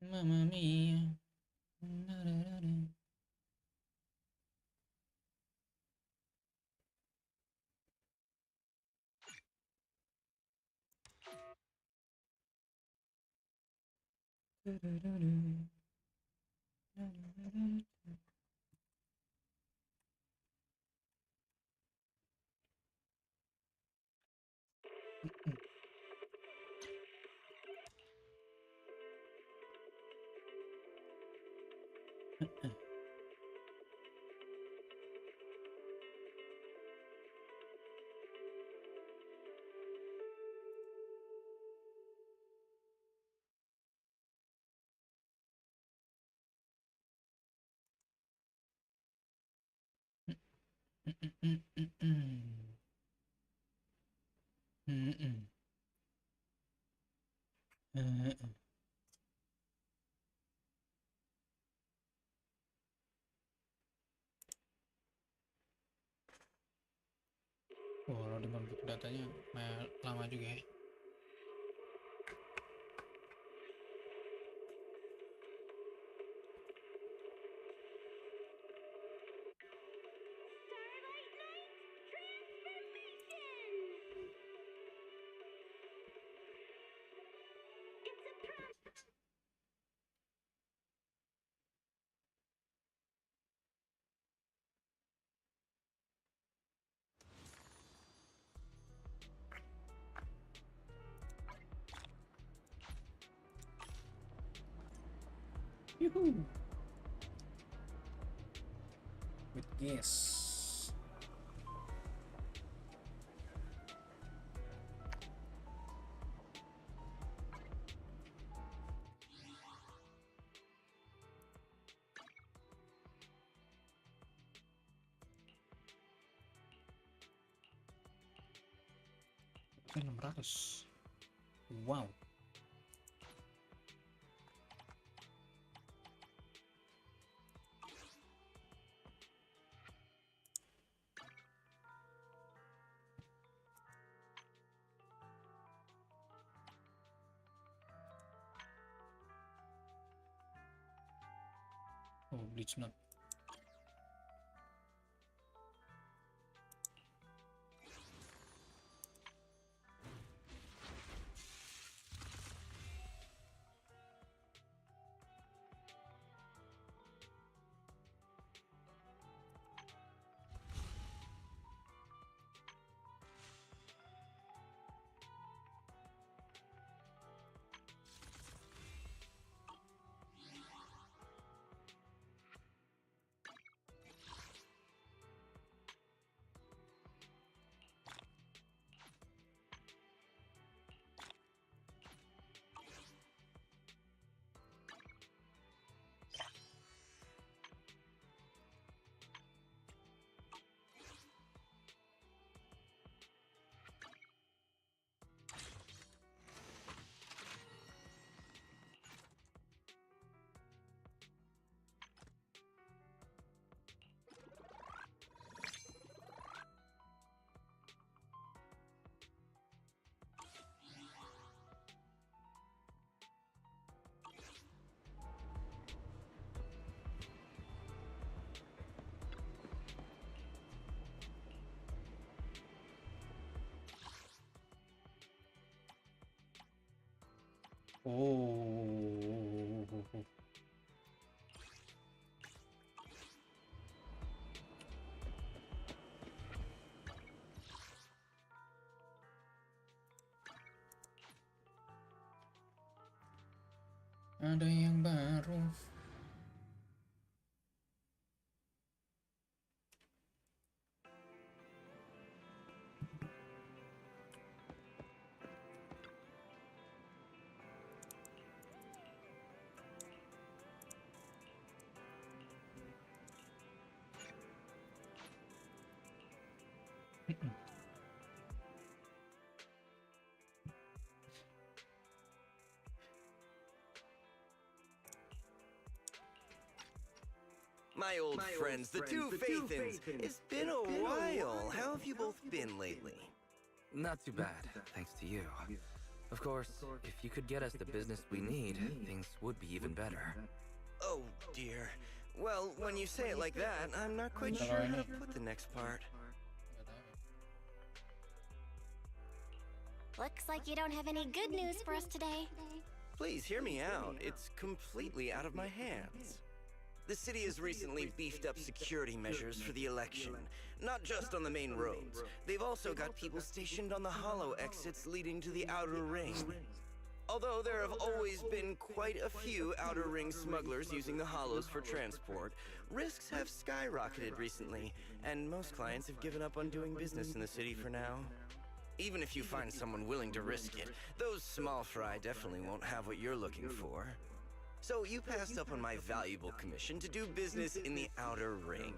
Mamma mia. Oh, loading konflik datanya lama juga ya. Yuhu. With gas. Oke, 600. Wow. Oh, bleach not. Oh. Ada yang baru. My old friends, the two Faithins. It's been a while. How have you both been lately? Not too bad, thanks to you. Of course, if you could get us the business we need, things would be even better. Oh, dear. Well, when you say it like that, I'm not quite sure how to put the next part. Looks like you don't have any good news for us today. Please hear me out. It's completely out of my hands. The city has recently beefed up security measures for the election. Not just on the main roads. They've also got people stationed on the hollow exits leading to the outer ring. Although there have always been quite a few outer ring smugglers using the hollows for transport, risks have skyrocketed recently, and most clients have given up on doing business in the city for now. Even if you find someone willing to risk it, those small fry definitely won't have what you're looking for. So you passed up on my valuable commission to do business in the outer ring.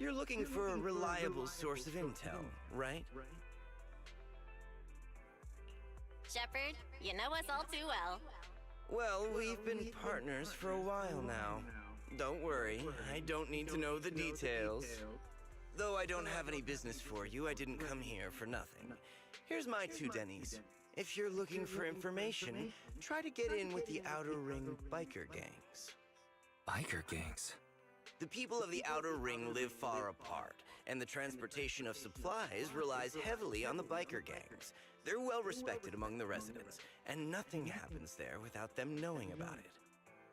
You're looking for a reliable source of intel, right? Shepard, you know us all too well. Well, we've been partners for a while now. Don't worry, I don't need to know the details. Though I don't have any business for you, I didn't come here for nothing. Here's my 2 dennies. If you're looking for information, try to get in with the Outer Ring biker gangs. Biker gangs? The people of the Outer Ring live far apart, and the transportation of supplies relies heavily on the biker gangs. They're well respected among the residents, and nothing happens there without them knowing about it.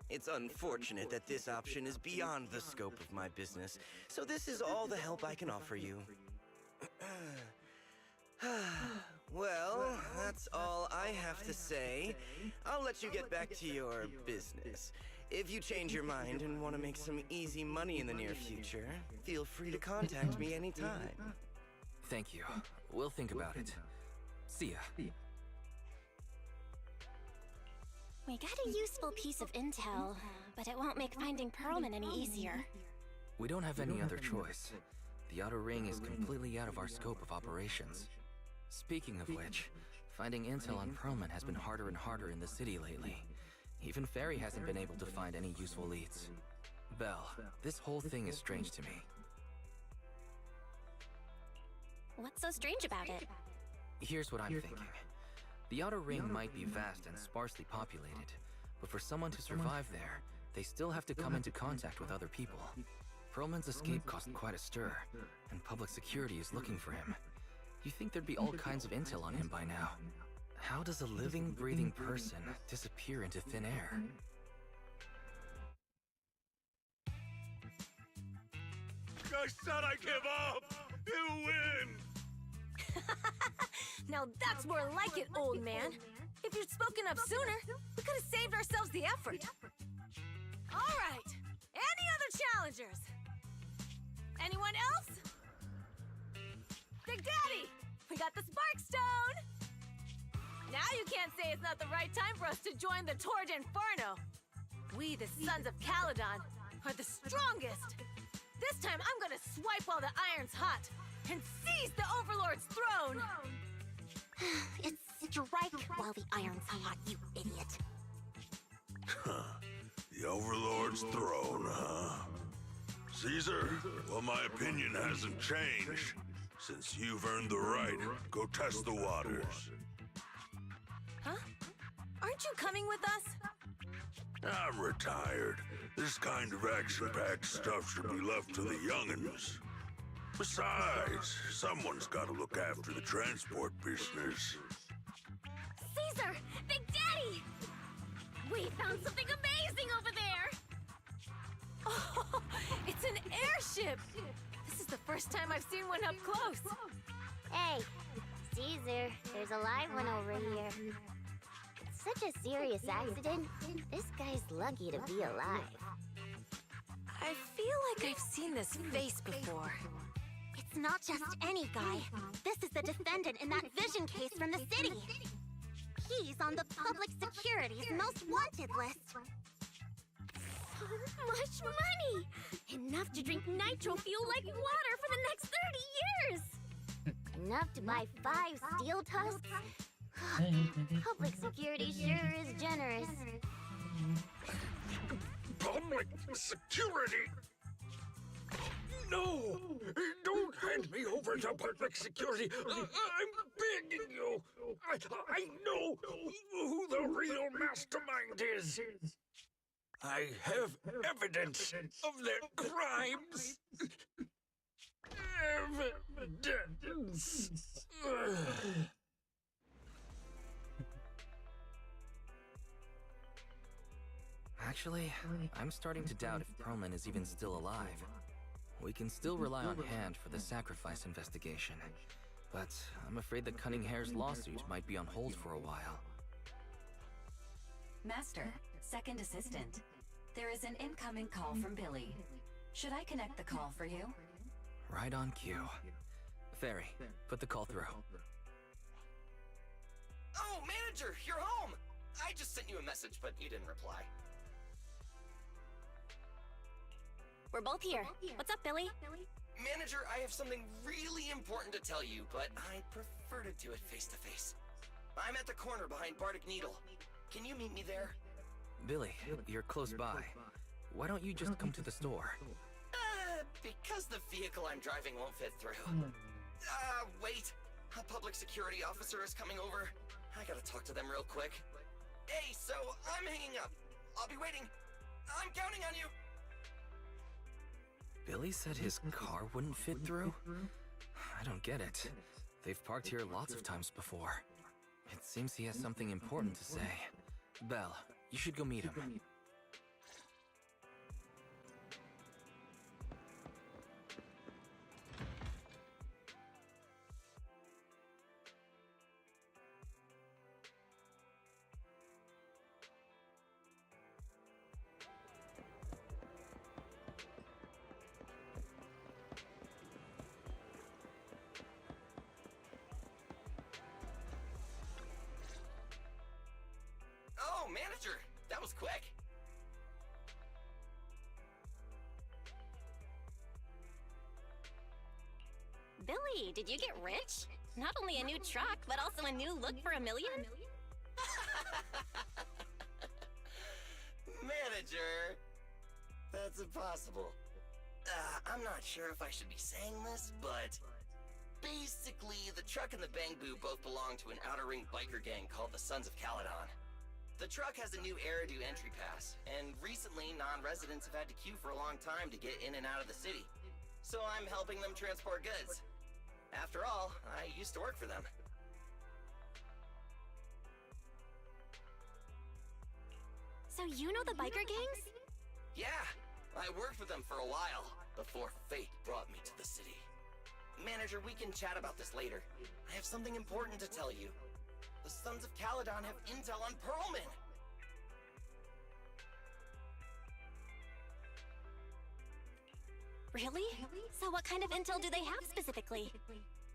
It's unfortunate that this option is beyond the scope of my business, so this is all the help I can offer you. Well, that's all I have to say. I'll let you get back to your business. If you change your mind and want to make some easy money in the near future, feel free to contact me anytime. Thank you. We'll think about it. See ya. We got a useful piece of intel, but it won't make finding Perlman any easier. We don't have any other choice. The Outer Ring is completely out of our scope of operations. Speaking of which, finding intel on Perlman has been harder and harder in the city lately. Even Ferry hasn't been able to find any useful leads. Belle, this whole thing is strange to me. What's so strange about it? Here's what I'm thinking. The Outer Ring might be vast and sparsely populated, but for someone to survive there, they still have to come into contact with other people. Perlman's escape caused quite a stir, and public security is looking for him. You'd think there'd be all kinds of intel on him by now. How does a living, breathing person disappear into thin air? I said I give up! You win! Now that's more like it, old man. If you'd spoken up sooner, we could have saved ourselves the effort. All right. Any other challengers? Anyone else? Big Daddy, we got the Spark Stone. Now you can't say it's not the right time for us to join the Torrid Inferno. We, the Sons of Caledon, are the strongest. This time I'm gonna swipe while the iron's hot and seize the Overlord's throne. It's strike while the iron's hot, you idiot. The Overlord's throne, huh? Caesar, well, my opinion hasn't changed. Since you've earned the right, go test the waters. Huh? Aren't you coming with us? I'm retired. This kind of action-packed stuff should be left to the young'uns. Besides, someone's got to look after the transport business. Caesar! Big Daddy! We found something amazing over there! Oh, it's an airship! This is the first time I've seen one up close. Hey, Caesar, there's a live one over here. It's such a serious accident. This guy's lucky to be alive. I feel like I've seen this face before. It's not just any guy. This is the defendant in that vision case from the city. He's on the public security's most wanted list. So much money! Enough to drink nitro fuel like water for the next 30 years! Enough to buy 5 steel tusks? Public security sure is generous. Public security? No! Don't hand me over to public security! I'm begging you. I know who the real mastermind is. I have evidence of their crimes. Evidence. Actually, I'm starting to doubt if Perlman is even still alive. We can still rely on Hand for the sacrifice investigation, but I'm afraid the Cunning Hare's lawsuit might be on hold for a while. Master, second assistant. There is an incoming call from Billy. Should I connect the call for you? Right on cue. Fairy, put the call through. Oh, manager, you're home! I just sent you a message, but you didn't reply. We're both here. What's up, Billy? Manager, I have something really important to tell you, but I'd prefer to do it face to face. I'm at the corner behind Bardic Needle. Can you meet me there? Billy, you're close by. Why don't you just come to the store? Because the vehicle I'm driving won't fit through. Wait. A public security officer is coming over. I gotta talk to them real quick. Hey, so I'm hanging up. I'll be waiting. I'm counting on you. Billy said his car wouldn't fit through? I don't get it. They've parked here lots of times before. It seems he has something important to say. Belle, you should go meet him. Oh, manager, that was quick. Billy, did you get rich? Not only a new truck, but also a new look for $1 million? Manager, that's impossible. I'm not sure if I should be saying this, but basically, the truck and the Bang Boo both belong to an outer ring biker gang called the Sons of Caledon. The truck has a new Eridu entry pass, and recently non-residents have had to queue for a long time to get in and out of the city. So I'm helping them transport goods. After all, I used to work for them. So you know the biker gangs? Yeah, I worked with them for a while, before fate brought me to the city. Manager, we can chat about this later. I have something important to tell you. The Sons of Caledon have intel on Perlman! Really? So what kind of intel do they have specifically?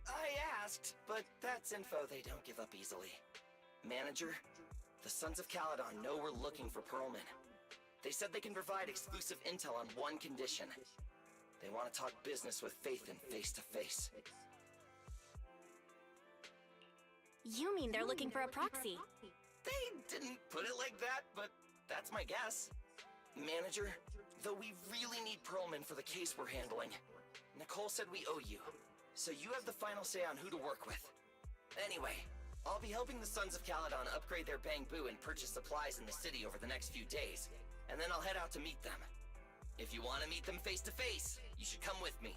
I asked, but that's info they don't give up easily. Manager, the Sons of Caledon know we're looking for Perlman. They said they can provide exclusive intel on one condition. They want to talk business with Faith and face to face. You mean they're looking for a proxy? They didn't put it like that, but that's my guess. Manager, though we really need Perlman for the case we're handling, Nicole said we owe you, so you have the final say on who to work with. Anyway, I'll be helping the Sons of Caledon upgrade their Bang Boo and purchase supplies in the city over the next few days, and then I'll head out to meet them. If you want to meet them face to face, you should come with me.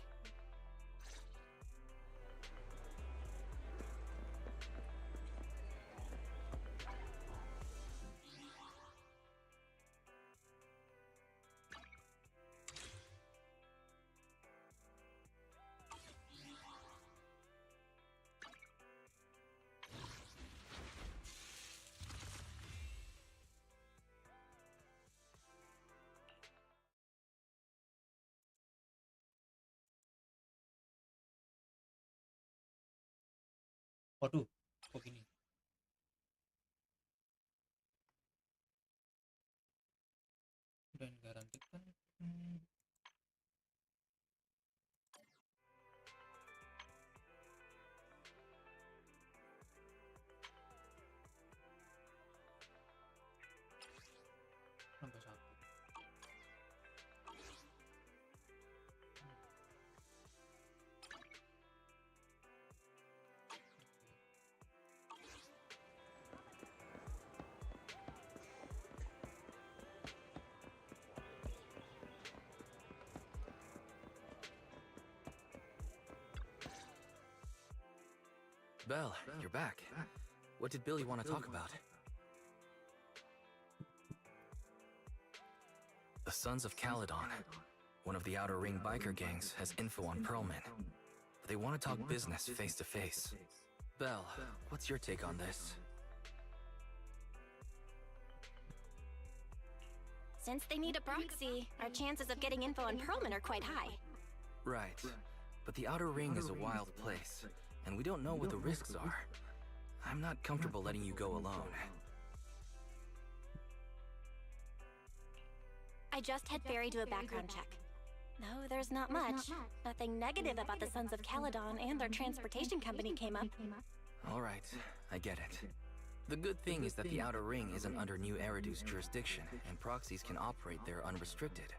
Waduh, kok gini? Dan garanti kan? Nambah satu. Belle, you're back. What did Billy want to talk about? The Sons of Caledon, one of the Outer Ring biker gangs, has info on Pearlman. They want to talk business face to face. Belle, what's your take on this? Since they need a proxy, our chances of getting info on Pearlman are quite high. Right. But the Outer Ring is a wild place, and we don't know what the risks are. I'm not comfortable letting you go alone. I just had Barry do a background check. No, there's not much. Nothing negative about the Sons of Caledon and their transportation company came up. All right, I get it. The good thing is that the Outer Ring isn't under New Eridu's jurisdiction, and proxies can operate there unrestricted.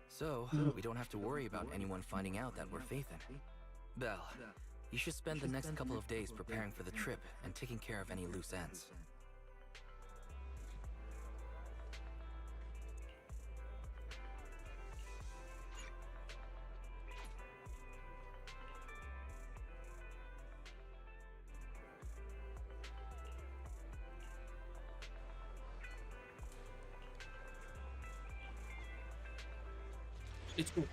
So, we don't have to worry about anyone finding out that we're Faithin. Belle, you should spend the next couple of days preparing for the trip and taking care of any loose ends. Let's go.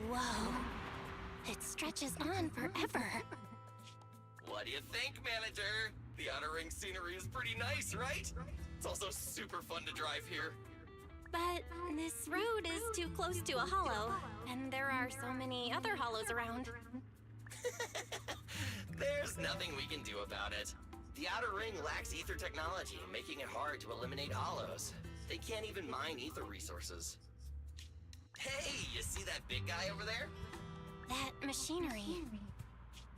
Whoa. It stretches on forever. What do you think, manager? The Outer Ring scenery is pretty nice, right? It's also super fun to drive here. But this road is too close to a hollow, and there are so many other hollows around. There's nothing we can do about it. The Outer Ring lacks ether technology, making it hard to eliminate hollows. They can't even mine ether resources. Hey, you see that big guy over there? That machinery.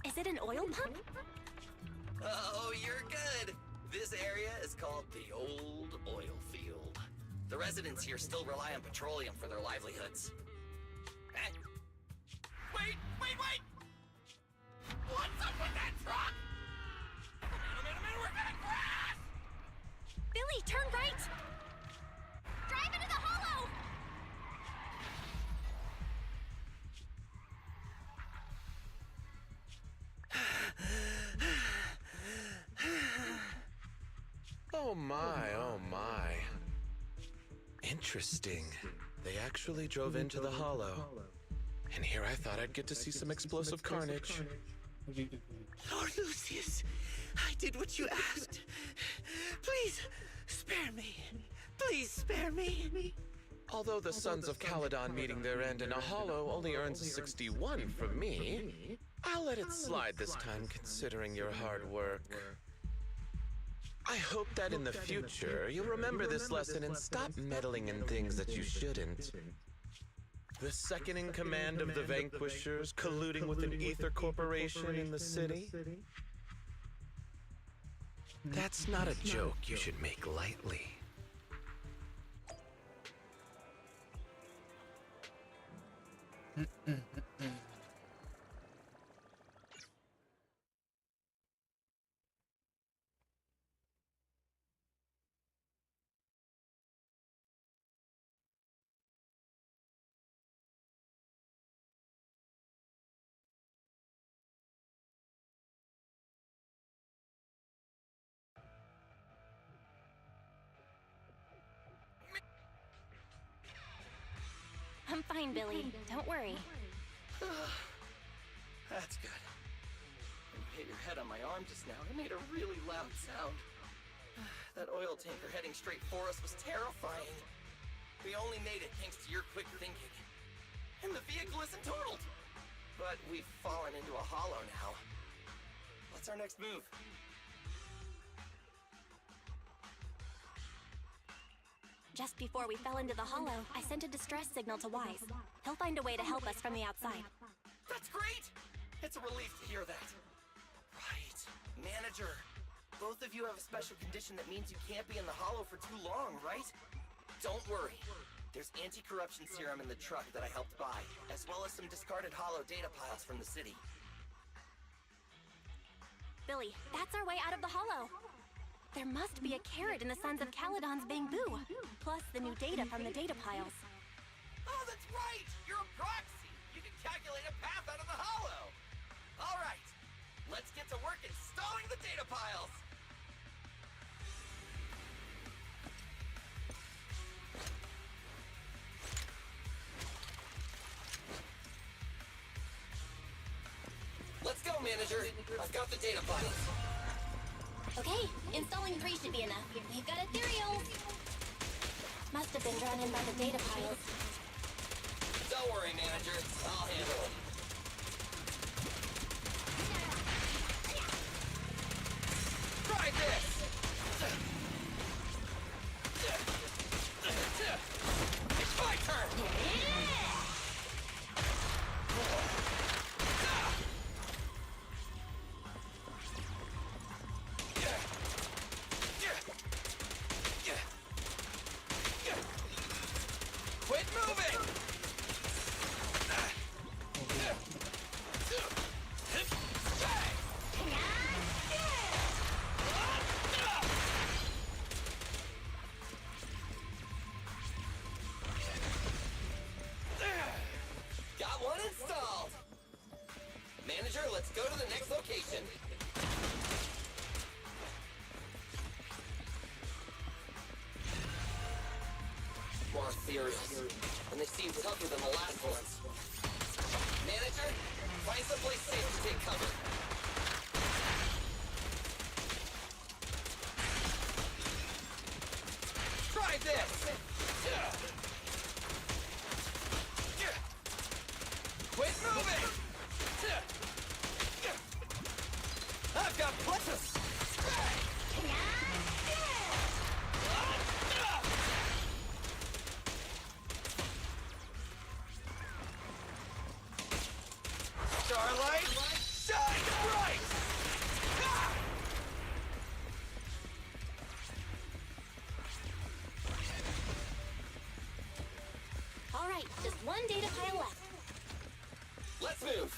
Is it an oil pump? Oh, you're good. This area is called the Old Oil Field. The residents here still rely on petroleum for their livelihoods. Eh? Wait! What's up with that truck? Man, we're gonna crash! Billy, turn right! Drive into the hollow! Oh my. Interesting. They actually drove into the hollow. And here I thought I'd get to see some explosive carnage. Lord Lucius, I did what you asked. Please, spare me. Please spare me. Although the Sons of Caledon meeting their end in a hollow only earns a 61 from me, I'll let it slide this time considering your hard work. I hope that in the future you'll remember this lesson and stop meddling in things that you shouldn't. The second in command of the Vanquishers colluding with an ether corporation in the city? That's not a joke you should make lightly. I'm fine, Billy. Don't worry. That's good. When you hit your head on my arm just now, it made a really loud sound. That oil tanker heading straight for us was terrifying. We only made it thanks to your quick thinking. And the vehicle isn't totaled. But we've fallen into a hollow now. What's our next move? Just before we fell into the hollow, I sent a distress signal to Wise. He'll find a way to help us from the outside. That's great! It's a relief to hear that. Right. Manager, both of you have a special condition that means you can't be in the hollow for too long, right? Don't worry. There's anti-corruption serum in the truck that I helped buy, as well as some discarded hollow data piles from the city. Billy, that's our way out of the hollow. There must be a carrot in the Sons of Caledon's bamboo, plus the new data from the data piles. Oh, that's right! You're a proxy! You can calculate a path out of the hollow! Alright, let's get to work installing the data piles! Let's go, manager! I've got the data files. Okay, installing 3 should be enough. We've got ethereal. Must have been drawn in by the data piles. Don't worry, manager. I'll handle it. Try this! It's my turn! Quit moving! Got one installed! Manager, let's go to the next location. More theories, and they seem tougher than the last ones. Manager, find someplace safe to take cover. Try this! Quit moving! I've got pluses! Starlight, shine bright! Ah! All right, just one data pile left. Let's move!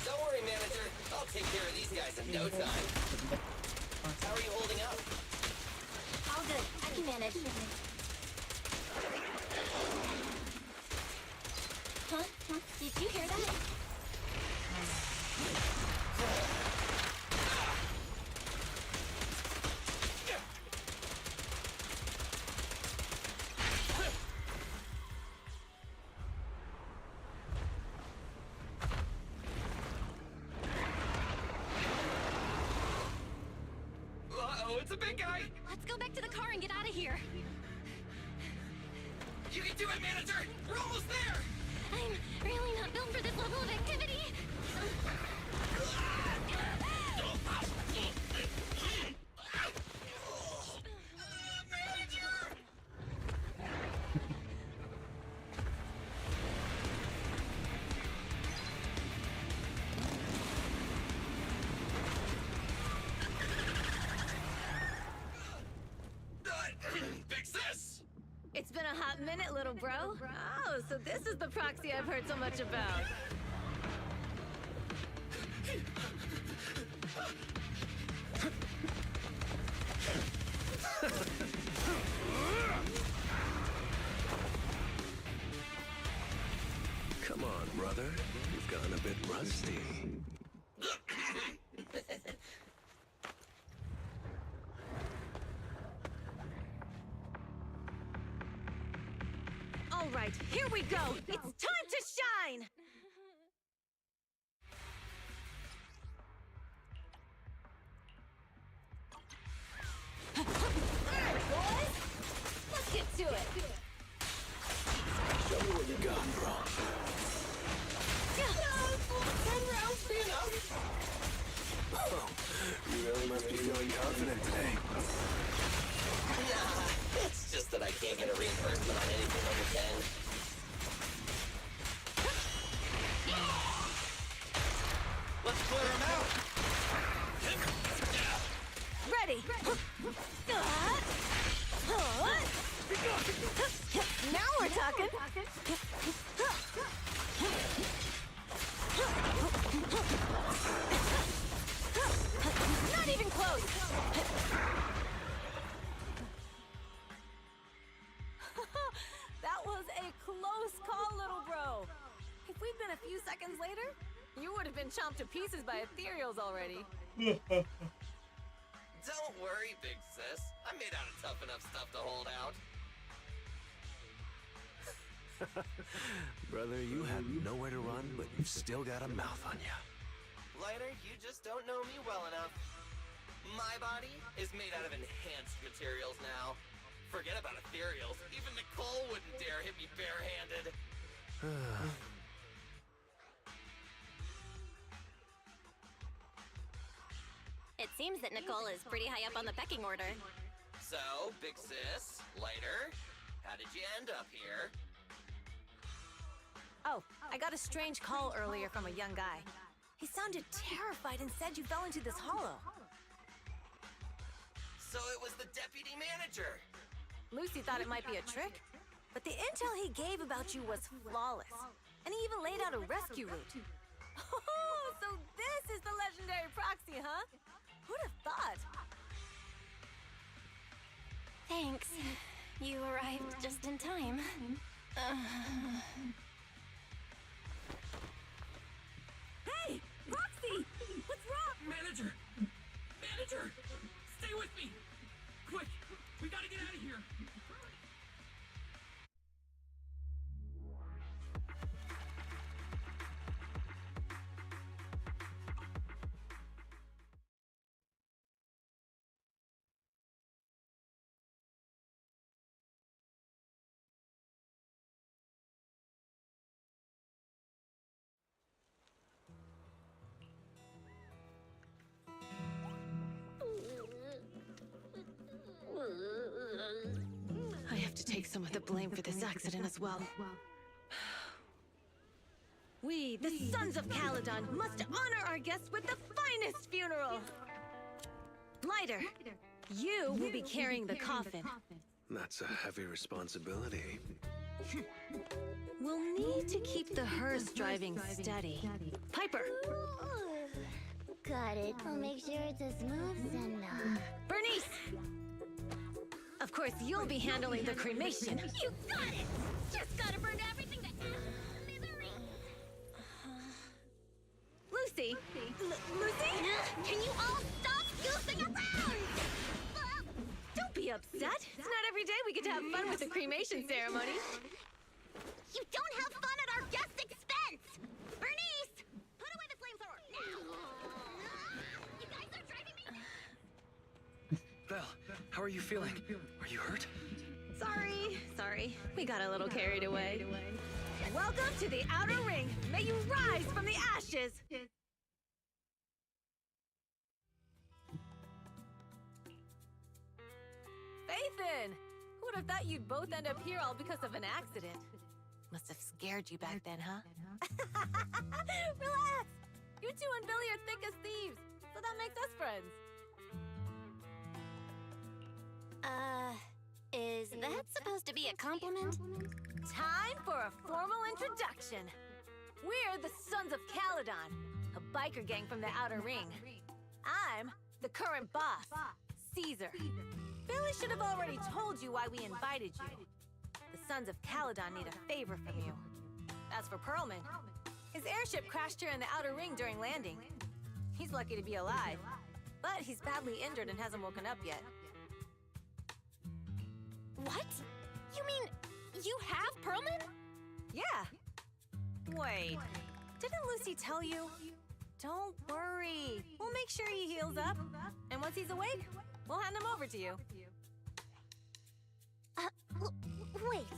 Don't worry, manager. I'll take care of these guys in no time. How are you holding up? All good. I can manage. Huh? Did you hear that? Uh-oh, it's a big guy! Let's go back to the car and get out of here. You can do it, manager! We're almost there! I'm really not built for this level of activity. Fix this! It's been a hot minute, little bro. Oh, so this is the proxy I've heard so much about. Come on, brother. You've gone a bit rusty. All right, here we go. It's time to shine. Boys, let's get to it. Show me what you got, bro. 10 rounds be enough? Oh, you really must be feeling confident today. Nah, it's just that I can't get a reimbursement on anything over 10. was a close call, little bro. If we'd been a few seconds later, you would have been chomped to pieces by ethereals already. Don't worry, big sis. I'm made out of tough enough stuff to hold out. Brother, you have nowhere to run, but you've still got a mouth on you. Lighter, you just don't know me well enough. My body is made out of enhanced materials now. Forget about ethereals. Even Nicole wouldn't dare hit me barehanded. It seems that Nicole is pretty high up on the pecking order. So, big sis, Lighter, how did you end up here? Oh, I got a strange call earlier from a young guy. He sounded terrified and said you fell into this hollow. So it was the deputy manager. Lucy thought it might be a trick, but the intel he gave about you was flawless. And he even laid out a rescue route. Oh, so this is the legendary proxy, huh? Who'd have thought? Thanks. You arrived just in time. Hey, Roxy! What's wrong? Manager! Manager! Stay with me! Quick! We gotta get out of here! I have to take some of the blame for this accident as well. We, the Sons of Caledon, must honor our guests with the finest funeral! Lighter, you will be carrying the coffin. That's a heavy responsibility. We'll need to keep the hearse driving steady. Piper! Got it. I'll make sure it's as smooth and Bernice! Of course, you'll be handling the cremation. You got it! Just gotta burn everything to misery! Lucy! Lucy? Can you all stop goofing around? Don't be upset. It's not every day we get to have fun with the cremation ceremony. You don't have fun at our guest expense! Bernice! Put away the flamethrower, now! You guys are driving me... Belle, how are you feeling? Are you hurt? Sorry. We got a little carried away. Welcome to the Outer Ring. May you rise from the ashes. Faithin! Who would have thought you'd both end up here all because of an accident? Must have scared you back then, huh? Relax! You two and Billy are thick as thieves, so that makes us friends. Is that supposed to be a compliment? Time for a formal introduction. We're the Sons of Caledon, a biker gang from the Outer Ring. I'm the current boss, Caesar. Billy should have already told you why we invited you. The Sons of Caledon need a favor from you. As for Perlman, his airship crashed here in the Outer Ring during landing. He's lucky to be alive, but he's badly injured and hasn't woken up yet. What? You mean you have Perlman? Yeah. Wait, didn't Lucy tell you? Don't worry. We'll make sure he heals up. And once he's awake, we'll hand him over to you. Wait.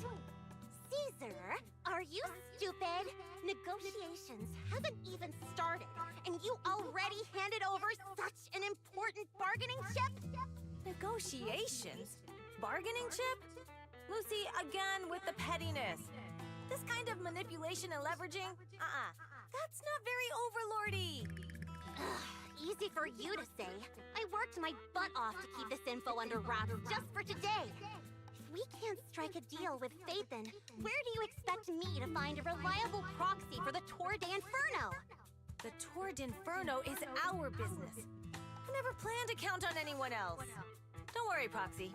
Caesar, are you stupid? Negotiations haven't even started, and you already handed over such an important bargaining chip? Negotiations? Bargaining chip? Lucy, again with the pettiness. This kind of manipulation and leveraging? That's not very overlordy. Easy for you to say. I worked my butt off to keep this info under wraps just for today. If we can't strike a deal with Faithin, where do you expect me to find a reliable proxy for the Tour d'Inferno? The Tour d'Inferno is our business. I never planned to count on anyone else. Don't worry, Proxy.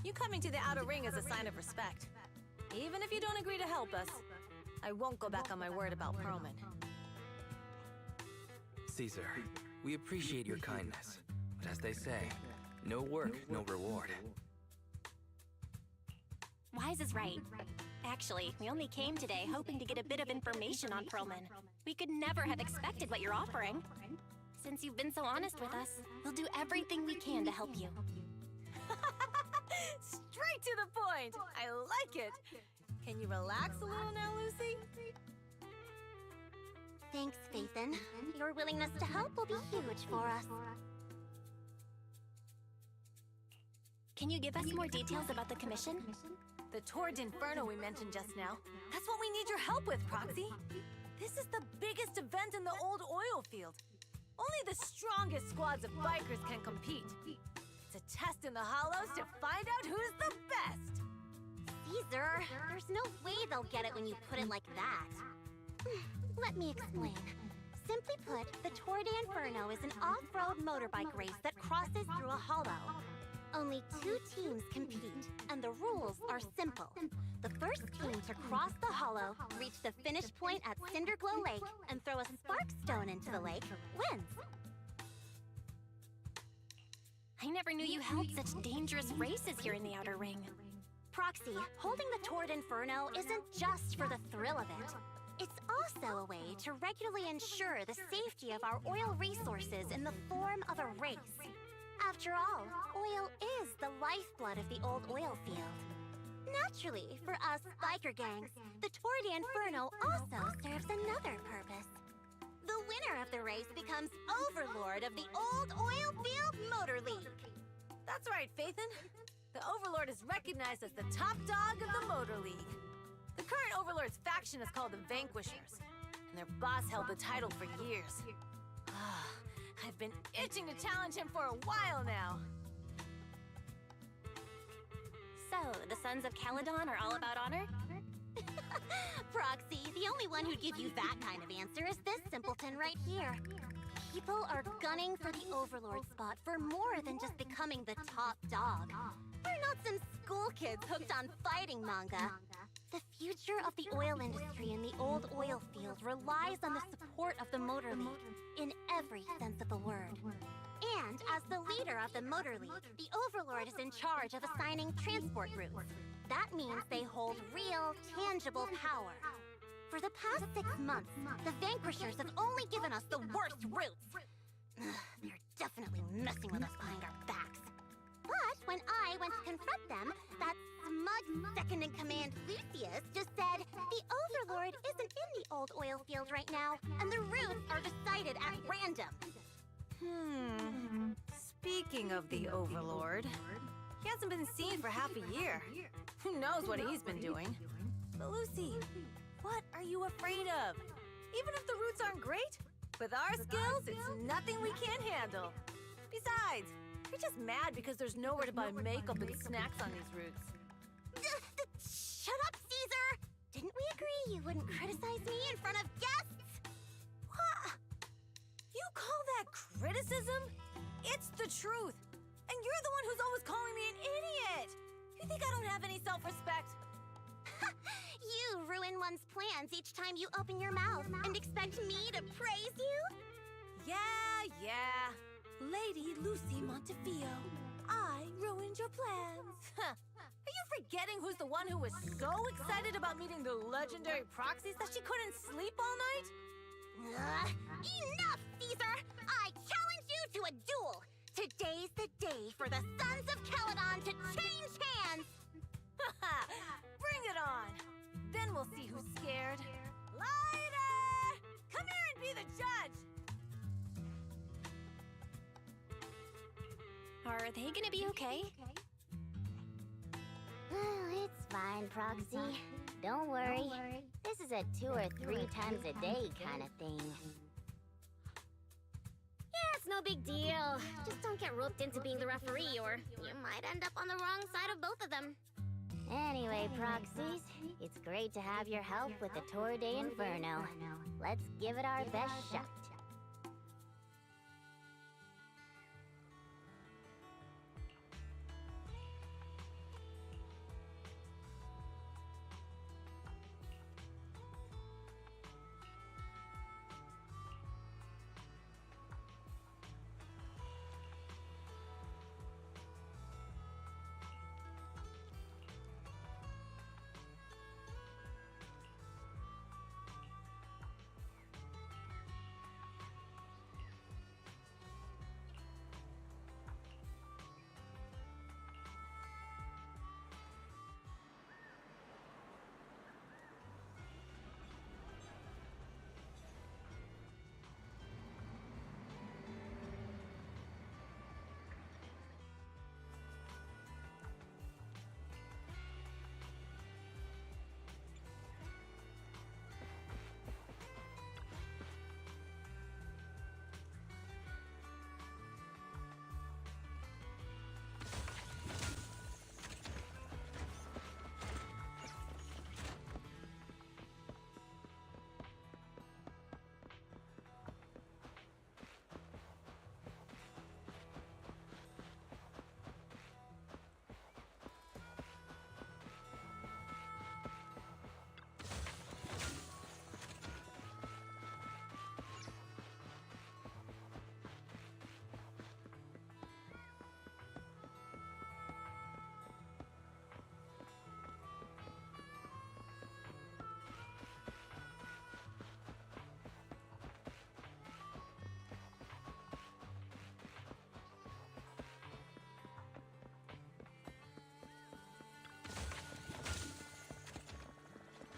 You coming to the Outer Ring is a sign of respect. Even if you don't agree to help us, I won't go back on my word about Perlman. Caesar, we appreciate your kindness. But as they say, no work, no reward. Wise is right. Actually, we only came today hoping to get a bit of information on Perlman. We could never have expected what you're offering. Since you've been so honest with us, we'll do everything we can to help you. Straight to the point! I like it! Can you relax a little now, Lucy? Thanks, Phaethon. Your willingness to help will be huge for us. Can you give us more details about the commission? The Tour d'Inferno we mentioned just now. That's what we need your help with, Proxy. This is the biggest event in the old oil field. Only the strongest squads of bikers can compete. It's a test in the hollows to find out who's the best. Caesar, there's no way they'll get it when you put it like that. Let me explain. Simply put, the Tour d'Inferno is an off-road motorbike race that crosses through a hollow. Only 2 teams compete, and the rules are simple. The first team to cross the hollow, reach the finish point at Cinderglow Lake, and throw a spark stone into the lake, wins. I never knew you held such dangerous races here in the Outer Ring. Proxy, holding the Tour d'Inferno isn't just for the thrill of it. It's also a way to regularly ensure the safety of our oil resources in the form of a race. After all, oil is the lifeblood of the old oil field. Naturally, for us biker gangs, the Tour d'Inferno also serves another purpose. The winner of the race becomes overlord of the old oil field motor league. That's right, Phaethon. The Overlord is recognized as the top dog of the Motor League. The current Overlord's faction is called the Vanquishers, and their boss held the title for years. I've been itching to challenge him for a while now. So, the Sons of Caledon are all about honor? Proxy, the only one who'd give you that kind of answer is this simpleton right here. People are gunning for the Overlord spot for more than just becoming the top dog. We're not some school kids hooked on fighting manga. The future of the oil industry in the old oil field relies on the support of the Motor League, in every sense of the word. And as the leader of the Motor League, the Overlord is in charge of assigning transport routes. That means they hold real, tangible power. For the past 6 months, the Vanquishers have only given us the worst routes. They're definitely messing with us behind our backs. But when I went to confront them, that smug second-in-command Lucius just said the Overlord isn't in the old oil field right now, and the routes are decided at random. Speaking of the Overlord, he hasn't been seen for half a year. Who knows what he's been doing? But Lucy, what are you afraid of? Even if the routes aren't great, with our skills, it's nothing we can't handle. Besides, we're just mad because there's nowhere to buy makeup and snacks on these routes. Shut up, Caesar! Didn't we agree you wouldn't criticize me in front of guests? What? You call that criticism? It's the truth. And you're the one who's always calling me an idiot. You think I don't have any self-respect? You ruin one's plans each time you open your mouth and expect me to praise you? Yeah. Lady Lucy Montefiore, I ruined your plans. Are you forgetting who's the one who was so excited about meeting the legendary Proxies that she couldn't sleep all night? Enough, Caesar! I challenge you to a duel! Today's the day for the Sons of Caledon to change hands! Bring it on! Then we'll see who's scared. Lighter! Come here and be the judge! Are they gonna be okay? It's fine, Proxy. Don't worry. This is a 2 or 3 times a day kind of thing. Yeah, it's no big deal. Just don't get roped into being the referee, or you might end up on the wrong side of both of them. Anyway, Proxies, it's great to have your help with the Tour d'Inferno. Let's give it our best shot.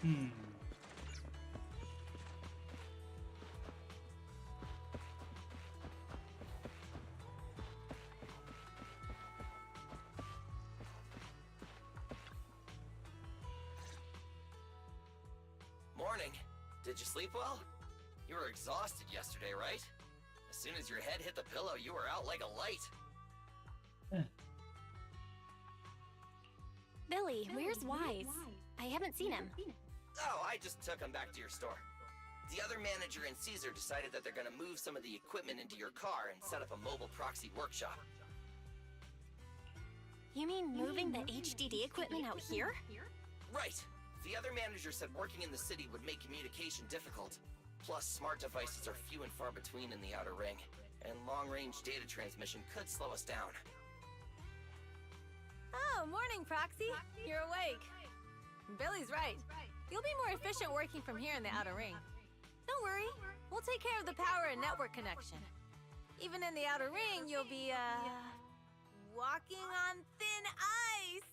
Morning. Did you sleep well? You were exhausted yesterday, right? As soon as your head hit the pillow, you were out like a light. Billy, where's Wise? I haven't seen him. Oh, I just took him back to your store. The other manager and Caesar decided that they're gonna move some of the equipment into your car and set up a mobile proxy workshop. You mean moving the HDD equipment out here? Right. The other manager said working in the city would make communication difficult. Plus, smart devices are few and far between in the Outer Ring, and long-range data transmission could slow us down. Oh, morning, Proxy. You're awake. Billy's right. You'll be more efficient working from here in the Outer Ring. Don't worry. We'll take care of the power and network connection. Even in the Outer Ring, you'll be, walking on thin ice.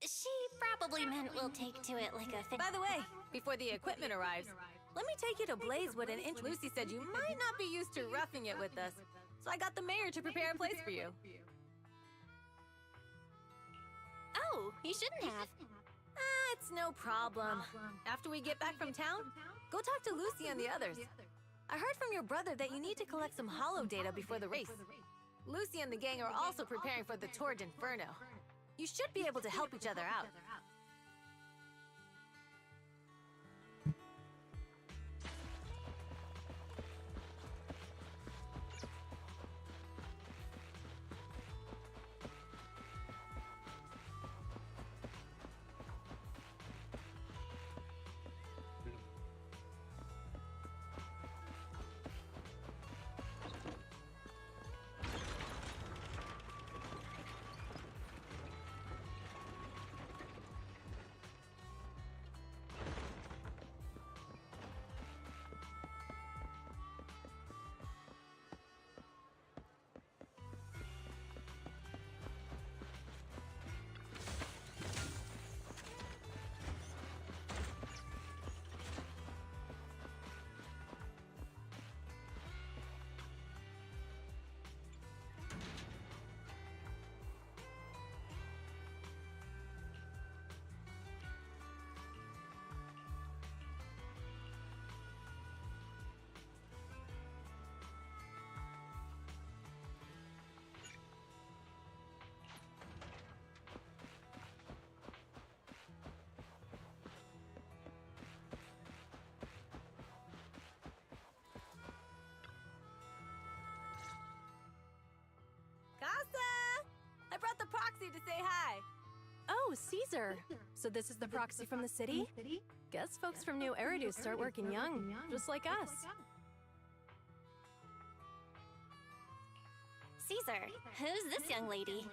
She probably meant we'll take to it like a By the way, before the equipment arrives, let me take you to Blazewood and Lucy said you might not be used to roughing it with us, so I got the mayor to prepare a place for you. Oh, you shouldn't have. It's no problem. After we get back from town, go talk to Lucy and the others. I heard from your brother that you need to collect some holo data before the race. Lucy and the gang are also preparing for the Tour d'Inferno. You should be able to help each other out. I brought the proxy to say hi. Oh, Caesar. So this is the proxy from the city? Guess folks from New Eridu start working young, just like us. Caesar, who's this young lady?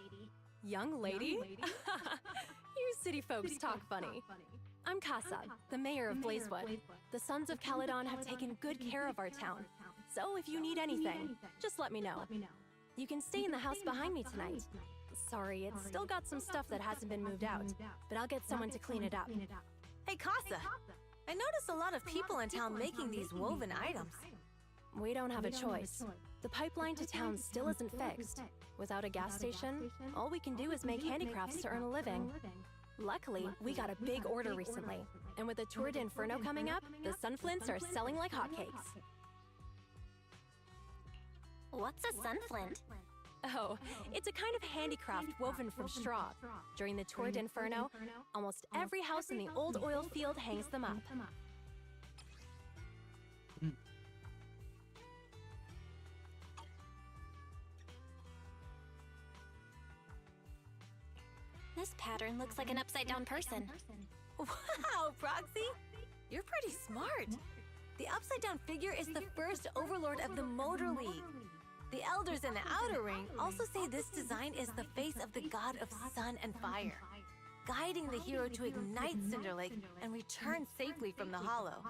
Young lady? You city folks talk funny. I'm Casa, the mayor of Blazewood. The Sons of Caladon have taken good care of our town. So if you need anything, just let me know. You can stay in the house behind me tonight. Sorry, it's still got some stuff that hasn't been moved out, but I'll get someone to clean it up. Hey, Casa, I noticed a lot of people in town making these woven items. We don't have a choice. The pipeline to town still isn't fixed. Without a gas station, all we can do is make handicrafts to earn a living. Luckily, we got a big order recently, and with the Tour d'Inferno coming up, the sunflints are selling like hotcakes. What's a sunflint? Oh, it's a kind of handicraft woven from straw. During the Tour d'Inferno, almost every house in the old oil field hangs them up. This pattern looks like an upside-down person. Wow, Proxy! You're pretty smart. The upside-down figure is the first overlord of the Motor League. The elders in the Outer Ring also say this design is the face of the god of sun and fire, guiding the hero to ignite Cinder Lake and return safely from the hollow.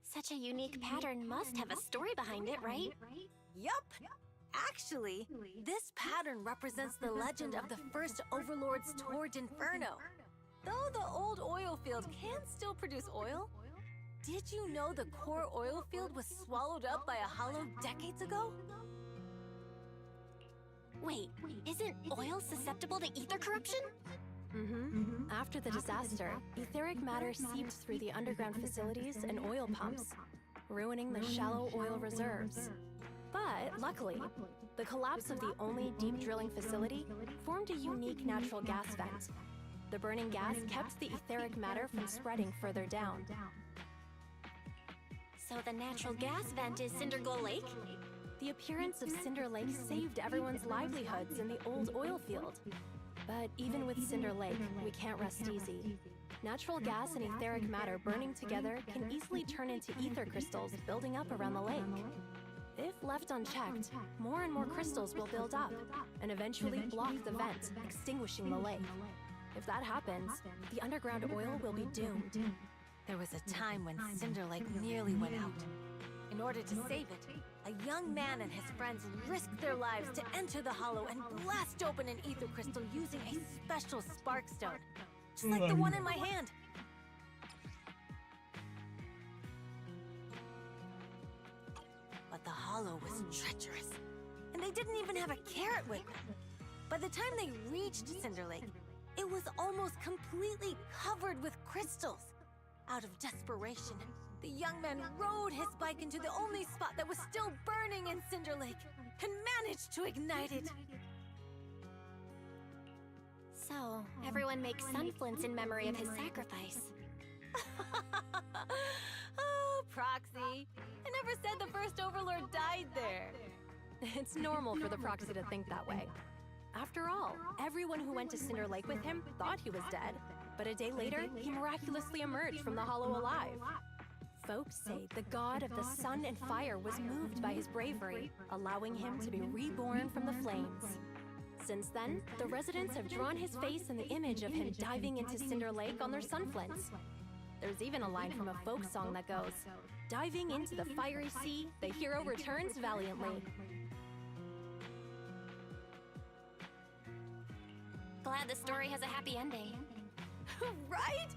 Such a unique pattern must have a story behind it, right? Yup! Actually, this pattern represents the legend of the first overlord's Toward Inferno. Though the old oil field can still produce oil, did you know the core oil field was swallowed up by a hollow decades ago? Wait, isn't oil susceptible to ether corruption? After the disaster, etheric matter seeped through the underground facilities and oil pumps, ruining the shallow oil reserves. But luckily, the collapse of the only deep drilling facility formed a unique natural gas vent. The burning gas kept the etheric matter from spreading further down. So the natural gas vent is Cindergold Lake? The appearance of Cinder Lake saved everyone's livelihoods in the old oil field. But even with Cinder Lake, we can't rest easy. Natural gas and etheric matter burning together can easily turn into ether crystals building up around the lake. If left unchecked, more and more crystals will build up and eventually block the vent, extinguishing the lake. If that happens, the underground oil will be doomed. There was a time when Cinder Lake nearly went out. In order to save it, a young man and his friends risked their lives to enter the hollow and blast open an ether crystal using a special spark stone, just like the one in my hand. But the hollow was treacherous, and they didn't even have a carrot with them. By the time they reached Cinder Lake, it was almost completely covered with crystals. Out of desperation, the young man rode his bike into the only spot that was still burning in Cinder Lake and managed to ignite it. So, everyone makes sunflints in memory of his sacrifice. Oh, Proxy. I never said the first Overlord died there. It's normal for the Proxy to think that way. After all, everyone who went to Cinder Lake with him thought he was dead, but a day later, he miraculously emerged from the hollow alive. Folks say the god of the sun and fire was moved by his bravery, allowing him to be reborn from the flames. Since then, the residents have drawn his face in the image of him diving into Cinder Lake on their sunflints. There's even a line from a folk song that goes, "Diving into the fiery sea, the hero returns valiantly." Glad the story has a happy ending. Right?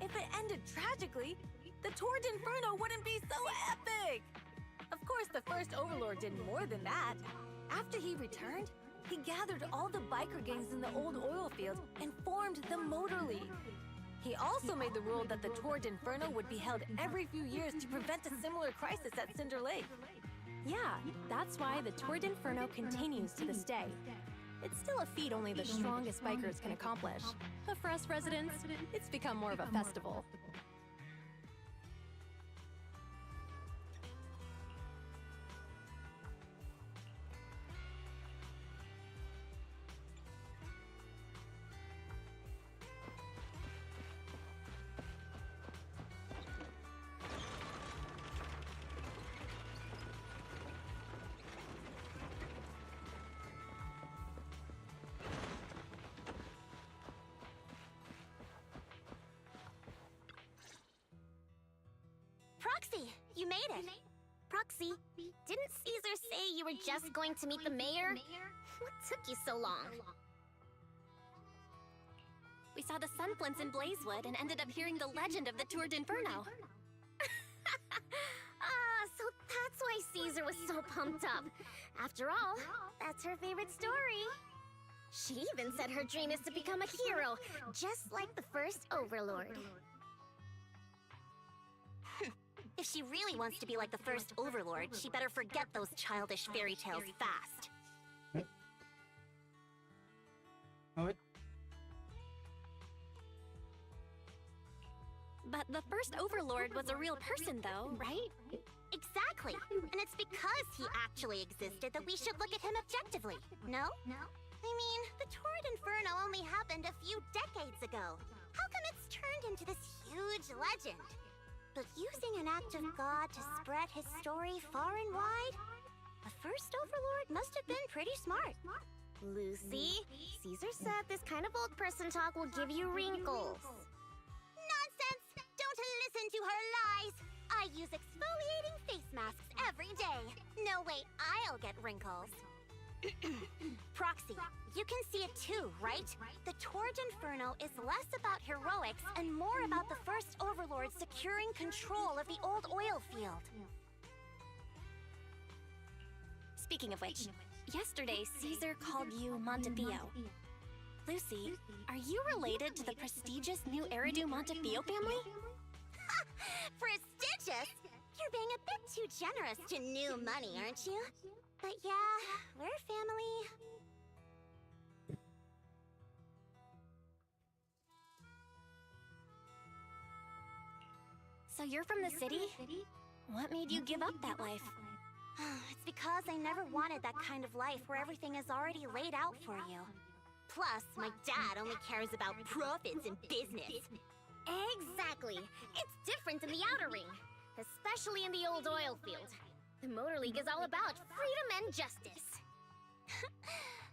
If it ended tragically, the Toward Inferno wouldn't be so epic! Of course, the first Overlord did more than that. After he returned, he gathered all the biker gangs in the old oil field and formed the Motor League. He also made the rule that the Toward Inferno would be held every few years to prevent a similar crisis at Cinder Lake. Yeah, that's why the Toward Inferno continues to this day. It's still a feat only the strongest bikers can accomplish. But for us residents, it's become more of a festival. Proxy, you made it. Proxy, didn't Caesar say you were just going to meet the mayor? What took you so long? We saw the sunflints in Blazewood and ended up hearing the legend of the Toward Inferno. So that's why Caesar was so pumped up. After all, that's her favorite story. She even said her dream is to become a hero, just like the first Overlord. If she really wants to be like the first Overlord, she better forget those childish fairy tales fast. What? But the first Overlord was a real person, though, right? Exactly. And it's because he actually existed that we should look at him objectively, no? I mean, the Toward Inferno only happened a few decades ago. How come it's turned into this huge legend? But using an act of God to spread his story far and wide? The first Overlord must have been pretty smart. Lucy, Caesar said this kind of old person talk will give you wrinkles. Nonsense! Don't listen to her lies! I use exfoliating face masks every day. No way I'll get wrinkles. Proxy, you can see it too, right? The Tord Inferno is less about heroics and more about the first overlord securing control of the old oil field. Speaking of which, yesterday Caesar called you Montefiore. Lucy, are you related to the prestigious new Eridu Montefiore family? Prestigious? You're being a bit too generous to new money, aren't you? But yeah, we're family. So you're from the city? What made you give up that life? It's because I never wanted that kind of life where everything is already laid out for you. Plus, my dad only cares about profits and business. Exactly. It's different in the Outer Ring, especially in the old oil field. The Motor League is all about freedom and justice.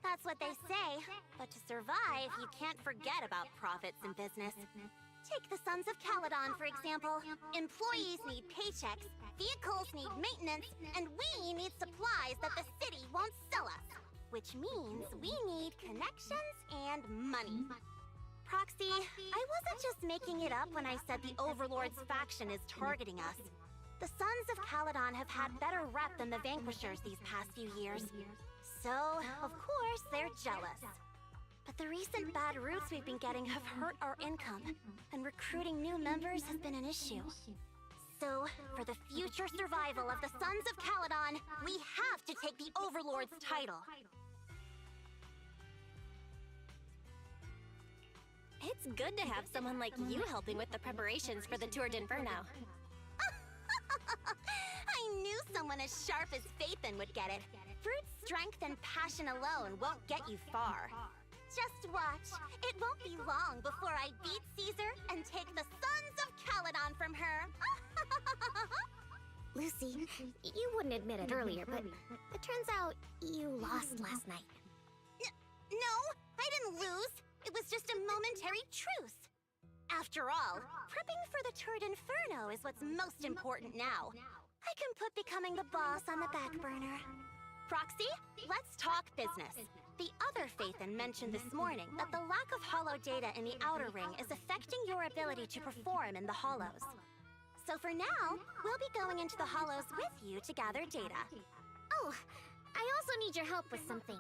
That's what they say. But to survive, you can't forget about profits and business. Take the Sons of Caledon, for example. Employees need paychecks, vehicles need maintenance, and we need supplies that the city won't sell us. Which means we need connections and money. Proxy, I wasn't just making it up when I said the Overlord's faction is targeting us. The Sons of Caledon have had better rep than the Vanquishers these past few years. So, of course, they're jealous. But the recent bad routes we've been getting have hurt our income, and recruiting new members has been an issue. So, for the future survival of the Sons of Caledon, we have to take the Overlord's title. It's good to have someone like you helping with the preparations for the Tour d'Inferno. I knew someone as sharp as Faithin would get it. Brute strength and passion alone won't get you far. Just watch. It won't be long before I beat Caesar and take the Sons of Caledon from her. Lucy, you wouldn't admit it earlier, but it turns out you lost last night. No, I didn't lose. It was just a momentary truce. After all, prepping for the Tour d'Inferno is what's most important now. I can put becoming the boss on the back burner. Proxy, let's talk business. The other Faithin mentioned this morning that the lack of hollow data in the Outer Ring is affecting your ability to perform in the hollows. So for now, we'll be going into the hollows with you to gather data. Oh, I also need your help with something.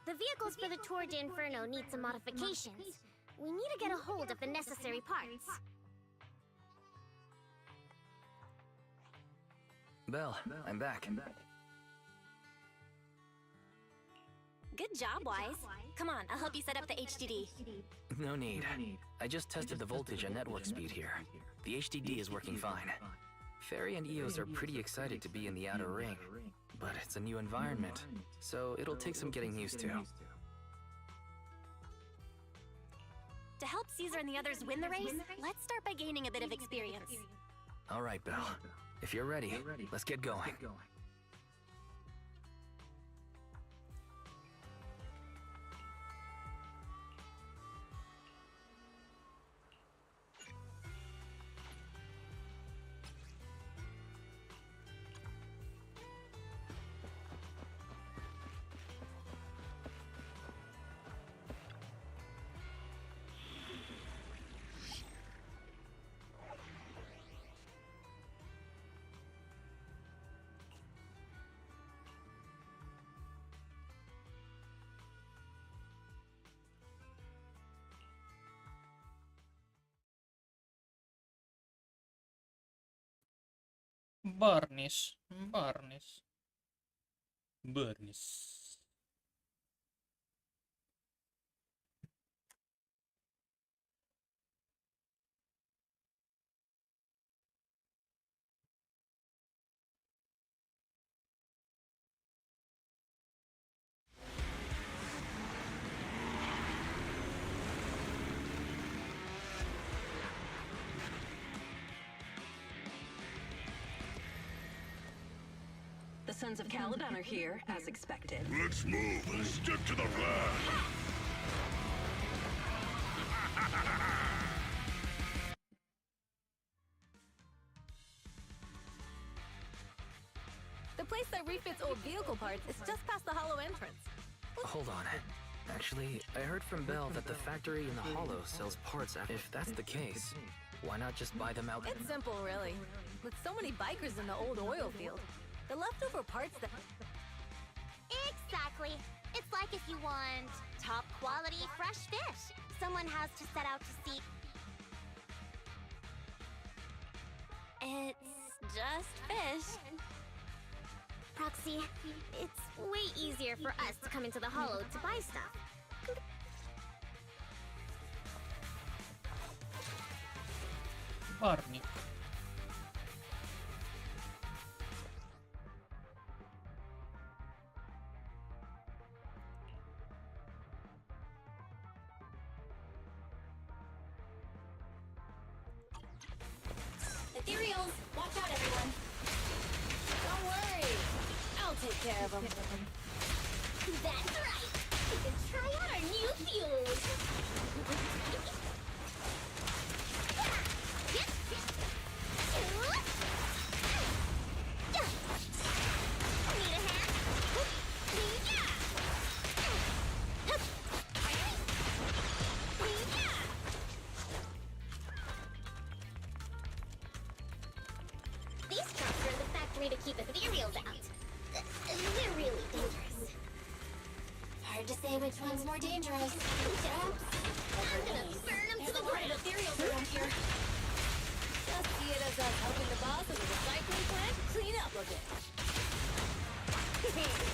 The vehicles for the Tour d'Inferno need some modifications. We need to get a hold of the necessary parts. Belle, I'm back. Good job, Wise. Come on, I'll help you set up the HDD. No need. I just tested the voltage and network speed here. The HDD is working fine. Fairy and Eos are pretty excited to be in the Outer Ring, but it's a new environment, so it'll take some getting used to. To help Caesar and the others win the race, let's start by gaining a bit of experience. All right, Belle. If you're ready, let's get going. Barnis. The Sons of Caledon are here, as expected. Let's move. Stick to the plan. The place that refits old vehicles vehicle parts, it's just past the hollow entrance. Hold on. Actually, I heard from Belle that the factory in the hollow sells parts. If that's the case, why not just buy them out? It's simple, really. With so many bikers in the old oil field, the leftover parts that... Exactly. It's like if you want top quality fresh fish. Someone has to set out to seek... It's just fish. Proxy, it's way easier for us to come into the hollow to buy stuff. Barney. Ethereals, watch out, everyone. Don't worry. I'll take care of them. That's right. We can try out our new fuels. Need a hand? These trucks are in the factory to keep ethereals out. They're really dangerous. Hard to say which one's more dangerous. I'm gonna burn them to the ground. Ethereals around here. Just see it as us helping the boss of the recycling plant clean up a bit.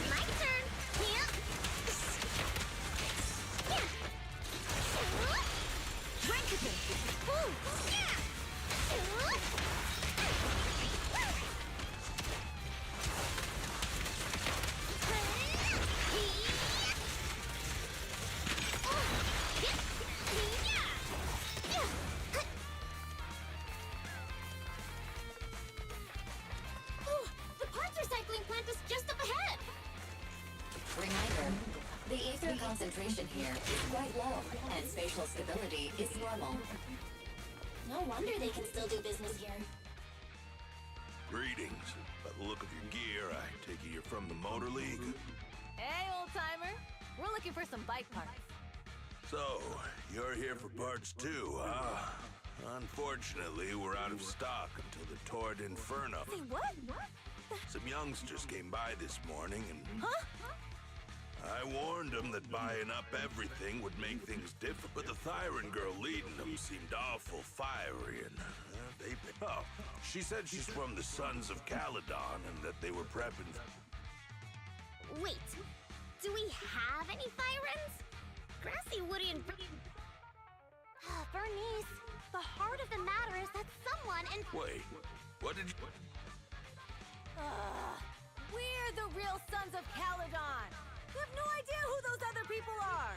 My turn. Yep. Drink it. The parts recycling plant is just up ahead. Reminder, the ether concentration here is quite low, and spatial stability is normal. No wonder they can still do business here. Greetings. By the look of your gear, I take it you're from the Motor League. Hey, old-timer. We're looking for some bike parts. So, you're here for parts too, huh? Unfortunately, we're out of stock until the Toward Inferno. Say what? Some youngsters came by this morning and... Huh? I warned them that buying up everything would make things different, but the Thyran girl leading them seemed awful fiery and... Oh, she said she's from the Sons of Caladon and that they were prepping... Wait, do we have any Thyrans? Grassy, Woody, and... Bernice, the heart of the matter is that someone in... Wait, what did you... We're the real Sons of Caladon. We have no idea who those other people are.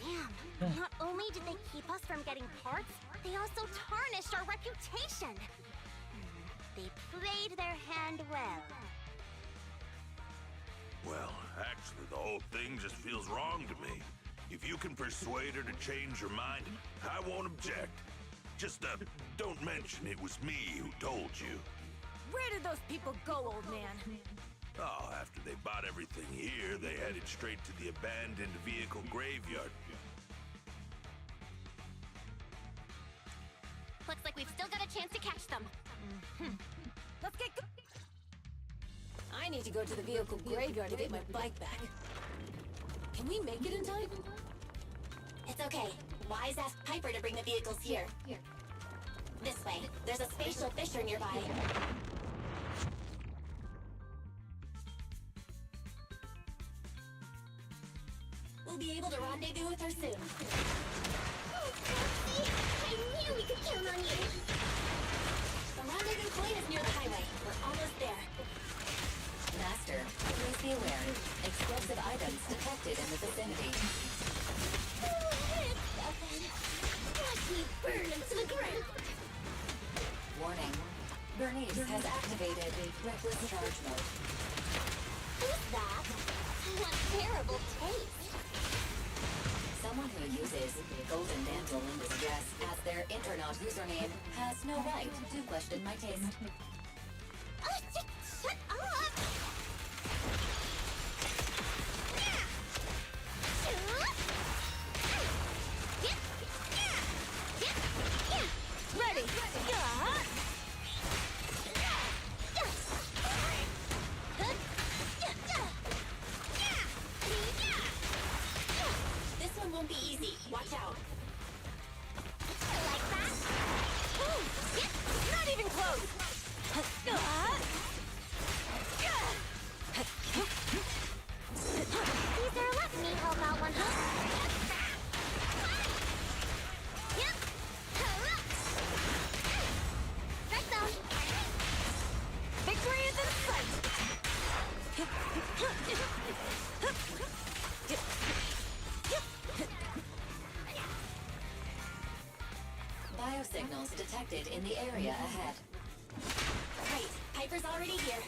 Damn. Not only did they keep us from getting parts, they also tarnished our reputation. They played their hand well. Well, actually, the whole thing just feels wrong to me. If you can persuade her to change her mind, I won't object. Just, don't mention it was me who told you. Where did those people go, old man? Oh, after they bought everything here, they headed straight to the abandoned vehicle graveyard. Looks like we've still got a chance to catch them. Let's get go. I need to go to the vehicle graveyard to get my bike back. Can we make it in time? It's okay. Wise asked Piper to bring the vehicles here. This way. There's a spatial fisher nearby. We'll be able to rendezvous with her soon. Oh, Patsy! I knew we could count on you! The rendezvous point is near the highway. We're almost there. Master, please be aware. Explosive items detected in the vicinity. Watch me burn them to the ground! Warning. Bernice has activated reckless charge mode. Who's that? What terrible taste! Someone who uses Golden Mantle in distress as their internet username has no right to question my taste. Shut up! Biosignals detected in the area ahead. Great, Piper's already here.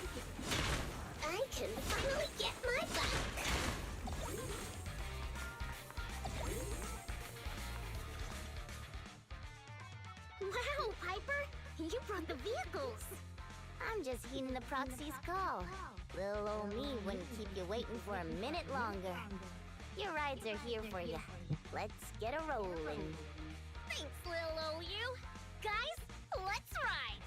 I can finally get my back. Wow, Piper! You brought the vehicles! I'm just heeding the proxy's call. Little old me wouldn't keep you waiting for a minute longer. Your rides are here for you. Let's get a rolling. Thanks, little old you. Guys, let's ride!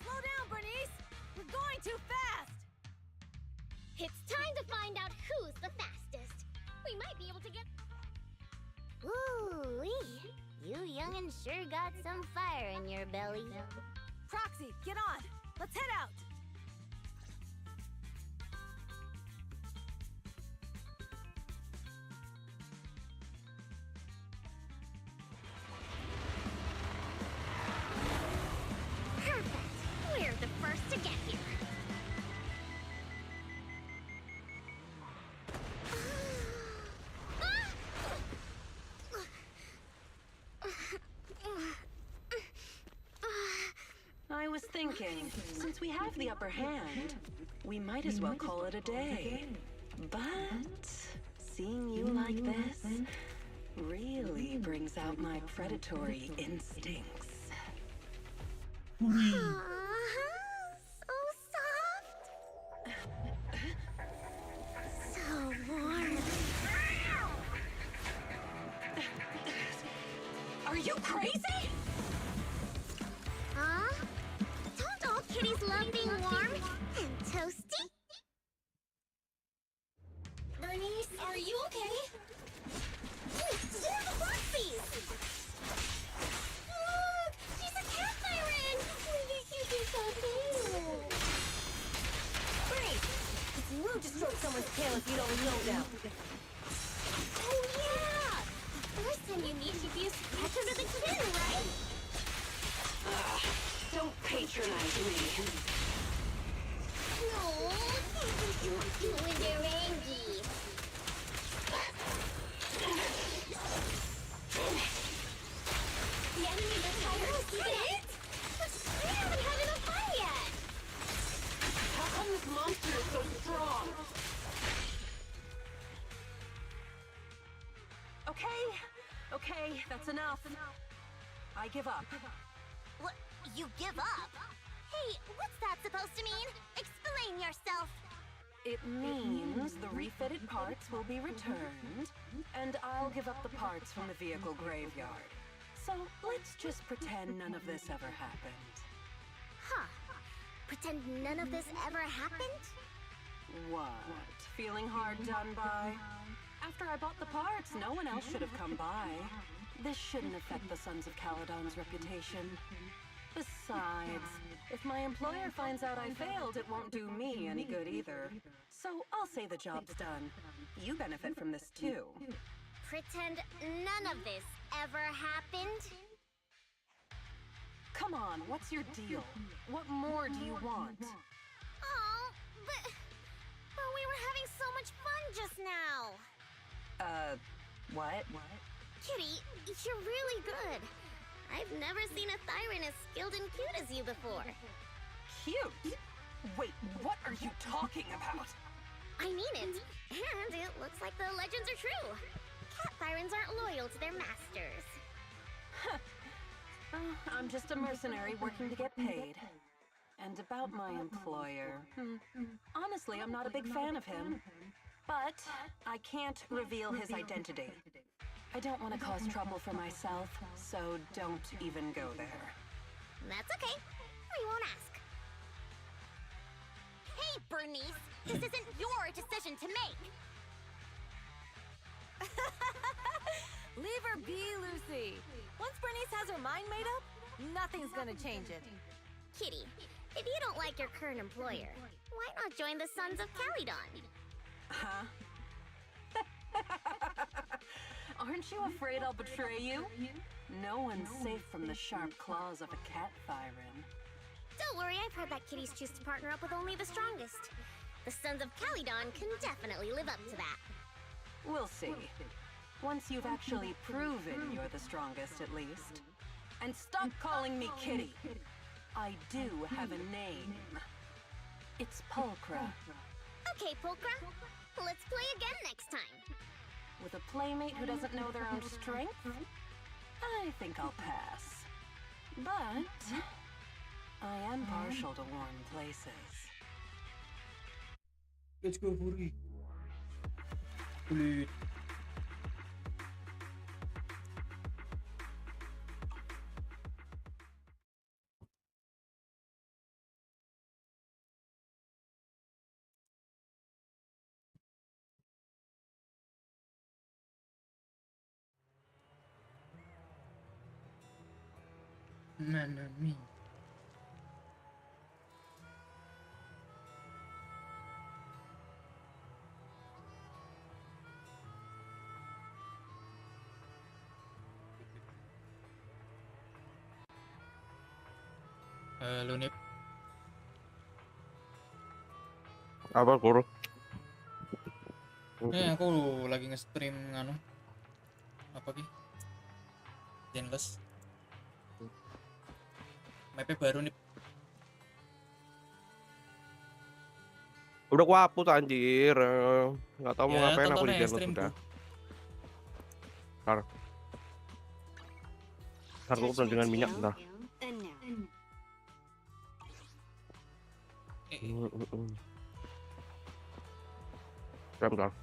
Slow down, Bernice! We're going too fast! It's time to find out who's the fastest. We might be able to get... Ooh-wee. You young'uns sure got some fire in your belly. Proxy, get on! Let's head out! Perfect. We're the first to get here. I was thinking, since we have the upper hand, we might as well call it a day. But seeing you like this really brings out my predatory instincts. So soft. So warm. Are you crazy? Huh? Don't all kitties love being warm and toasty? Bernice, are you okay? They're the Foxies! Look! She's a cat siren! She's so cute! Bernice! It's rude to stroke someone's tail if you don't know them. Oh yeah! First time you meet, she'd be a scratch under the chin, right? Don't patronize me. No, you're doing your Angie. The enemy's a tiger. Get it? But we haven't had enough fun yet. How come this monster is so strong? Okay, that's enough. I give up. What? You give up? Hey, what's that supposed to mean? Explain yourself. It means the refitted parts will be returned, and I'll give up the parts from the vehicle graveyard. So let's just pretend none of this ever happened. Huh. Pretend none of this ever happened? What? Feeling hard done by? After I bought the parts, no one else should have come by. This shouldn't affect the Sons of Caledon's reputation. Besides, if my employer finds out I failed, it won't do me any good either. So I'll say the job's done. You benefit from this too. Pretend none of this ever happened? Come on, what's your deal? What more do you want? Oh, but we were having so much fun just now. What? Kitty, you're really good. I've never seen a Thyran as skilled and cute as you before. Cute? Wait, what are you talking about? I mean it. And it looks like the legends are true. Cat Thyrans aren't loyal to their masters. I'm just a mercenary working to get paid. And about my employer, honestly, I'm not a big fan of him. But I can't reveal his identity. I don't want to cause trouble for myself, so don't even go there. That's okay. We won't ask. Hey, Bernice, this isn't your decision to make. Leave her be, Lucy. Once Bernice has her mind made up, nothing's gonna change it. Kitty, if you don't like your current employer, why not join the Sons of Caledon? Huh? Aren't you afraid I'll betray you? No one's safe from the sharp claws of a cat, Thyron. Don't worry, I've heard that kitties choose to partner up with only the strongest. The Sons of Caledon can definitely live up to that. We'll see. Once you've actually proven you're the strongest, at least. And stop calling me Kitty. I do have a name. It's Pulchra. Okay, Pulchra. Let's play again next time. With a playmate who doesn't know their own strength? I think I'll pass. But I am partial to warm places. Let's go, Puri. Kulit. Nanami. Halo Nip. Apa guru? Aku lagi nge-stream apa ki? Zenless. Mapnya baru Nip. Udah gua hapus anjir. Nggak tahu mau ngapain aku di Zenless udah. Ntar gua pelan dengan minyak bentar. Bentar.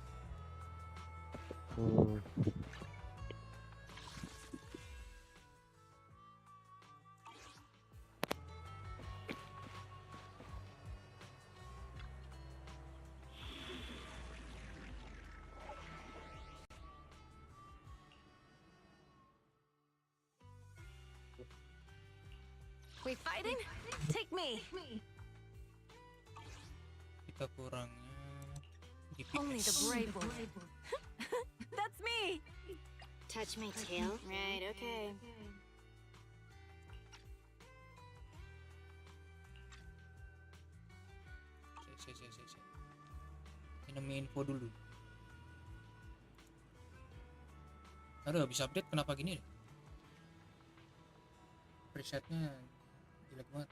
We fighting? Take me. Kita kurangnya DPS. Only the brave will. That's me. Touch my tail? Right, okay. Ini info dulu. Aduh, habis update kenapa gini? Presetnya jelek banget.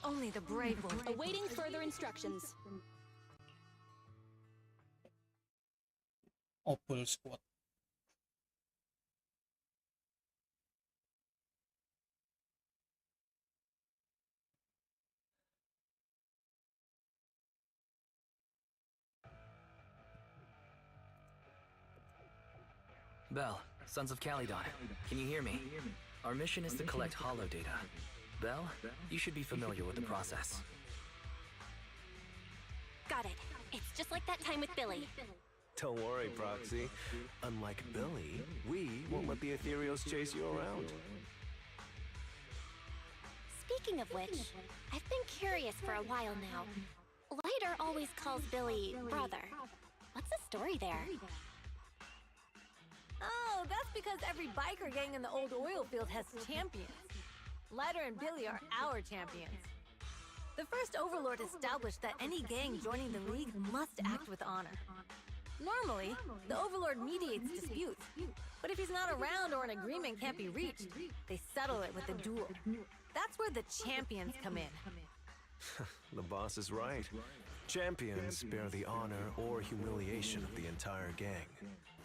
Only the brave will. Awaiting further instructions. Opal Squad. Belle, Sons of Caledon, can you hear me? Our mission is to collect holo data. Belle, you should be familiar with the process. Got it. It's just like that time with Billy. Don't worry, Proxy. Unlike Billy, we won't let the Ethereals chase you around. Speaking of which, I've been curious for a while now. Lighter always calls Billy brother. What's the story there? Oh, that's because every biker gang in the old oil field has champions. Lighter and Billy are our champions. The first Overlord established that any gang joining the League must act with honor. Normally, the Overlord mediates disputes, but if he's not around or an agreement can't be reached, they settle it with a duel. That's where the champions come in. The boss is right. Champions bear the honor or humiliation of the entire gang.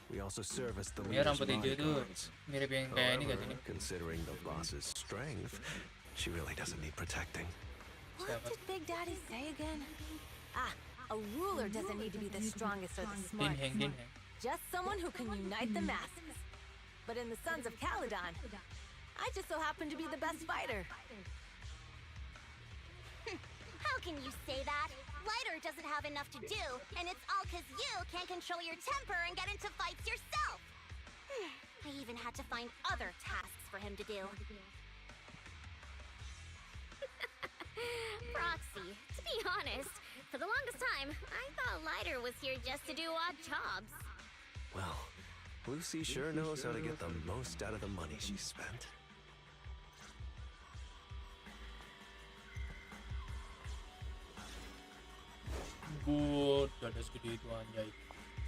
We also serve as the Ya, leader's rambut hijau tuh bodyguards. mirip yang kayak ini gak However, sih? considering the boss's strength, she really doesn't need protecting. What did Big Daddy say again? Ah, a ruler doesn't need to be the strongest or the smartest. Dinheng. Just someone who can unite the masses. But in the Sons of Caledon, I just so happen to be the best fighter. How can you say that? Lighter doesn't have enough to do, and it's all 'cause you can't control your temper and get into fights yourself. I I even had to find other tasks for him to do. Proxy, to be honest, for the longest time, I thought Lighter was here just to do odd jobs. Well, Lucy sure knows how to get the most out of the money she spent. Good, gak ada segede itu anjay.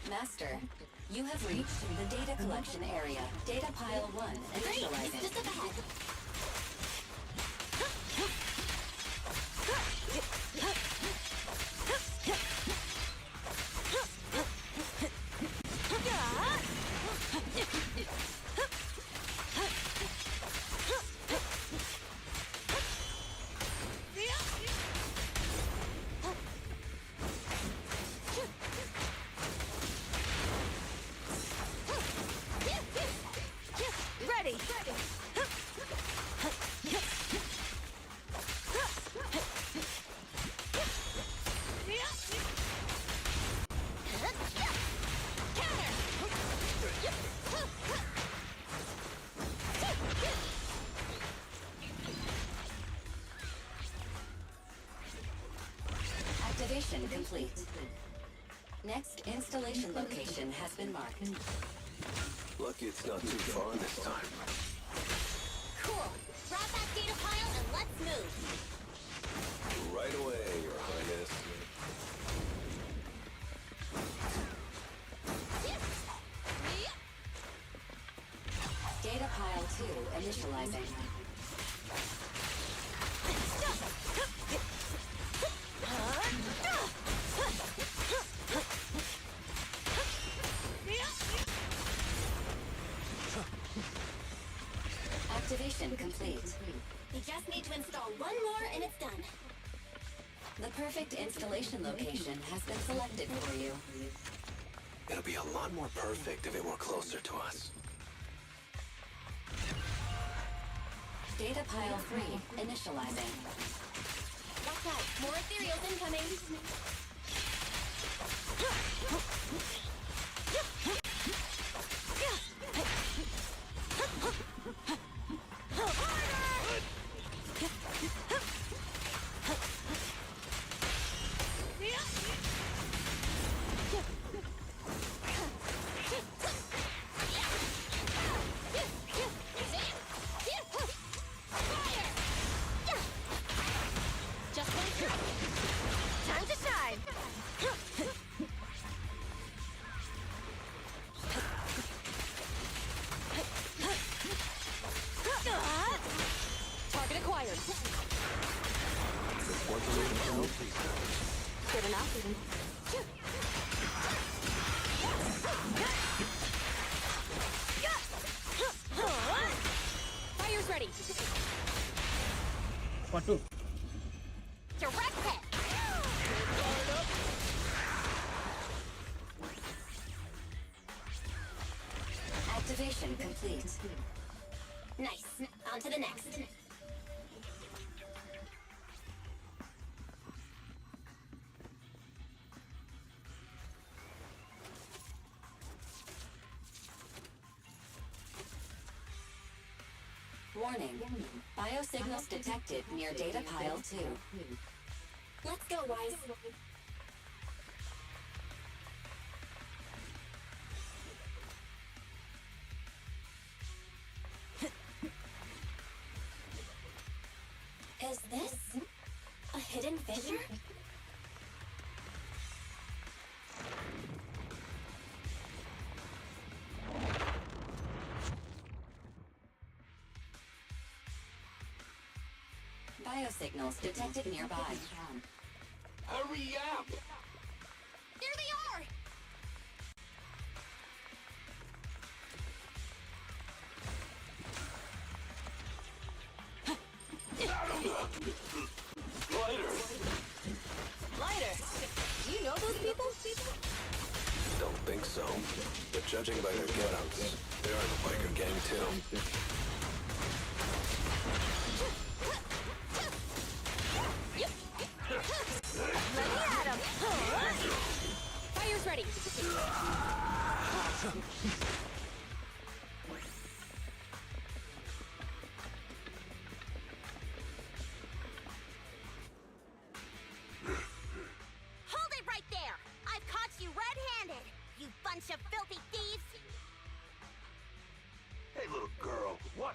Master, you have reached the data collection area. Data pile 1 initializing. Just up ahead. Ready! Activation complete. Next installation location has been marked. Lucky it's not too far this time. Cool. Grab that data pile and let's move. Right away, Your Highness. Data pile 2 initializing. Activation complete. We just need to install one more and it's done. The perfect installation location has been selected for you. It'll be a lot more perfect if it were closer to us. Data pile 3 initializing. Watch out, more ethereals incoming. Just one trick. Time to shine! Target acquired. Good enough. Fire's ready. Waduh, Direct hit. Activation complete. Nice. On to the next. Warning. Biosignals detected near data pile 2. Let's go, Wise. Is this a hidden fissure? Biosignals detected nearby. Hurry up! There they are! Lighter! Do you know those people? Don't think so. But judging by their get-ups, they're in the biker gang too. Let me at him! Fire's ready.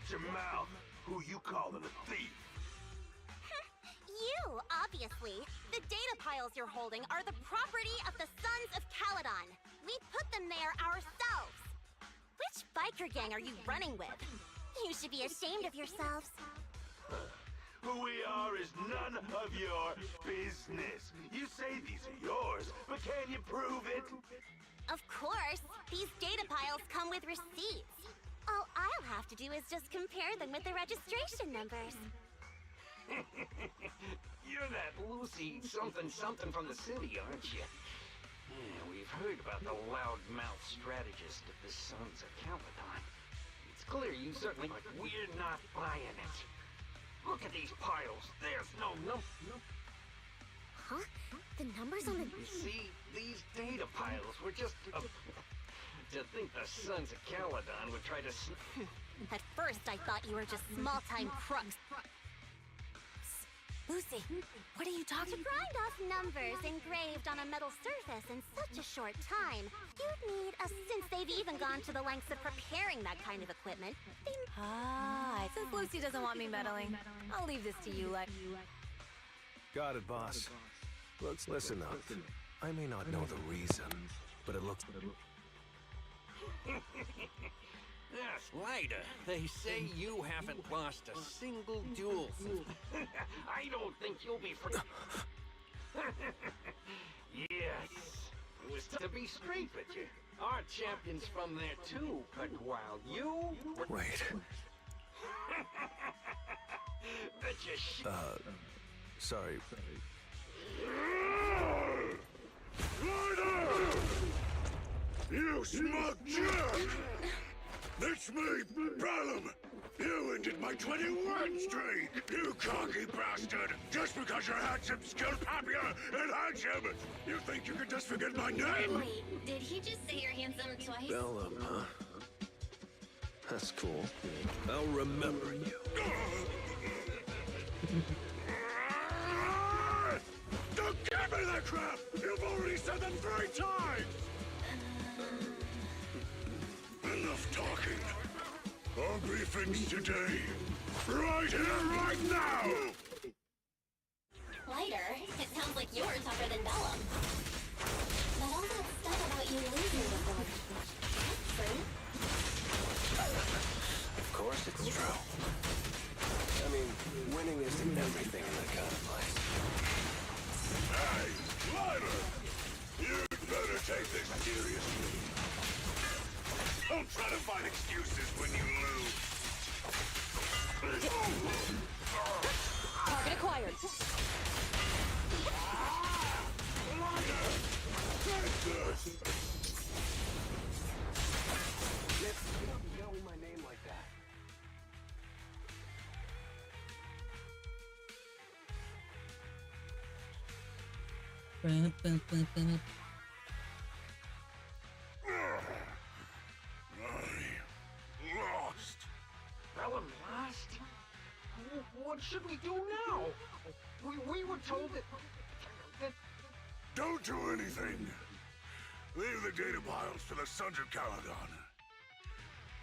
Watch your mouth. Who you calling a thief? You, obviously. The data piles you're holding are the property of the Sons of Caledon. We put them there ourselves. Which biker gang are you running with? You should be ashamed of yourselves. Who we are is none of your business. You say these are yours, but can you prove it? Of course. These data piles come with receipts. All I'll have to do is just compare them with the registration numbers. You're that Lucy something from the city, aren't you? Yeah, we've heard about the loudmouth strategist of the Sons of Caledon. It's clear you certainly, but we're not buying it. Look at these piles. There's no number. Huh? The numbers on the... You see, these data piles were just... to think the Sons of Caledon would try to... At first, I thought you were just small-time crooks. Lucy, what are you talking about? To grind off numbers engraved on a metal surface in such a short time, you'd need since they've even gone to the lengths of preparing that kind of equipment. Since Lucy doesn't want me meddling, I'll leave this to you, Got it, boss. Let's listen up. I may not know the reason, but it looks... Yes, Lida, they say you haven't lost a single duel since... I don't think you'll be for... Yes, it was to be straight with you. Our champion's from there too, but while you... Wait. Bet you sorry. Ryder! You smug jerk! It's me, Bellum! You ended my 21 streak! You cocky bastard! Just because you're handsome, skilled, happier, and handsome! You think you can just forget my name? Wait, did he just say you're handsome twice? Bellum, huh? That's cool. I'll remember you. Don't give me that crap! You've already said them 3 times! Enough talking. I'll be fixed today. Right here, right now! Lighter, it sounds like you're tougher than Bellum. But all that stuff about you losing before, that's true? Of course it's true. I mean, winning isn't everything in that kind of place. Hey, Ryder! You'd better take this seriously. Don't try to find excuses when you lose. Target acquired. Ryder! Take this! You don't be yelling my name like that. Lost. Bellum lost? What should we do now? We were told that... Don't do anything. Leave the data piles to the Sons of Caledon.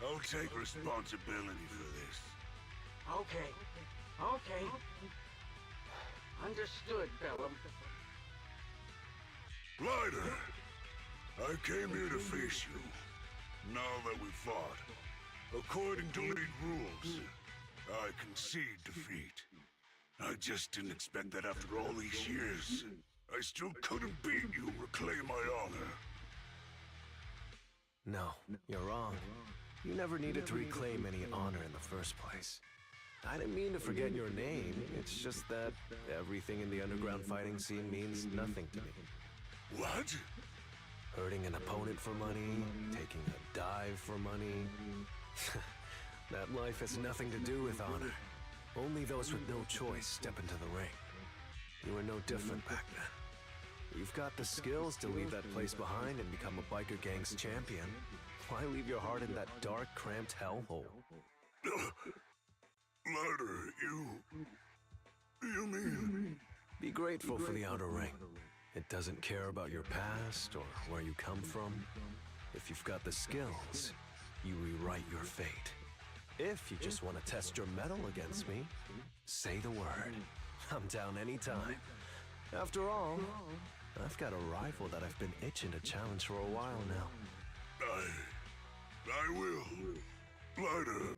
I'll take responsibility for this. Okay. Understood, Bellum. Ryder, I came here to face you. Now that we fought, according to league rules, I concede defeat. I just didn't expect that after all these years, I still couldn't beat you, reclaim my honor. No, you're wrong. You never needed to reclaim any honor in the first place. I didn't mean to forget your name. It's just that everything in the underground fighting scene means nothing to me. What? Hurting an opponent for money, taking a dive for money. That life has nothing to do with honor. Only those with no choice step into the ring. You were no different back then. You've got the skills to leave that place behind and become a biker gang's champion. Why leave your heart in that dark, cramped hellhole? Ryder, you mean... Be grateful for the outer ring. It doesn't care about your past or where you come from. If you've got the skills, you rewrite your fate. If you just want to test your mettle against me, say the word. I'm down anytime. After all, I've got a rival that I've been itching to challenge for a while now. I will. Lighter.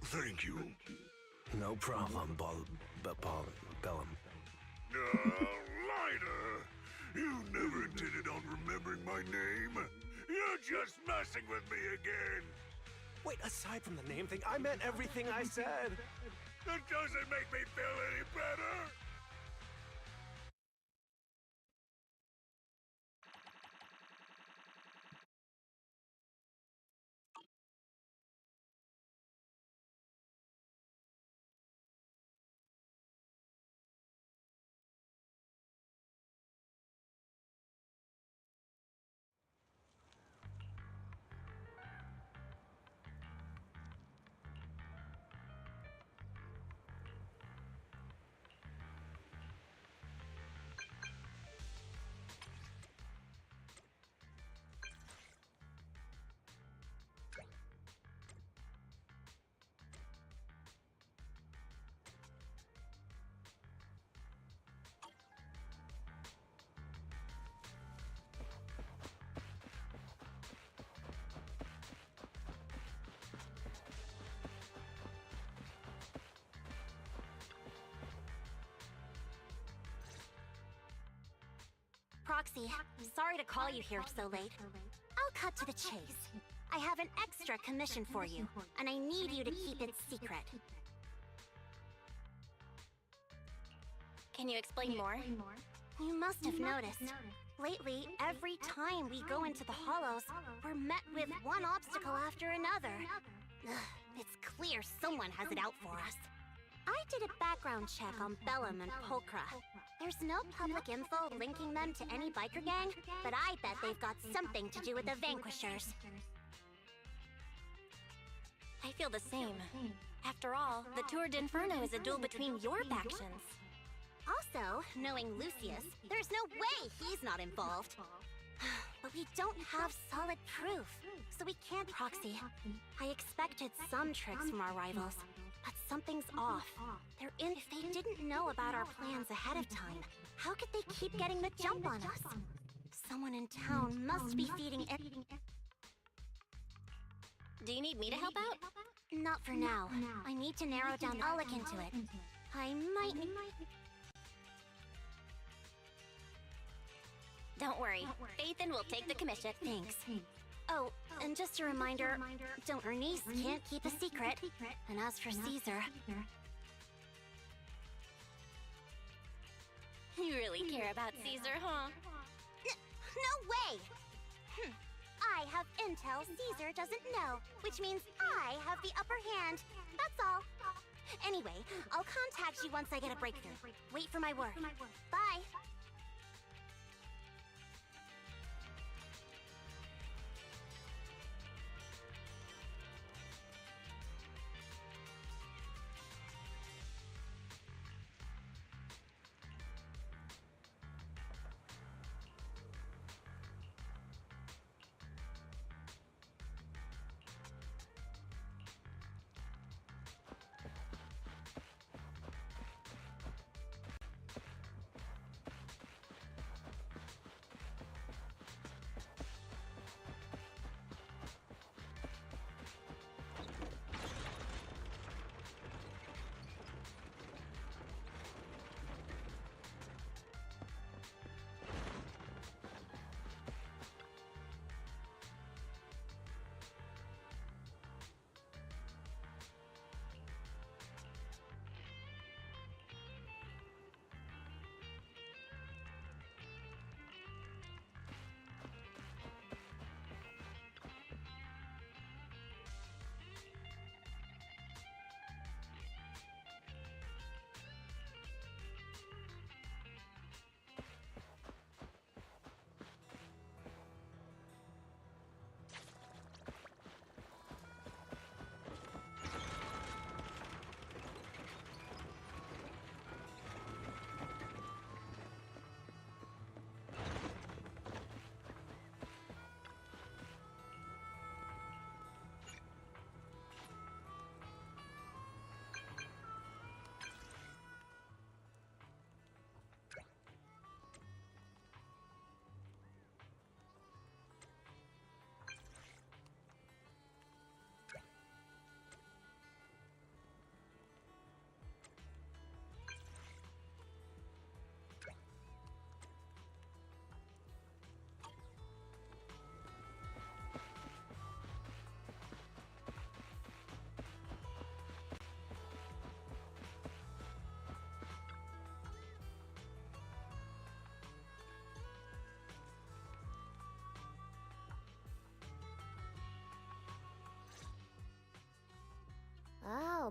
Thank you. No problem, Bellum. Lighter! You never intended on remembering my name. You're just messing with me again. Wait, aside from the name thing, I meant everything I said. That doesn't make me feel any better. Proxy, sorry to call you here so late. I'll cut to the chase. I have an extra commission for you, and I need you to keep it secret. Can you explain more? You must have noticed. Lately, every time we go into the Hollows, we're met with one obstacle after another. Ugh, it's clear someone has it out for us. I did a background check on Bellum and Pulchra. There's no public info linking them to any biker gang, but I bet they've got something to do with the Vanquishers. I feel the same. After all, the Tour d'Inferno is a duel between your factions. Also, knowing Lucius, there's no way he's not involved. But we don't have solid proof, so we can't proxy. I expected some tricks from our rivals, but something's off. If they didn't know about our plans ahead of time, how could they keep getting the jump on us? Someone in town must be feeding it. Do you need me to help out? Not for now. I need to narrow down. I'll look into it. I might need... Don't worry. Phaethon will take the commission. Thanks. Oh, and just a reminder, Bernice can't keep a secret. And as for Caesar... You really care about Caesar, huh? No way! I have intel Caesar doesn't know, which means I have the upper hand. That's all. Anyway, I'll contact you once I get a breakthrough. Wait for my word. Bye.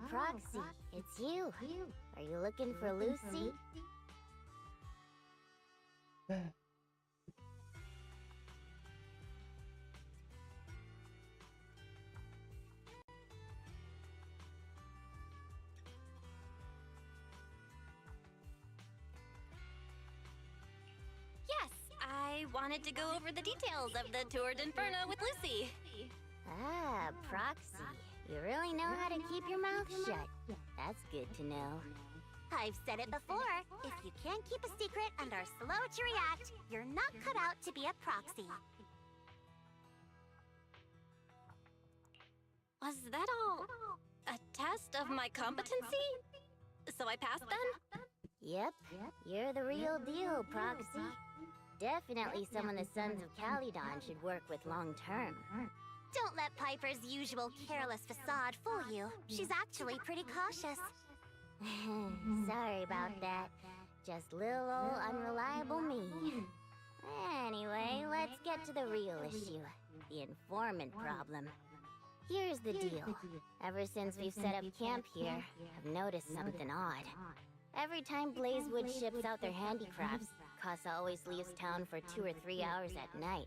Oh, Proxy, it's you. Are you looking for Lucy? Yes, I wanted to go over the details of the Tour d'Inferno with Lucy. Ah, Proxy. You really know how to keep your mouth shut. That's good to know. I've said it before. If you can't keep a secret and are slow to react, you're not cut out to be a proxy. Was that all a test of my competency? So I passed then? Yep, you're the real deal, Proxy. Definitely someone the Sons of Caledon should work with long term. Don't let Piper's usual careless facade fool you. She's actually pretty cautious. Sorry about that. Just little old unreliable me. Anyway, let's get to the real issue. The informant problem. Here's the deal. Ever since we've set up camp here, I've noticed something odd. Every time Blazewood ships out their handicrafts, Casa always leaves town for 2 or 3 hours at night,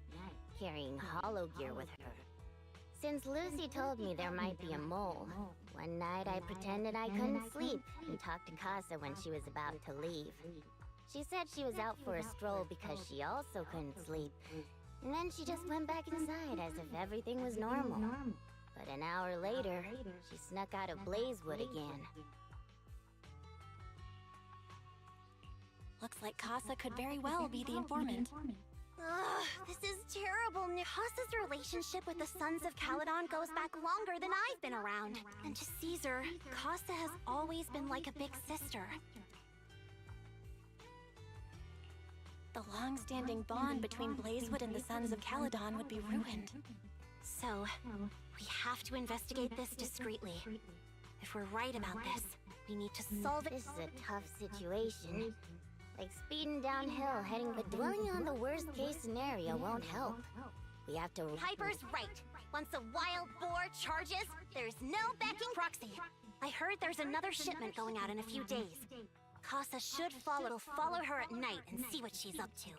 carrying hollow gear with her. Since Lucy told me there might be a mole, one night I pretended I couldn't sleep and talked to Casa when she was about to leave. She said she was out for a stroll because she also couldn't sleep, and then she just went back inside as if everything was normal. But an hour later, she snuck out of Blazewood again. Looks like Casa could very well be the informant. Ugh, this is terrible news. Casa's relationship with the Sons of Caledon goes back longer than I've been around. And to Caesar, Casa has always been like a big sister. The long-standing bond between Blazewood and the Sons of Caledon would be ruined. So, we have to investigate this discreetly. If we're right about this, we need to solve it. This is a tough situation. Like speeding downhill, but dwelling on the worst-case scenario won't help. We have to... Piper's right. Once a wild boar charges, there's no backing Proxy. I heard there's another shipment going out in a few days. Casa should follow her at night and see what she's up to.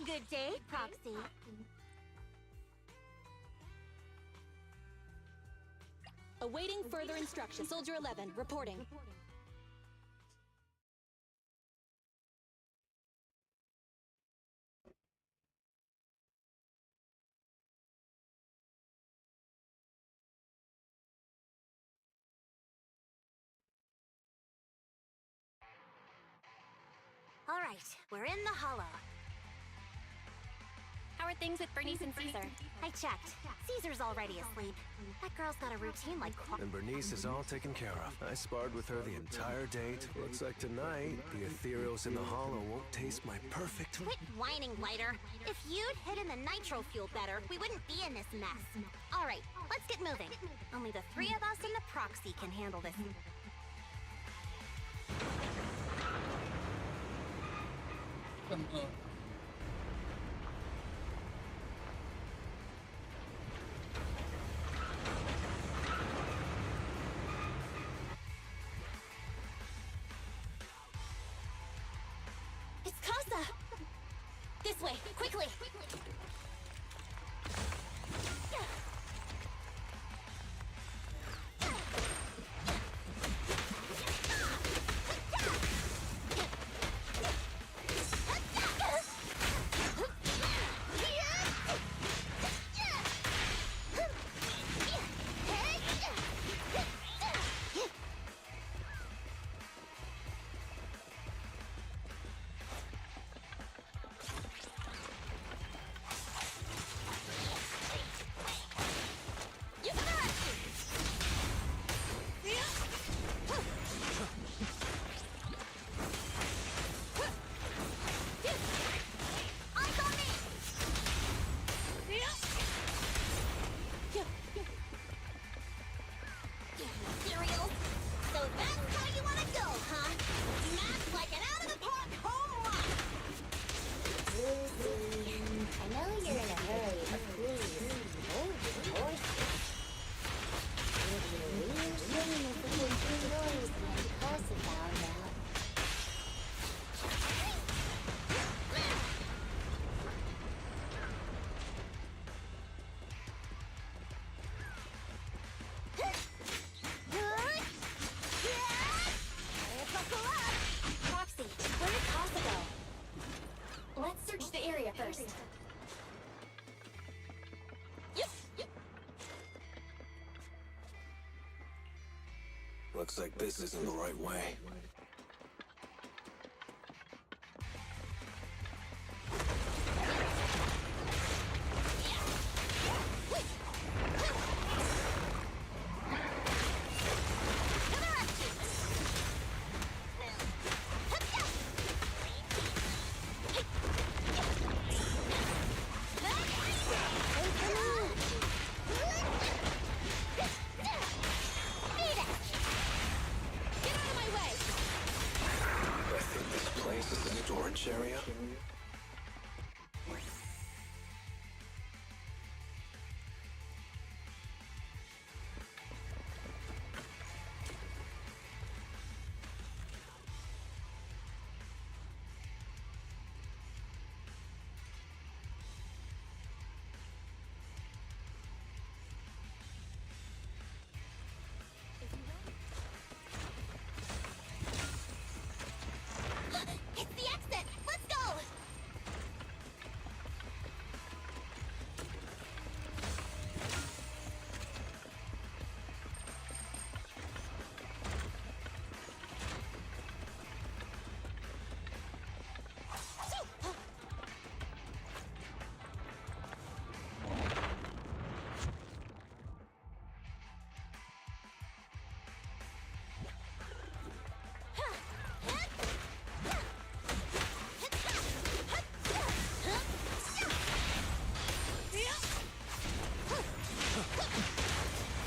Good day, Proxy. Awaiting further instructions. Soldier 11, reporting. All right, we're in the hollow. How are things with Bernice and Caesar? I checked. Caesar's already asleep. That girl's got a routine like... And Bernice is all taken care of. I sparred with her the entire date. Looks like tonight, the ethereals in the hollow won't taste my perfect... Quit whining, Lighter. If you'd hidden the nitro fuel better, we wouldn't be in this mess. All right, let's get moving. Only the 3 of us and the Proxy can handle this. It's Casa! This way, quickly! First. Looks like this isn't the right way. Area? It's the exit! Let's go!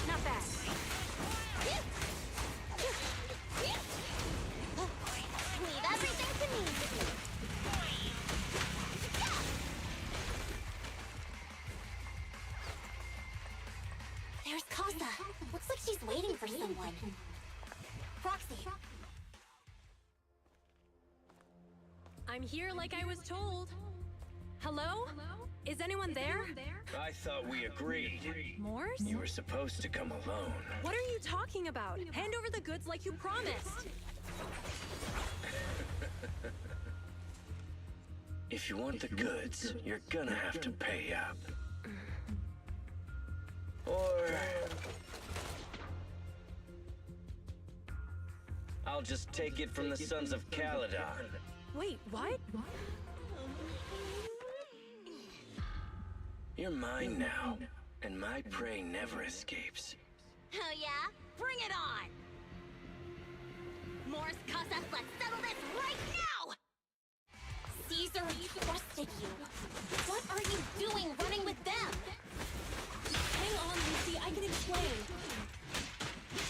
Not bad. Leave everything to me. There's Casa. Looks like she's waiting for someone. Proxy. I'm here like I was told. Hello? Is anyone there? I thought we agreed. Morse? You were supposed to come alone. What are you talking about? Hand over the goods like you promised. If you want the goods, you're gonna have to pay up. Or I'll just take it from the Sons of Caledon. Wait, what? You're mine now, and my prey never escapes. Oh yeah? Bring it on! Morse, Casa, let's settle this right now! Caesar trusted you. What are you doing running with them? Hang on, Lucy, I can explain.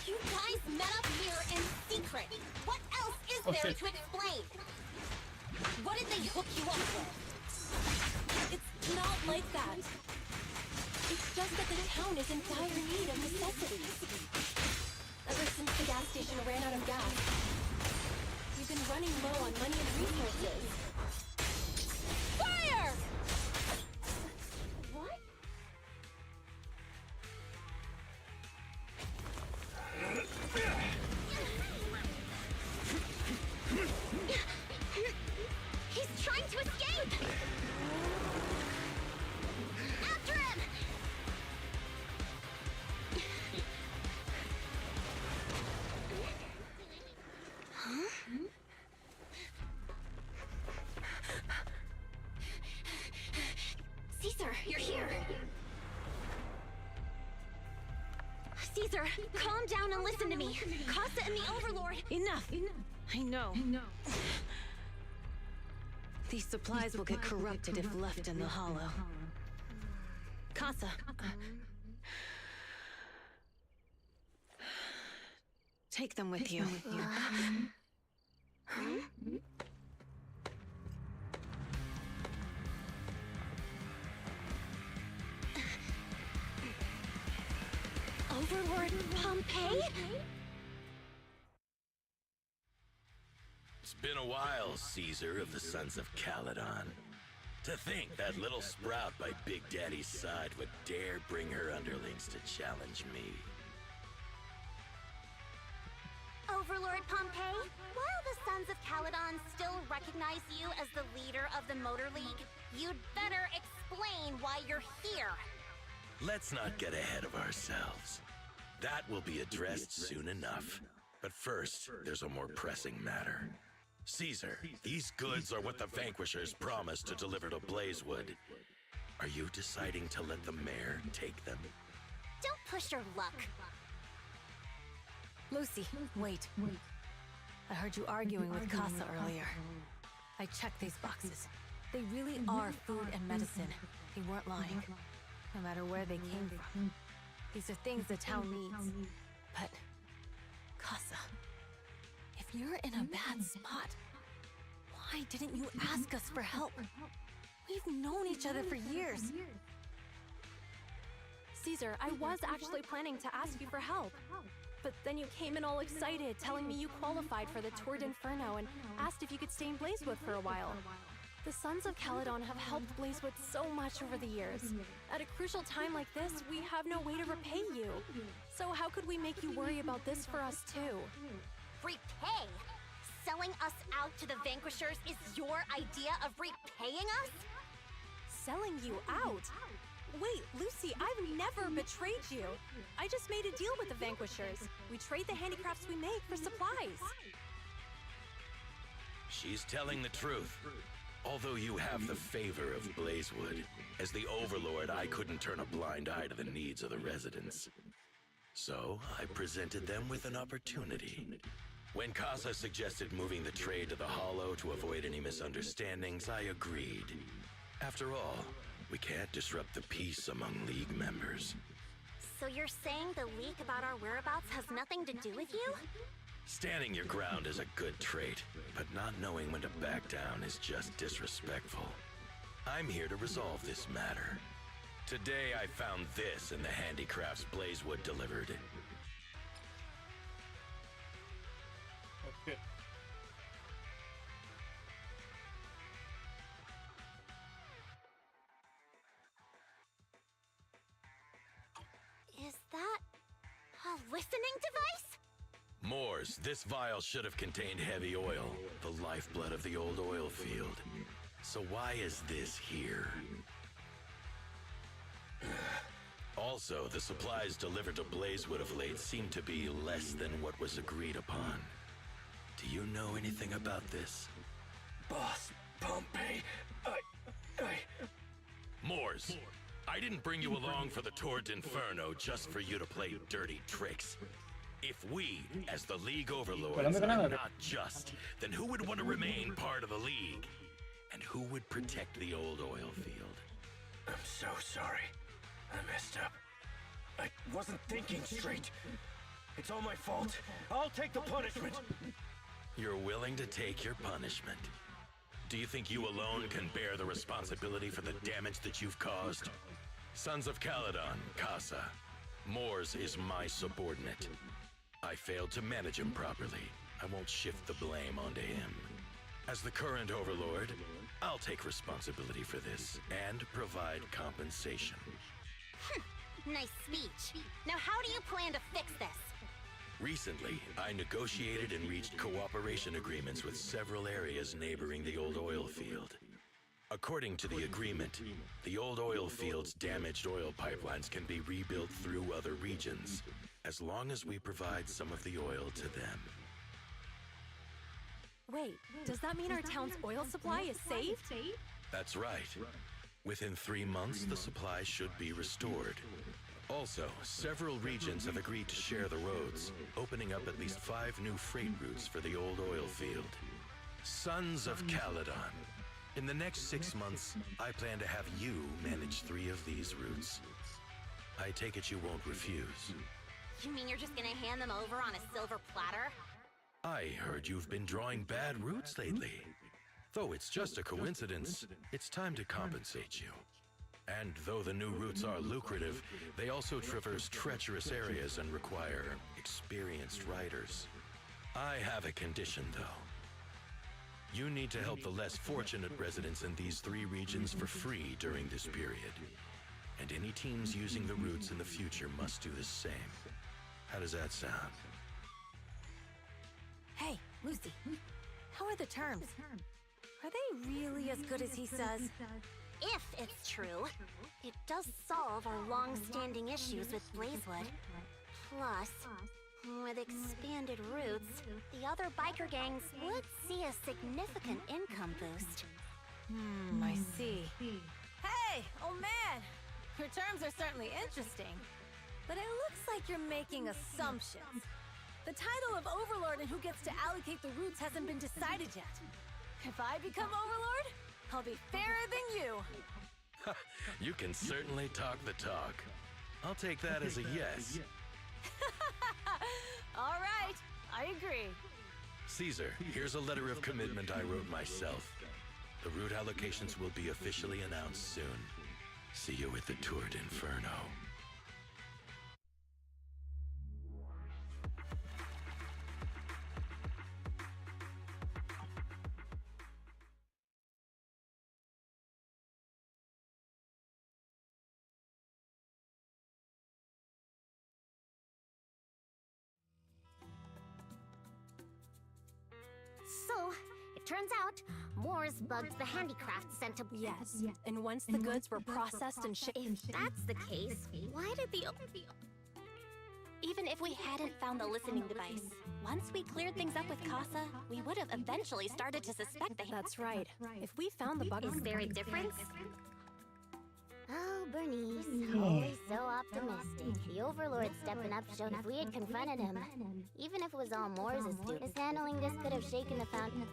You guys met up here in secret. What else is there to explain? What did they hook you up with? It's not like that. It's just that the town is in dire need of necessities. Ever since the gas station ran out of gas, we've been running low on money and resources. Fire! What? He's trying to escape! After him! Huh? Caesar, you're here! Caesar, calm down and listen to me. Casa and the Overlord... Enough! I know. These supplies will get corrupted if left in the hollow. Casa. Take them with you. Overlord Pompeii? It's been a while, Caesar of the Sons of Caledon. To think that little sprout by Big Daddy's side would dare bring her underlings to challenge me. Overlord Pompeii, while the Sons of Caledon still recognize you as the leader of the Motor League, you'd better explain why you're here. Let's not get ahead of ourselves. That will be addressed soon enough. But first, there's a more pressing matter. Caesar, these goods are what the Vanquishers promised to deliver to Blazewood. Are you deciding to let the mayor take them? Don't push your luck. Lucy, wait. I heard you arguing with Casa earlier. I checked these boxes. They really are food and medicine. They weren't lying. No matter where they came from. These are things the town needs. But, Casa, if you're in a bad spot, why didn't you ask us for help? We've known each other for years. Caesar, I was actually planning to ask you for help. But then you came in all excited, telling me you qualified for the Tour d'Inferno and asked if you could stay in Blazewood for a while. The Sons of Caledon have helped Blazewood so much over the years. At a crucial time like this, we have no way to repay you. So how could we make you worry about this for us too? Repay? Selling us out to the Vanquishers is your idea of repaying us? Selling you out? Wait, Lucy, I've never betrayed you. I just made a deal with the Vanquishers. We trade the handicrafts we make for supplies. She's telling the truth. Although you have the favor of Blazewood, as the Overlord, I couldn't turn a blind eye to the needs of the residents. So, I presented them with an opportunity. When Casa suggested moving the trade to the Hollow to avoid any misunderstandings, I agreed. After all, we can't disrupt the peace among League members. So you're saying the leak about our whereabouts has nothing to do with you? Standing your ground is a good trait, but not knowing when to back down is just disrespectful. I'm here to resolve this matter. Today I found this in the handicrafts Blazewood delivered. Okay. Is that a listening device? Moors, this vial should have contained heavy oil, the lifeblood of the old oil field. So why is this here? Also, the supplies delivered to Blazewood of late seem to be less than what was agreed upon. Do you know anything about this? Boss, Pompeii, Moors, I didn't bring you along for the Tour d'Inferno just for you to play dirty tricks. If we, as the League Overlords, are not just, then who would want to remain part of the League? And who would protect the old oil field? I'm so sorry. I messed up. I wasn't thinking straight. It's all my fault. I'll take the punishment. You're willing to take your punishment. Do you think you alone can bear the responsibility for the damage that you've caused? Sons of Caledon, Casa. Mors is my subordinate. I failed to manage him properly. I won't shift the blame onto him. As the current overlord, I'll take responsibility for this and provide compensation. Nice speech. Now how do you plan to fix this? Recently, I negotiated and reached cooperation agreements with several areas neighboring the old oil field. According to the agreement, the old oil field's damaged oil pipelines can be rebuilt through other regions, as long as we provide some of the oil to them. Wait, does that mean our town's oil supply is saved? That's right. Within 3 months, the supply should be restored. Also, several regions have agreed to share the roads, opening up at least 5 new freight routes for the old oil field. Sons of Caledon. In the next 6 months, I plan to have you manage 3 of these routes. I take it you won't refuse. You mean you're just gonna hand them over on a silver platter? I heard you've been drawing bad routes lately. Though it's just a coincidence, it's time to compensate you. And though the new routes are lucrative, they also traverse treacherous areas and require experienced riders. I have a condition, though. You need to help the less fortunate residents in these 3 regions for free during this period. And any teams using the routes in the future must do the same. How does that sound? Hey, Lucy, how are the terms? Are they really as good as he says? If it's true, it does solve our long-standing issues with Blazewood. Plus, with expanded routes, the other biker gangs would see a significant income boost. I see. Hey, old man! Your terms are certainly interesting, but it looks like you're making assumptions. The title of Overlord and who gets to allocate the routes hasn't been decided yet. If I become Overlord, I'll be fairer than you. You can certainly talk the talk. I'll take that as a yes. All right, I agree. Caesar, here's a letter of commitment I wrote myself. The route allocations will be officially announced soon. See you at the Tour d'Inferno. So, it turns out, Moore's bugged the handicraft sent to... Yes, and once the goods were processed and shipped... If that's the case, why did the... Even if we hadn't found the listening device, once we cleared things up with Casa, we would have eventually started to suspect the... That's right. If we found the bug... Is there a difference? Oh, Bernice, always so optimistic. The Overlord stepping up showed if we had confronted him, even if it was all Moore's doing, his handling this could have shaken the fountain.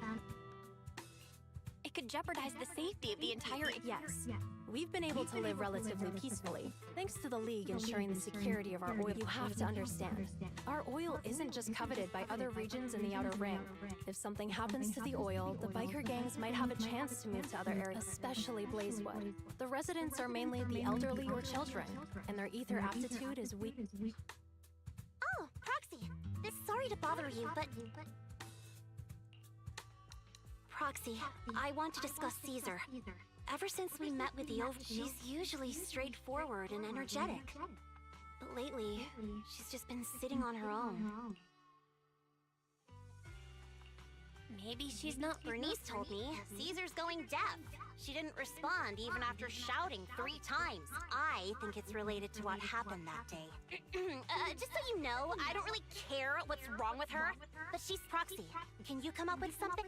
It could jeopardize the safety of the entire... Yes. We've been able to live relatively peacefully, thanks to the League ensuring the security of our oil. You have to understand, our oil isn't just coveted by other regions in the Outer Ring. If something happens to the oil, the biker gangs might have a chance to move to other areas, especially Blazewood. The residents are mainly the elderly or children, and their ether aptitude is weak. Oh, Proxy! Sorry to bother you, but... Proxy, I want to discuss Caesar. Ever since we met with the she's usually straightforward and energetic. But lately, she's just been sitting on her own. Maybe she's not. Bernice told me Caesar's going deaf. She didn't respond even after shouting 3 times. I think it's related to what happened that day. Just so you know, I don't really care what's wrong with her, but she's Proxy. Can you come up with something?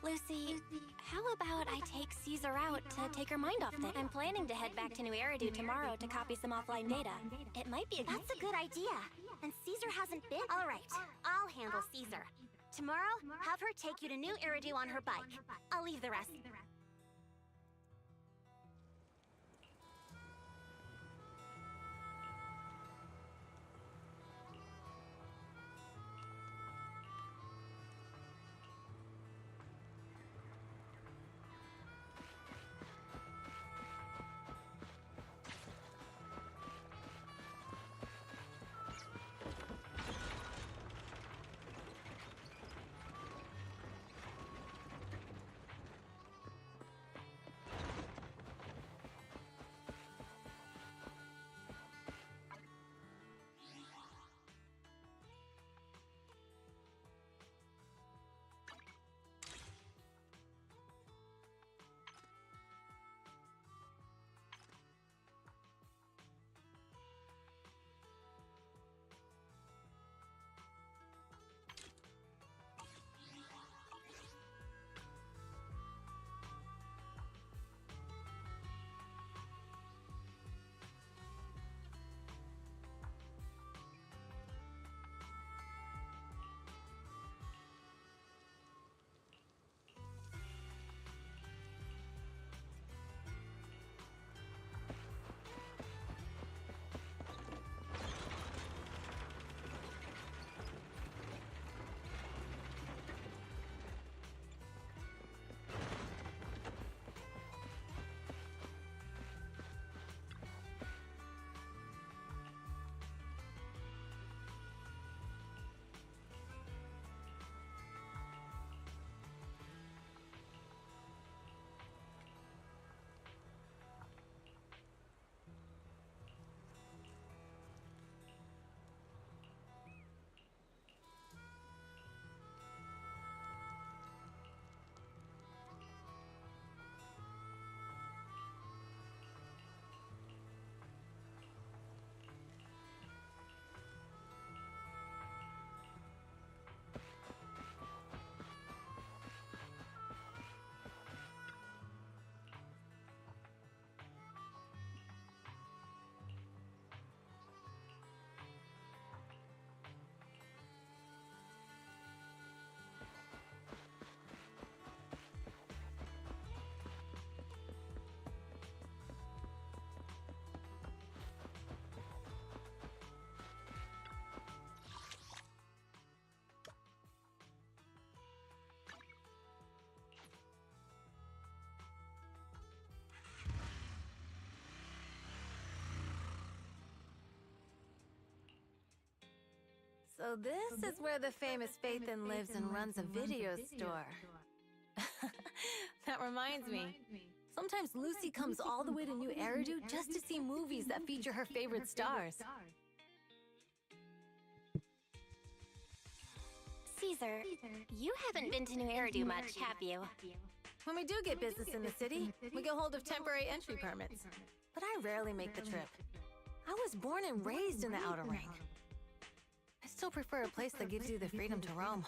Lucy, how about I take Caesar out to take her mind off things? I'm planning to head back to New Eridu tomorrow to copy some offline data. It might be That's a good idea. And Caesar hasn't been... All right, I'll handle Caesar. Tomorrow, have her take you to New Eridu on her bike. I'll leave the rest. So this is where the famous Faithin lives and runs a video store. That reminds me. Sometimes Lucy comes all the way to New Eridu just to see movies that feature her favorite stars. Caesar, you haven't been to New Eridu much, have you? When we do get business in the city, we get hold of temporary entry permits. But I rarely make the trip. I was born and raised in the Outer Ring. I still prefer a place that gives you the freedom to roam.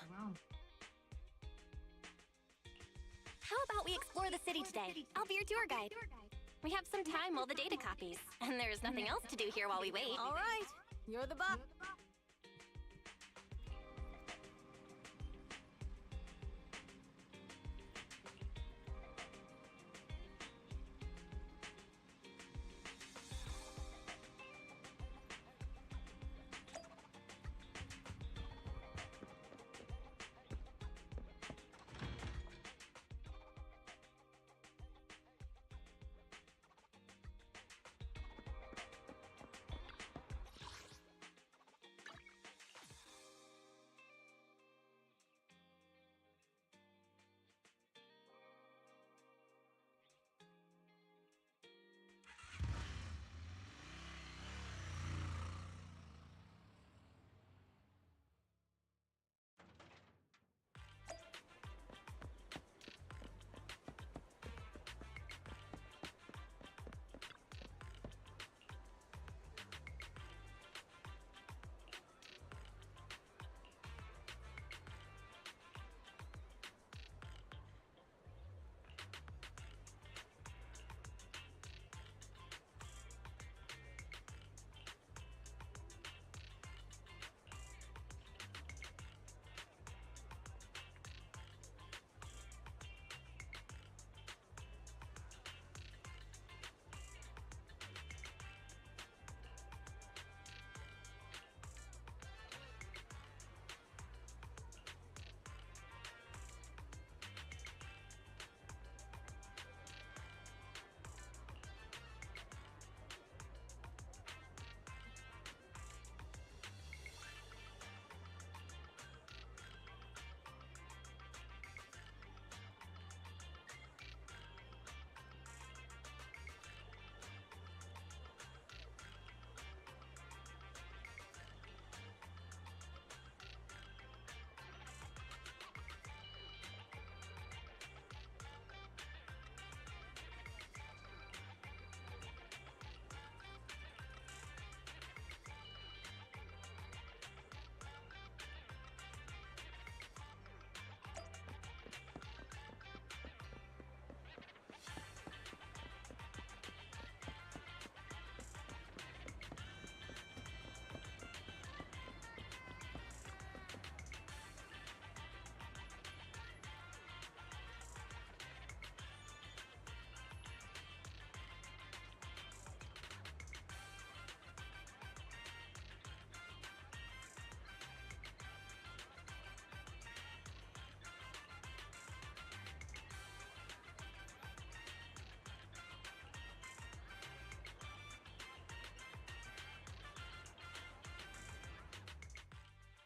How about we explore the city today? I'll be your tour guide. We have some time while the data copies, and there's nothing else to do here while we wait. All right, you're the buck.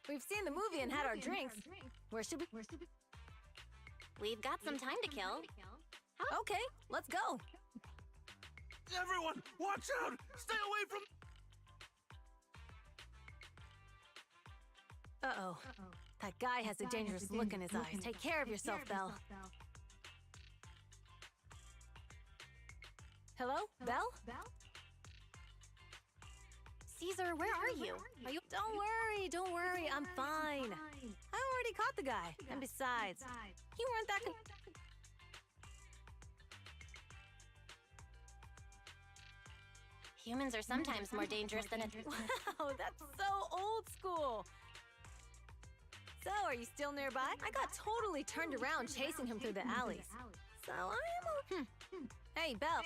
We've seen the movie and had our drinks. Where should we? We've got some time to kill. Okay, let's go. Everyone, watch out! Stay away from... Uh-oh. That guy has a dangerous look in his eyes. Take care of yourself, Belle. Hello? Belle? Caesar, where are you? Don't worry, I'm fine. I already caught the guy. And besides, you weren't that Humans are sometimes more dangerous than it. Wow, that's so old school. So, are you still nearby? I got totally turned around chasing him through the alleys. So, I am Hey, Belle.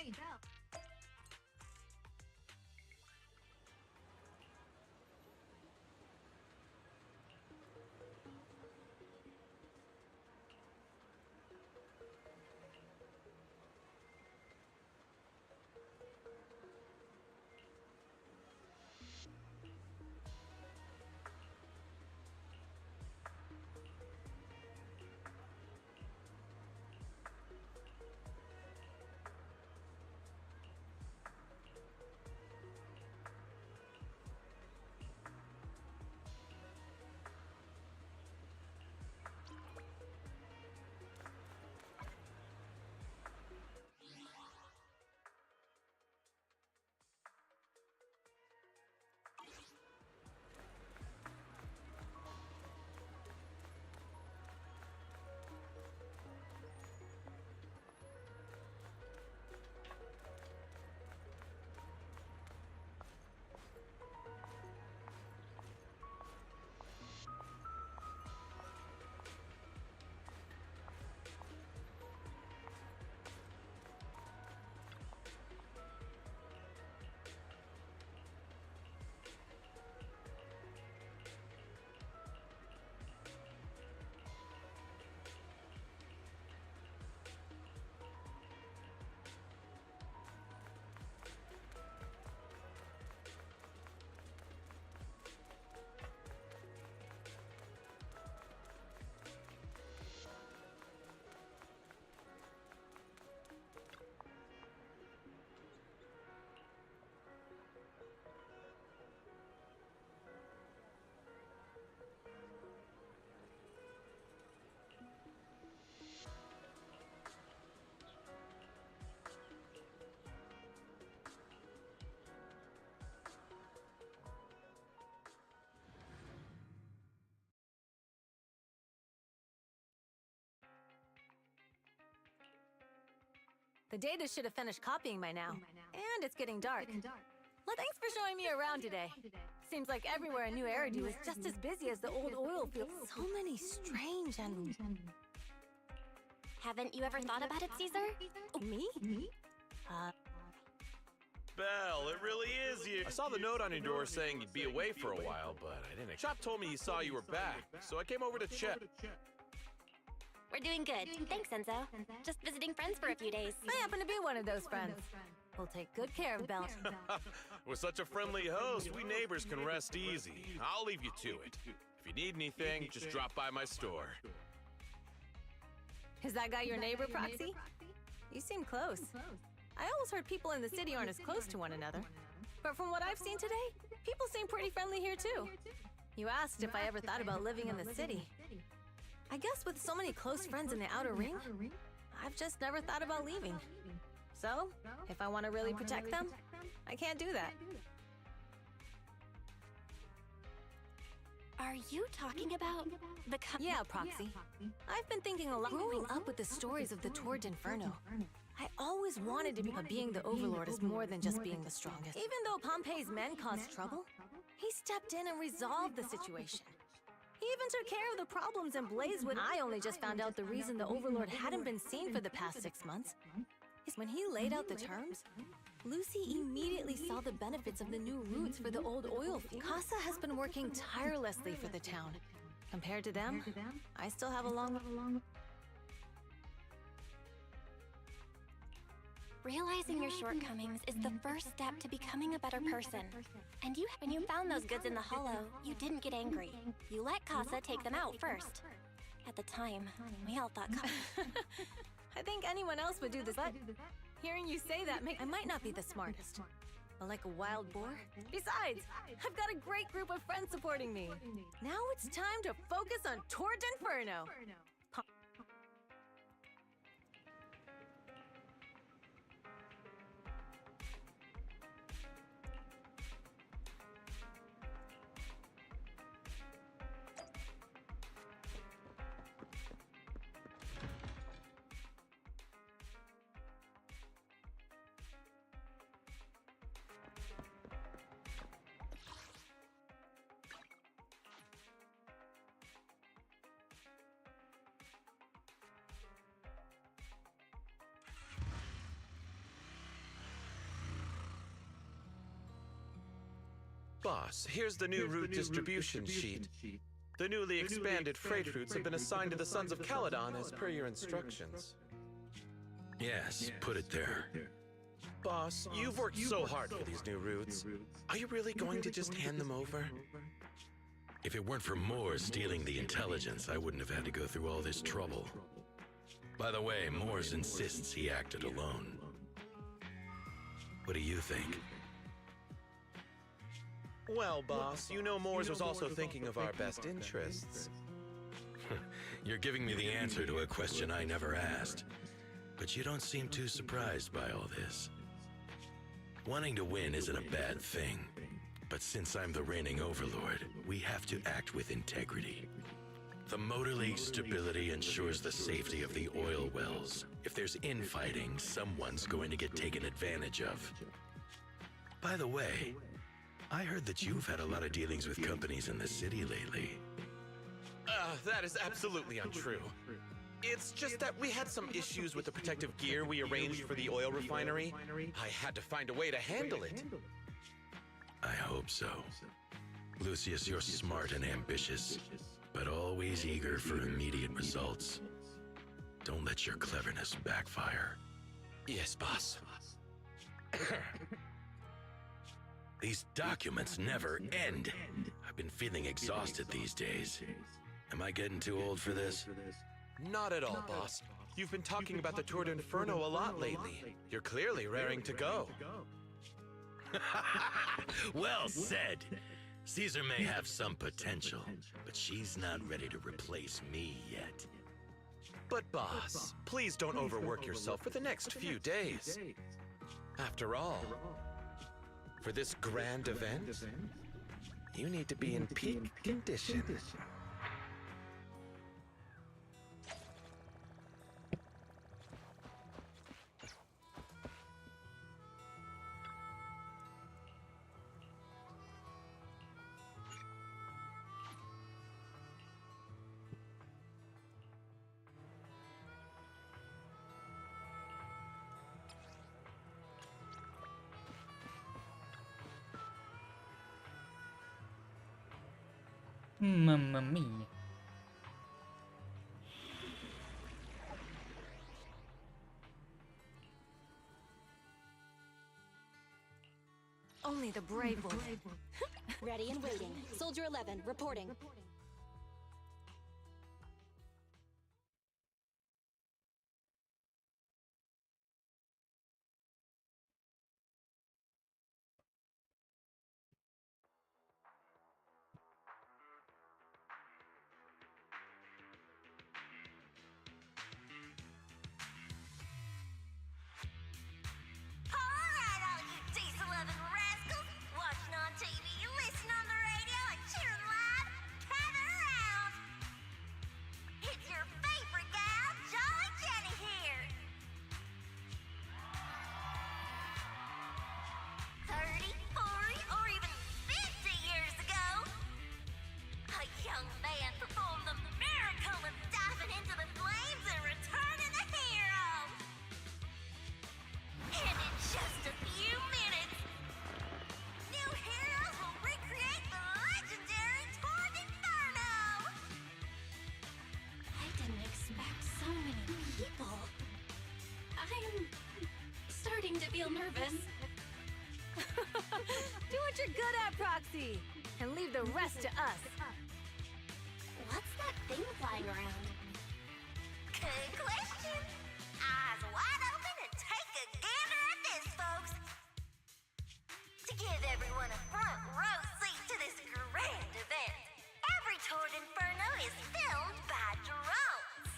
The data should have finished copying by now. And it's getting dark. Well, thanks for showing me around today. Seems like everywhere in New Eridu is just as busy as the old oil field. So many strange and... Haven't you ever thought about it, Caesar? Oh, me? Belle, it really is you. I saw the note on your door saying you'd be away for a while, but I didn't. Shop told me he saw you were back, so I came over to check. We're doing good. Thanks, Enzo. Just visiting friends for a few days. I happen to be one of those friends. We'll take good care of Belle. With such a friendly host, we neighbors can rest easy. I'll leave you to it. If you need anything, just drop by my store. Is that guy your neighbor, Proxy? You seem close. I always heard people in the city aren't as close to one another. But from what I've seen today, people seem pretty friendly here too. You asked if I ever thought about living in the city. I guess with so many close friends in the outer ring, I've just never thought about leaving. So, if I want to really protect them, I can't do that. Are you talking about the Yeah, Proxy. I've been thinking a lot. Growing up with the stories of the Torrent Inferno, I always wanted to be, but being the Overlord is more than just being the strongest. Even though Pompey's men caused trouble, he stepped in and resolved the situation. He even took care of the problems in Blazewood. I only just found out the reason the Overlord hadn't been seen for the past 6 months is when he laid out the terms, Lucy immediately saw the benefits of the new routes for the old oil field. Casa has been working tirelessly for the town. Compared to them, I still have a long... Realizing your shortcomings is the first step to becoming a better person. And when you found those goods in the hollow, you didn't get angry. You let Casa take them out first. At the time, we all thought I think anyone else would do this, but hearing you say that, I might not be the smartest. But like a wild boar? Besides, I've got a great group of friends supporting me. Now it's time to focus on Torrent Inferno. Boss, here's the new route distribution sheet. The newly expanded freight routes have been assigned to the Sons of Caledon as per your instructions. Yes, put it there. Boss, you've worked so hard for these new routes. Are you really going to just hand them over? If it weren't for Moore stealing the intelligence, I wouldn't have had to go through all this trouble. By the way, Moores insists he acted alone. What do you think? Well, boss, you know Moores was also thinking of our best interests. You're giving me the answer to a question I never asked. But you don't seem too surprised by all this. Wanting to win isn't a bad thing. But since I'm the reigning overlord, we have to act with integrity. The Motor League's stability ensures the safety of the oil wells. If there's infighting, someone's going to get taken advantage of. By the way, I heard that you've had a lot of dealings with companies in the city lately. That is absolutely untrue. It's just that we had some issues with the protective gear we arranged for the oil refinery. I had to find a way to handle it. I hope so. Lucius, you're smart and ambitious, but always eager for immediate results. Don't let your cleverness backfire. Yes, boss. These documents never end. I've been feeling exhausted these days. Am I getting too old for this? Not at all, boss. You've been talking about the Tour d'Inferno a lot lately. You're clearly raring to go. Well said. Caesar may have some potential, but she's not ready to replace me yet. But boss, please don't overwork yourself for the next few days. After all, for this grand event, you need to be in peak condition. Mamma mia. Only the brave will. Ready and waiting. Soldier 11, reporting. Alright, all you D11 rascals, watching on TV, listen on the radio, and cheering live, gather around. It's your favorite gal, Jolly Jenny here. 30, 40, or even 50 years ago, a young man performed the miracle of diving into the flames and returning a hero. And in just a few minutes, new heroes will recreate the legendary Tour d'Inferno! I didn't expect so many people. I'm starting to feel nervous. Do what you're good at, Proxy, and leave the rest to us. What's that thing flying around? Good question. Eyes wide open and take a gander at this, folks. To give everyone a front row seat to this grand event, every Tour d'Inferno is filmed by drones.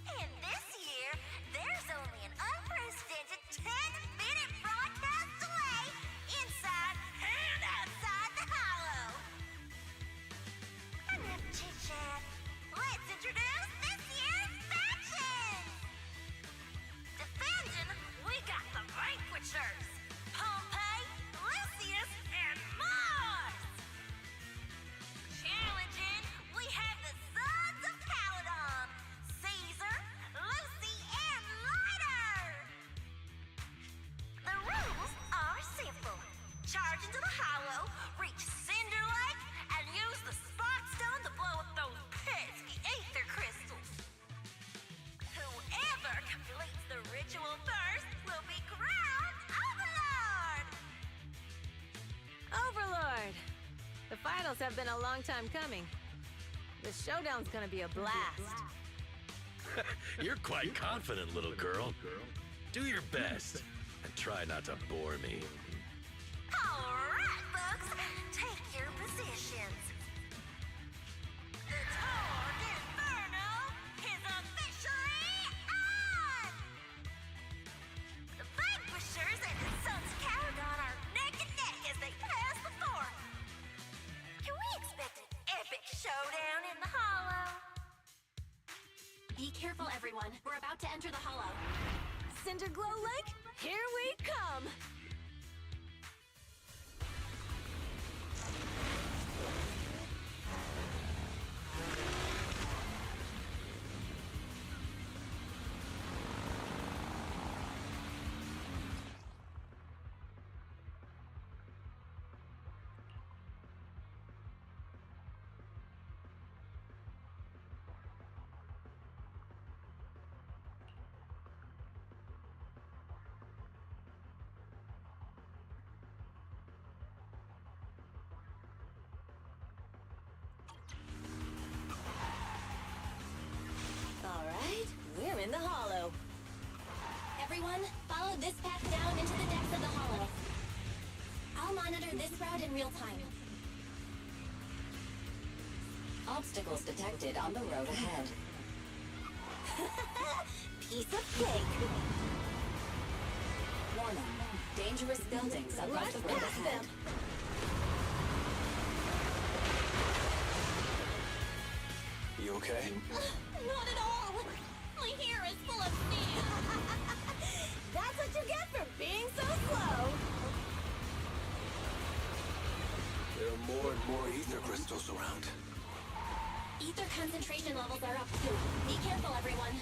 And this year, there's only an unprecedented 10-minute broadcast delay inside and outside the hollow. Enough chit-chat. Let's introduce this year's factions! Defending, we got the Vanquishers, Pompey, Lucius, and Mars! Challenging, we have the Sons of Caledon, Caesar, Lucy, and Lighter! The rules are simple. Charge into the hollow, reach Cinder Lake, and use the Spark Stone to blow up those pesky ether crystals. Whoever completes the ritual first will be crowned Overlord! Overlord! The finals have been a long time coming. This showdown's gonna be a blast. You're quite confident, little girl. Do your best, and try not to bore me. Alright, folks, take your positions. The Tour d'Inferno is officially on! The Vanquishers and the Sons of Caledon are neck and neck as they pass the fort. Can we expect an epic showdown in the hollow? Be careful, everyone. We're about to enter the hollow. Cinderglow Lake, here we come! Alright, we're in the hollow. Everyone, follow this path down into the depths of the hollow. I'll monitor this route in real time. Obstacles detected on the road ahead. Piece of cake. Warning. Dangerous buildings along Rush the road past ahead. them. You okay? Not at all. My hair is full of sand. That's what you get for being so slow! There are more and more ether crystals around. Ether concentration levels are up too. Be careful, everyone.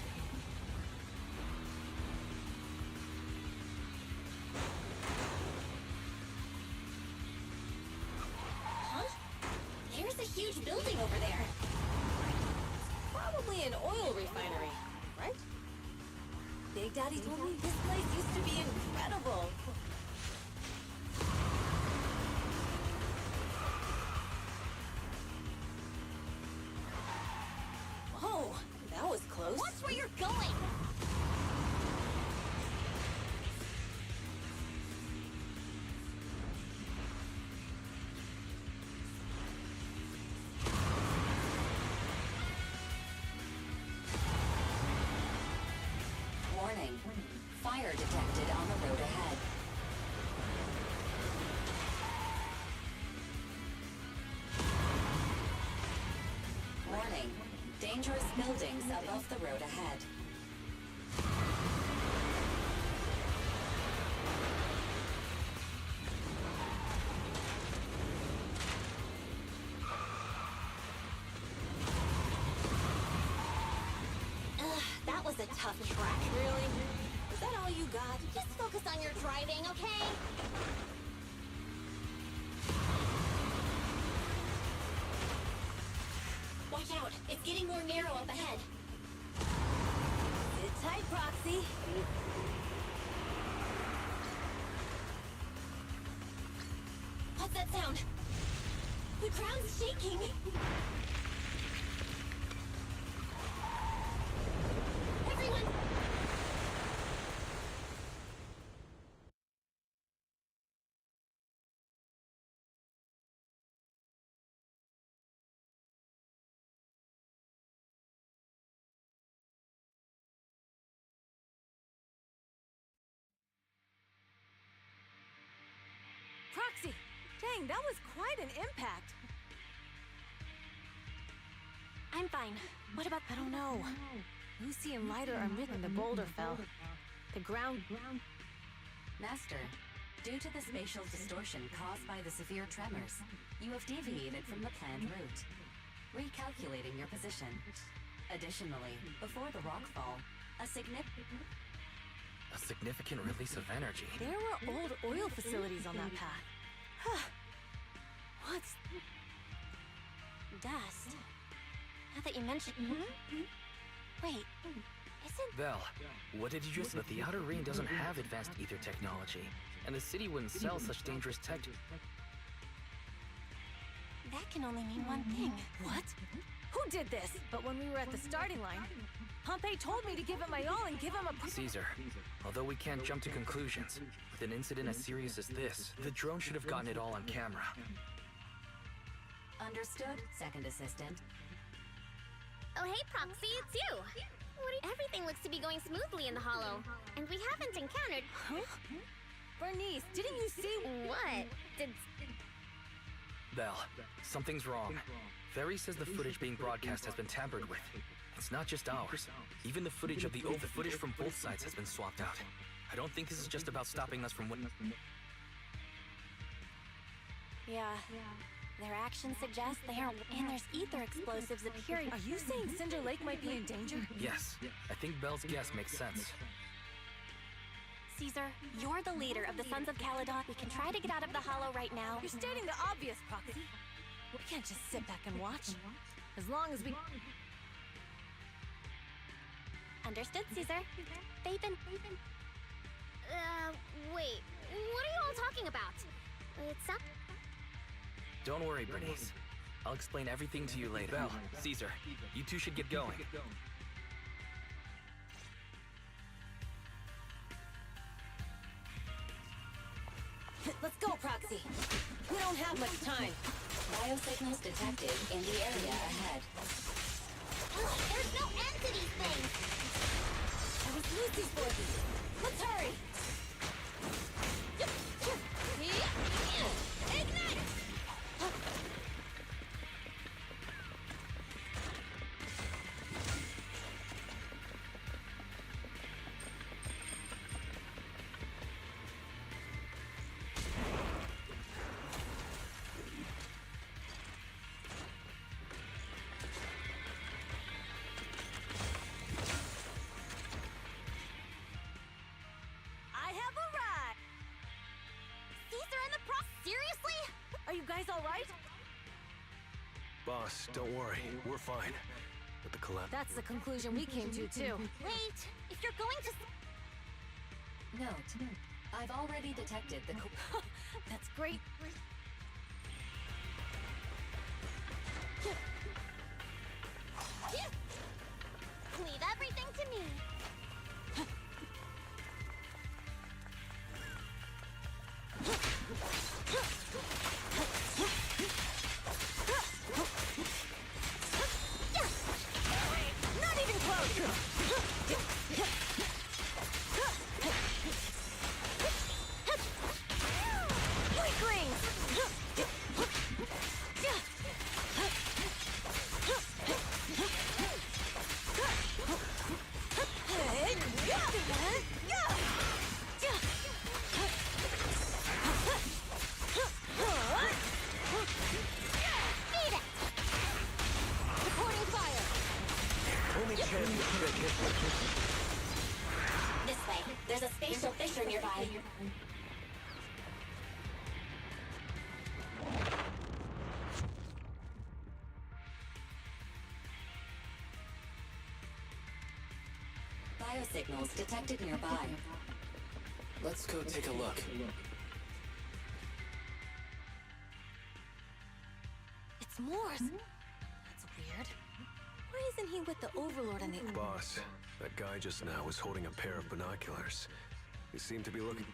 Huh? There's a huge only an oil refinery, right? Big Daddy told me this place used to be incredible. Oh, that was close. Watch where you're going! Warning. Fire detected on the road ahead. Warning. Dangerous buildings above the road ahead. That was a tough track. Really? Is that all you got? Just focus on your driving, okay? Watch out! It's getting more narrow up ahead. Sit tight, Proxy. What's that sound? The ground's shaking! Everyone! Proxy! Dang, that was quite an impact. I'm fine. What about... I don't know. Lucy and Lighter are missing. The boulder fell. The ground... Master, due to the spatial distortion caused by the severe tremors, you have deviated from the planned route. Recalculating your position. Additionally, before the rockfall, a significant release of energy. There were old oil facilities on that path. Huh. What's... Dust. Now that you mention... Wait, isn't... Belle, what did you just... But the Outer Ring doesn't have advanced ether technology, and the city wouldn't sell such dangerous tech to... That can only mean one thing. What? Who did this? But when we were at the starting line, Pompey told me to give it my all and give him a... Caesar, although we can't jump to conclusions, with an incident as serious as this, the drone should have gotten it all on camera. Understood, Second Assistant. Oh, hey, Proxy, it's you. Everything looks to be going smoothly in the Hollow, and we haven't encountered... Huh? Bernice, didn't you see... What? Did... Belle, something's wrong. Ferry says the footage being broadcast has been tampered with. It's not just ours. Even the footage of the footage from both sides has been swapped out. I don't think this is just about stopping us from what... Yeah. Their actions suggest they are... And there's ether explosives appearing... Are you saying Cinder Lake might be in danger? Yes. I think Belle's guess makes sense. Caesar, you're the leader of the Sons of Caledon. We can try to get out of the Hollow right now. You're stating the obvious, Proxy. We can't just sit back and watch. As long as we... Understood, Caesar. They've been... wait. What are you all talking about? It's up... Don't worry, Bernice. I'll explain everything to you later. Belle, Caesar, you two should get going. Let's go, Proxy. We don't have much time. Biosignals detected in the area ahead. There's no end to these things! That was Lucy's voice. Let's hurry! Ignite! Are you guys all right? Boss, don't worry. We're fine. with the collapse. That's the conclusion we came to, too. Wait, if you're going to... Note, I've already detected the... That's great. Leave everything to me. Not even close! Weaklings! Supporting fire. Only champions get hit. This way. There's a spatial fissure nearby. Biosignals detected nearby. Let's go take a look. It's Morse. That's weird. Why isn't he with the Overlord and the... Boss, that guy just now was holding a pair of binoculars. He seemed to be looking...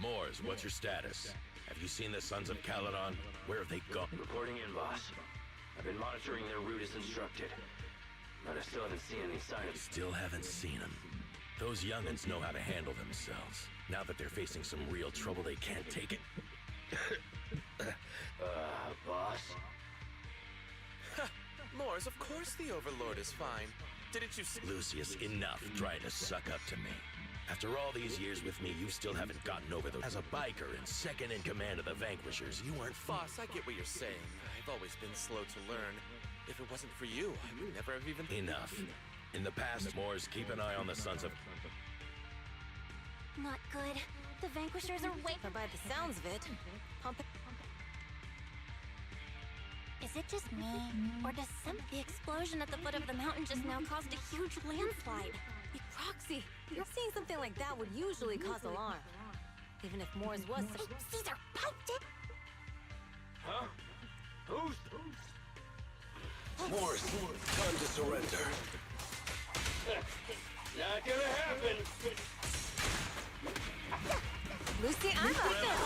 Moors, what's your status? Have you seen the Sons of Caledon? Where have they gone? Reporting in, boss. I've been monitoring their route as instructed, but I still haven't seen any signs. Still haven't seen them. Those young'uns know how to handle themselves. Now that they're facing some real trouble, they can't take it. Boss? Moors, of course the Overlord is fine. Didn't you see... Lucius, enough trying to suck up to me. After all these years with me, you still haven't gotten over the... As a biker and second in command of the Vanquishers, you weren't... Boss, I get what you're saying. I've always been slow to learn. If it wasn't for you, I would never have even... Enough. In the past, Moors, keep an eye on the Sons of... Not good. The Vanquishers are way... But by the sounds of it, pump it... Is it just me? Or does the explosion at the foot of the mountain just now caused a huge landslide? Roxy, you're seeing something like that would usually cause alarm. Even if Moors was... Caesar piped it! Huh? Who's... Moors, time to surrender. Not gonna happen! Lucy, I'm up for that!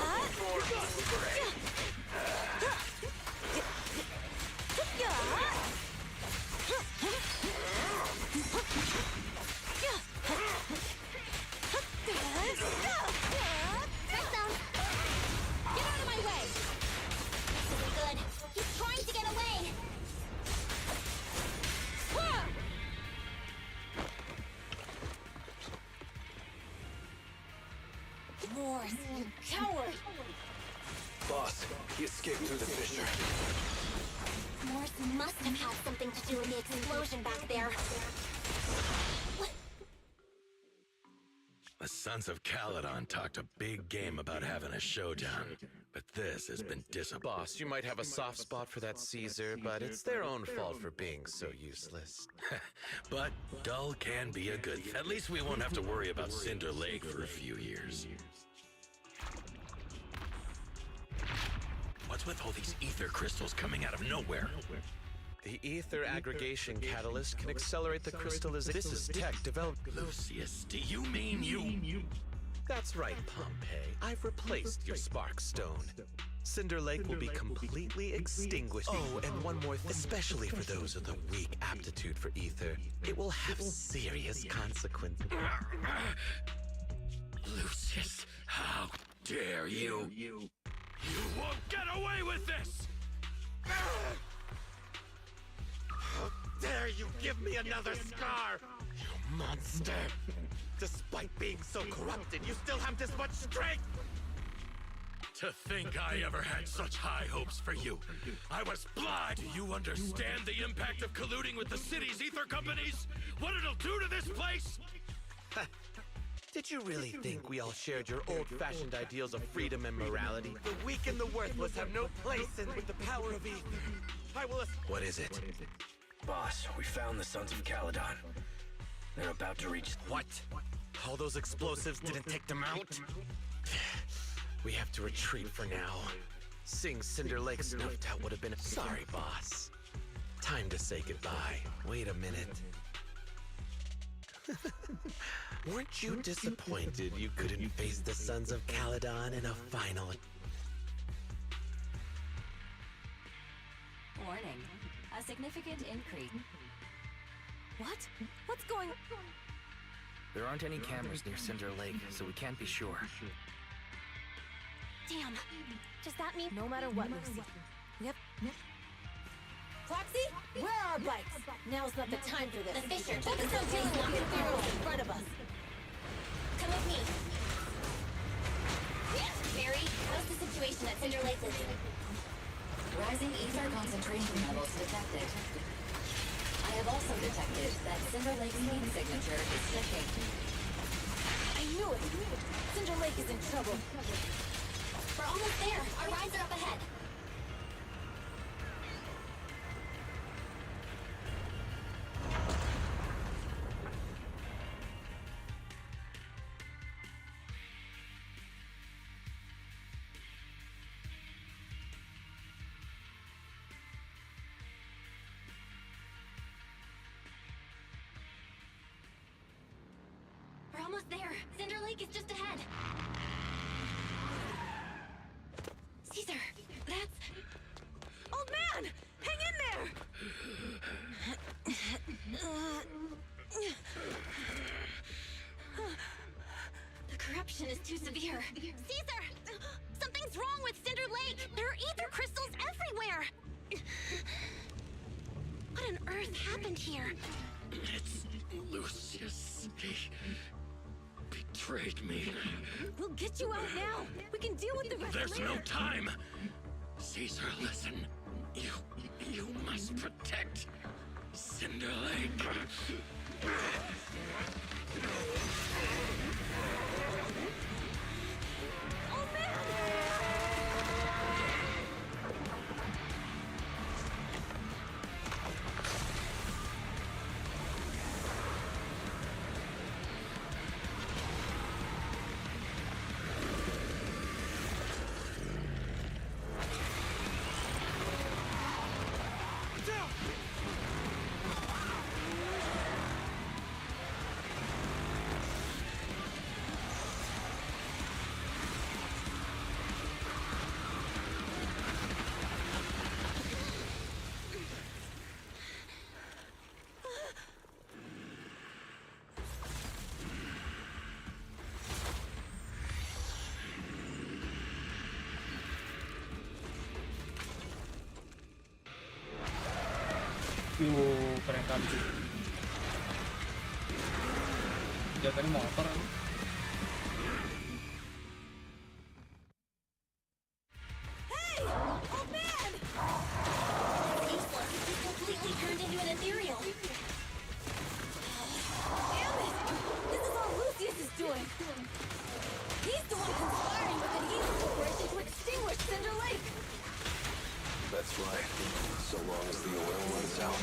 Get out of my way! This isn't good. He's trying to get away! Moors, you coward! Boss, he escaped through the fissure. Morse must have had something to do with the explosion back there. The Sons of Caledon talked a big game about having a showdown, but this has been disappointing. Boss, you might have a soft spot for that Caesar, but it's their own fault for being so useless. But dull can be a good thing. At least we won't have to worry about Cinder Lake for a few years. What's with all these ether crystals coming out of nowhere? The ether aggregation catalyst can accelerate the crystallization. This is tech developed. Lucius, do you mean you? That's right, Pompeii. I've replaced your spark stone. Cinder Lake will be completely extinguished. Oh, and one more thing. Especially for those with a weak aptitude for ether, it will have serious consequences. Lucius, how dare you? You won't get away with this! How dare you give me another scar, you monster! Despite being so corrupted, you still have this much strength! To think I ever had such high hopes for you. I was blind. Do you understand the impact of colluding with the city's ether companies? What it'll do to this place? Did you really think we all shared your old-fashioned ideals of freedom and morality? The weak and the worthless have no place in... With the power of ether, I will... What is it? Boss, we found the Sons of Caledon. They're about to reach... What? All those explosives didn't take them out? We have to retreat for now. Seeing Cinder Lake snuffed out would have been... Sorry, boss. Time to say goodbye. Wait a minute. Weren't you disappointed you couldn't face the Sons of Caledon in a final... Warning. A significant increase. What? What's going... There aren't any cameras near Cinder Lake, so we can't be sure. Damn. Does that mean... No matter what, Lucy. Yep. Proxy, where are our bikes? Now's not the time for this. The Fisher Focus on dealing with the Infernos in front of us. Come with me. Barry, how's the situation at Cinder Lake looking? Rising ether concentration levels detected. I have also detected that Cinder Lake's heat signature is sticking. I knew it! Cinder Lake is in trouble. We're almost there. Our rides are up ahead. We're almost there. Cinder Lake is just ahead. Caesar, that's... Old man! Hang in there! The corruption is too severe. Caesar! Something's wrong with Cinder Lake! There are ether crystals everywhere! What on earth happened here? It's Lucius. He betrayed me. We'll get you out now. We can deal with the rest There's later. no time. Caesar, listen. You must protect Cinder Lake. Oh man! Keren kali. Dia tadi motor kan? Hey! Old man! Useless. He's completely turned into an ethereal. Damn it! This is all Lucius is doing. He's the one conspiring with the Heat Corporation to extinguish Cinder Lake. That's right. So long as the oil runs out,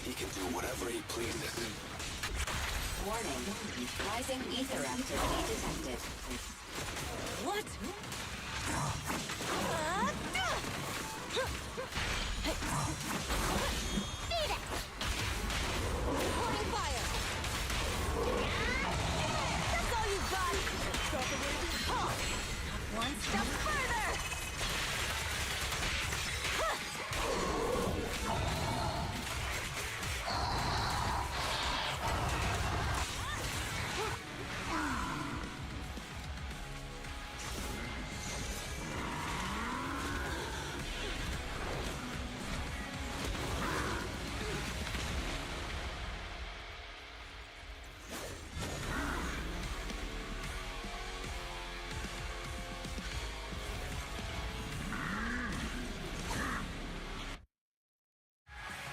he can do whatever he pleases. Warning. Rising ether activity detected. What? Beat it! Pouring fire! That's all you got! Huh. One step further!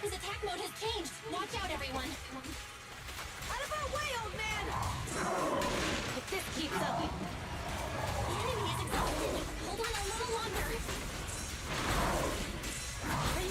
His attack mode has changed. Watch out, everyone. Out of our way, old man! If this keeps up... The enemy is exhausted. Hold on a little longer. Are you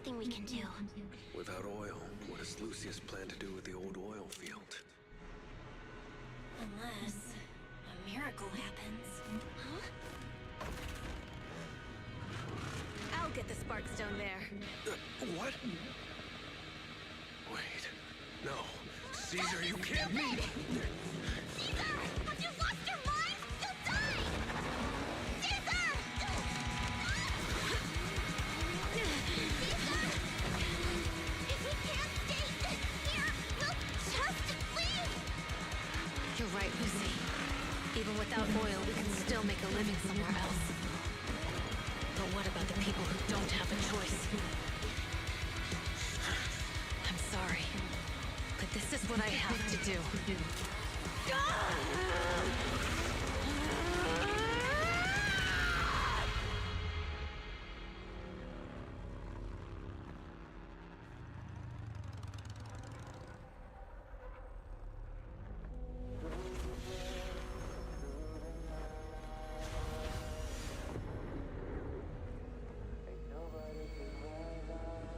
nothing we can do. Without oil, what does Lucius plan to do with the old oil field? Unless a miracle happens. Huh? I'll get the Sparkstone there. What? Wait. No. Caesar, you can't be! Caesar! Have you lost your mind? You'll die! Caesar! Caesar! If we can't stay here, we'll just leave! You're right, Lucy. Even without oil, we can still make a living somewhere else. But what about the people who don't have a choice? I'm sorry, but this is what I have to do.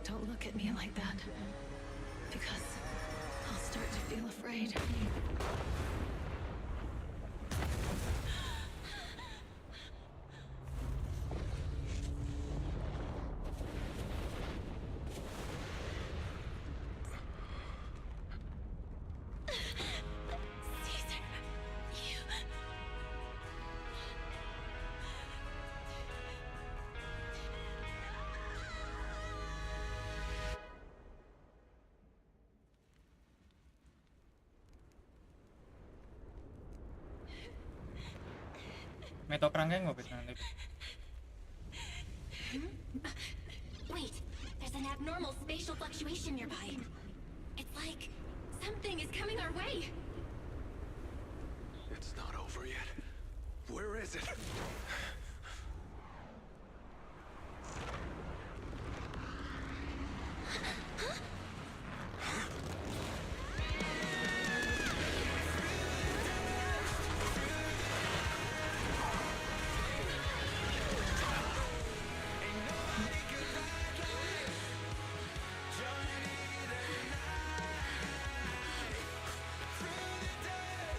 Don't look at me like that, because I'll start to feel afraid. Caesar, you... Meto kerangkeng nggak bisa nanti. Wait, there's an abnormal spatial fluctuation nearby. It's like something is coming our way. It's not over yet. Where is it?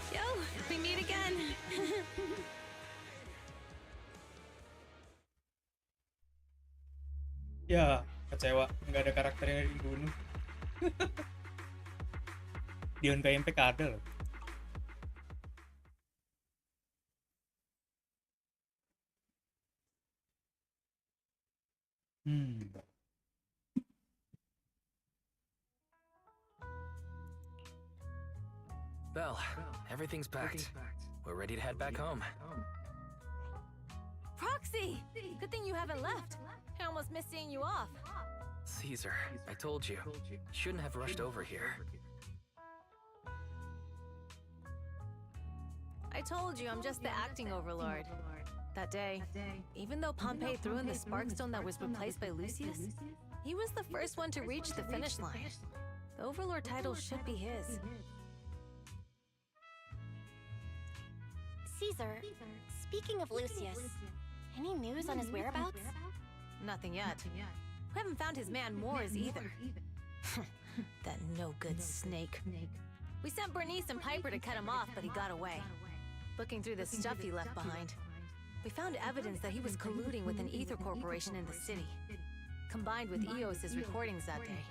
Yo, we meet again. Ya, kecewa. Nggak ada karakter yang dibunuh. Di Impact ada loh. Belle, everything's packed. We're ready to head back home. Proxy! Good thing you haven't left. I almost missed seeing you off. Caesar, I told you. Shouldn't have rushed over here. I told you I'm just the acting overlord. That day, even though Pompey threw in the Sparkstone that was replaced by Lucius, he was the first one to reach the finish line. The overlord title should be his. Caesar, speaking of Lucius, any news on his whereabouts? Nothing yet. We haven't found his man Moors either. That no-good snake. We sent Bernice and Piper to cut him off, but he got away. Looking through the stuff he left behind, we found evidence that he was colluding with an ether corporation in the city, combined with Eos's recordings that day.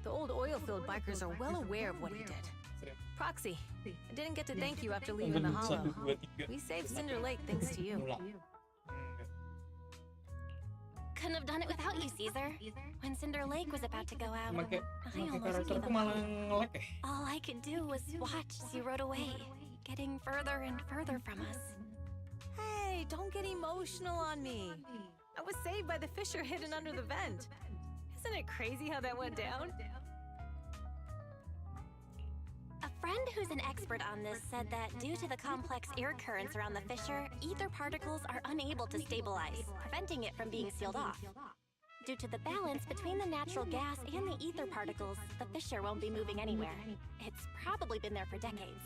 The old oil-filled bikers are well aware of what he did. Proxy, I didn't get to thank you after leaving the Hollow. We saved Cinder Lake thanks to you. Couldn't have done it without you, Caesar. When Cinder Lake was about to go out, I almost gave up. All I could do was watch as you rode away, getting further and further from us. Hey, don't get emotional on me. I was saved by the fissure hidden under the vent. Isn't it crazy how that went down? A friend who's an expert on this said that due to the complex air currents around the fissure, ether particles are unable to stabilize, preventing it from being sealed off. Due to the balance between the natural gas and the ether particles, the fissure won't be moving anywhere. It's probably been there for decades.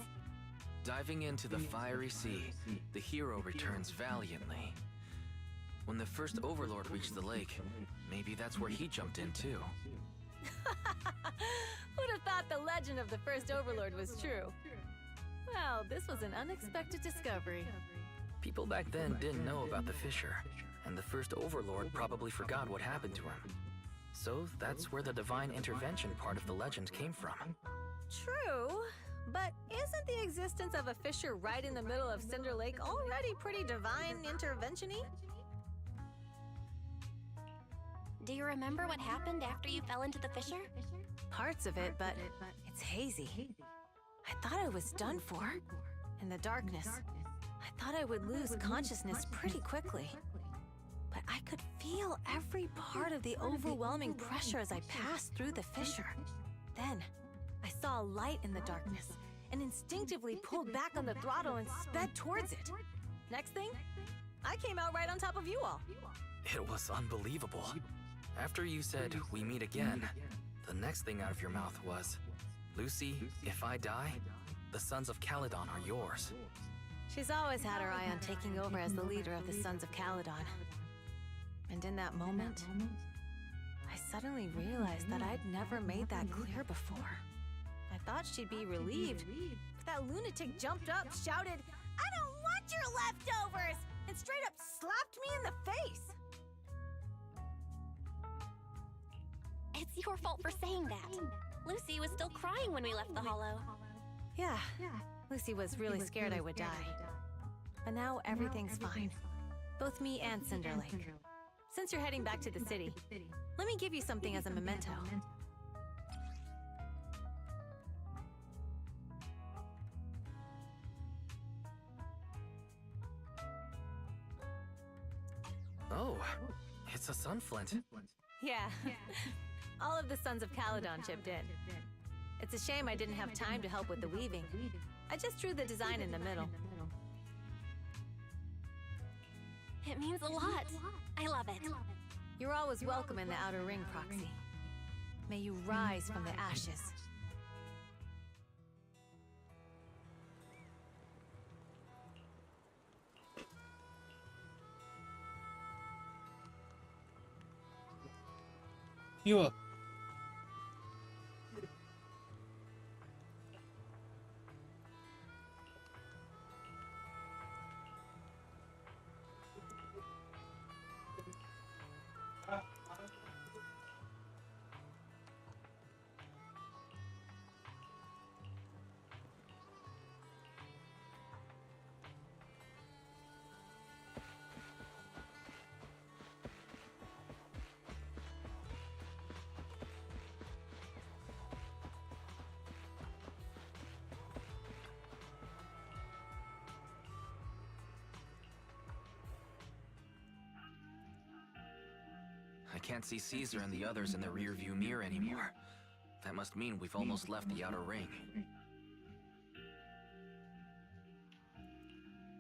Diving into the fiery sea, the hero returns valiantly. When the first overlord reached the lake, maybe that's where he jumped in too. Who'd have thought the legend of the first overlord was true? Well, this was an unexpected discovery. People back then didn't know about the fissure, and the first overlord probably forgot what happened to him. So that's where the divine intervention part of the legend came from. True, but isn't the existence of a fissure right in the middle of Cinder Lake already pretty divine intervention-y? Do you remember what happened after you fell into the fissure? Parts of it, but it's hazy. I thought I was done for. In the darkness, I thought I would lose consciousness pretty quickly. But I could feel every part of the overwhelming pressure as I passed through the fissure. Then, I saw a light in the darkness and instinctively pulled back on the throttle and sped towards it. Next thing, I came out right on top of you all. It was unbelievable. After you said, "We meet again," the next thing out of your mouth was, "Lucy, if I die, the Sons of Caledon are yours." She's always had her eye on taking over as the leader of the Sons of Caledon. And in that moment, I suddenly realized that I'd never made that clear before. I thought she'd be relieved, but that lunatic jumped up, shouted, "I don't want your leftovers!" and straight up slapped me in the face. It's your fault for saying that. Lucy was still crying when we left the hollow. Yeah, Lucy was really scared I would die. But now everything's fine. Both me and Cinder Lake. Since you're heading back to the city, let me give you something as a memento. Oh, it's a sunflint. Yeah, all of the Sons of Caledon chipped in. It's a shame I didn't have time to help with the weaving. I just drew the design in the middle. It means a lot. I love it. You're always welcome in the Outer Ring, Proxy. May you rise from the ashes. Iya. I can't see Caesar and the others in the rearview mirror anymore. That must mean we've almost left the Outer Ring.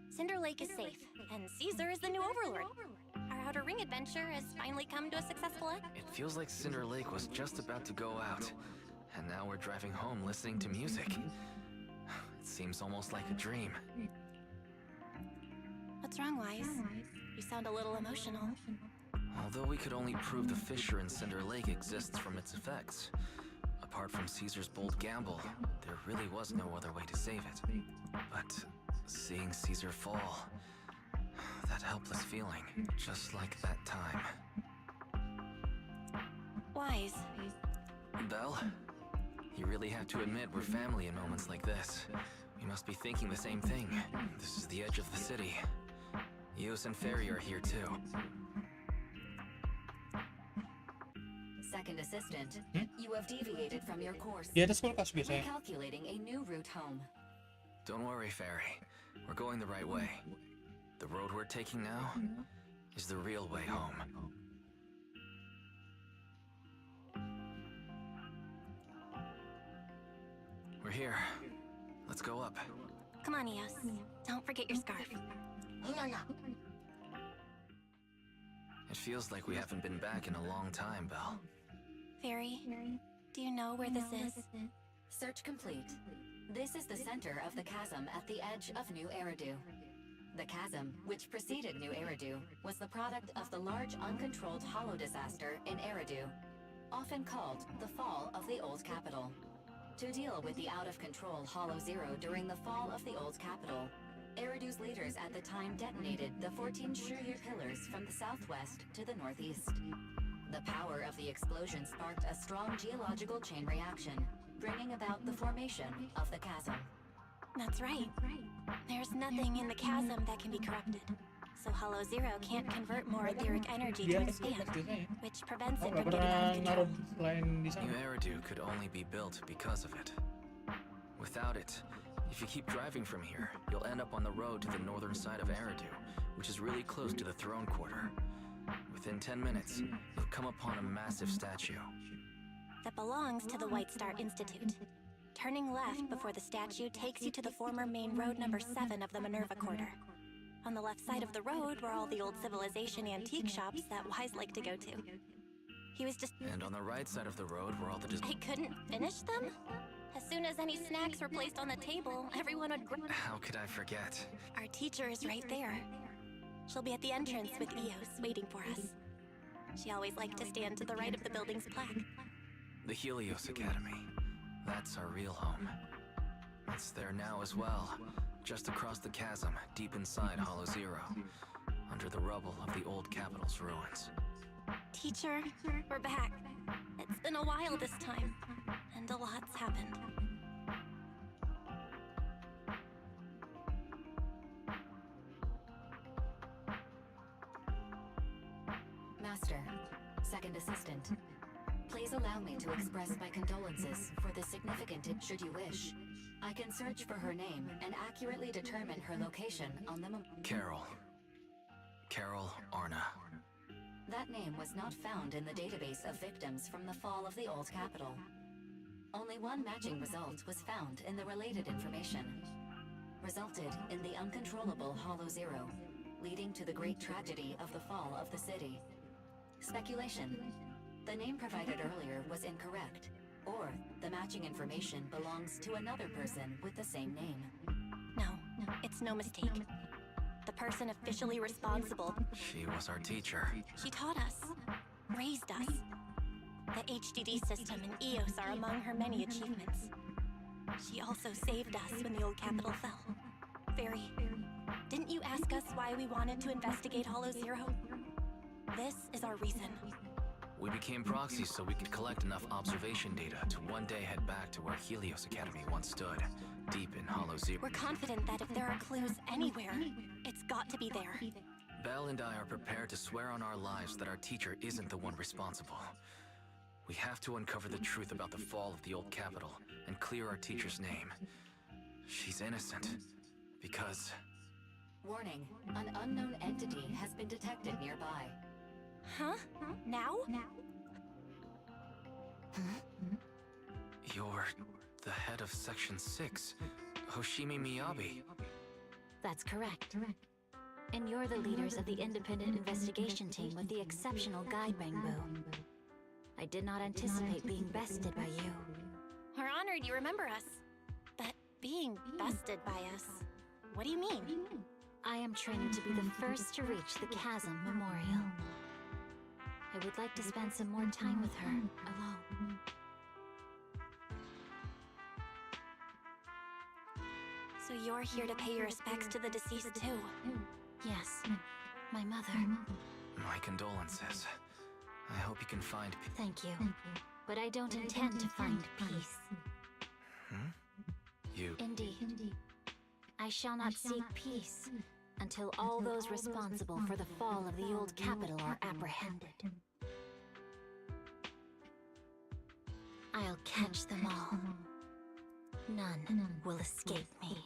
Cinder Lake is safe, and Caesar is the new overlord. Our Outer Ring adventure has finally come to a successful end. It feels like Cinder Lake was just about to go out, and now we're driving home listening to music. It seems almost like a dream. What's wrong, Wise? You sound a little emotional. Although we could only prove the fissure in Cinder Lake exists from its effects, apart from Caesar's bold gamble, there really was no other way to save it. But seeing Caesar fall, that helpless feeling, just like that time. Wise. Belle, you really have to admit we're family in moments like this. We must be thinking the same thing. This is the edge of the city. Eos and Ferry are here too. Second assistant, you have deviated from your course. Di atas kulkas biasanya. Calculating a new route home. Don't worry, Ferry. We're going the right way. The road we're taking now is the real way home. We're here. Let's go up. Come on, Eos. Don't forget your scarf. It feels like we haven't been back in a long time, Belle. Fairy, do you know where this is? Search complete. This is the center of the chasm at the edge of New Eridu. The chasm, which preceded New Eridu, was the product of the large uncontrolled hollow disaster in Eridu, often called the fall of the Old Capital. To deal with the out-of-control Hollow Zero during the fall of the Old Capital, Eridu's leaders at the time detonated the 14 Shuryu pillars from the southwest to the northeast. The power of the explosion sparked a strong geological chain reaction, bringing about the formation of the chasm. That's right. There's nothing in the chasm that can be corrupted. So Hollow Zero can't convert more etheric energy to expand, which prevents it from getting out of control. New Eridu could only be built because of it. Without it, if you keep driving from here, you'll end up on the road to the northern side of Eridu, which is really close to the throne quarter. Within 10 minutes, you'll come upon a massive statue. That belongs to the White Star Institute. Turning left before the statue takes you to the former main road number 7 of the Minerva Quarter. On the left side of the road were all the old civilization antique shops that Wise liked to go to. He was just... And on the right side of the road were all the... I couldn't finish them? As soon as any snacks were placed on the table, everyone would... How could I forget? Our teacher is right there. She'll be at the entrance with Eos, waiting for us. She always liked to stand to the right of the building's plaque. The Helios Academy. That's our real home. It's there now as well. Just across the chasm, deep inside Hollow Zero. Under the rubble of the old capital's ruins. Teacher, we're back. It's been a while this time, and a lot's happened. Master, second assistant, please allow me to express my condolences for the significant should you wish. I can search for her name and accurately determine her location on the Carol Arna. That name was not found in the database of victims from the fall of the Old Capital. Only one matching result was found in the related information. Resulted in the uncontrollable Hollow Zero, leading to the great tragedy of the fall of the city. Speculation. The name provided earlier was incorrect, or the matching information belongs to another person with the same name. No, it's no mistake. The person officially responsible. She was our teacher. She taught us, raised us. The HDD system and Eos are among her many achievements. She also saved us when the old capital fell. Very. Didn't you ask us why we wanted to investigate Hollow Zero? This is our reason. We became proxies so we could collect enough observation data to one day head back to where Helios Academy once stood, deep in Hollow Zero. We're confident that if there are clues anywhere, it's got to be there. Belle and I are prepared to swear on our lives that our teacher isn't the one responsible. We have to uncover the truth about the fall of the old capital and clear our teacher's name. She's innocent, because... Warning, an unknown entity has been detected nearby. Huh? Now? You're the head of Section 6, Hoshimi Miyabi. That's correct. And you're the leaders of the independent investigation team with the exceptional guide Mangbu. I did not anticipate being bested by you. We're honored you remember us. But being bested by us, what do you mean? I am training to be the first to reach the Chasm Memorial. I would like to spend some more time with her, alone. So you're here to pay your respects to the deceased too? Yes, my mother. My condolences. I hope you can find... Thank you. But I don't intend to find peace. You... Indeed. I shall not seek peace until all those responsible for the fall of the old capital are apprehended. I'll catch them all. None will escape me.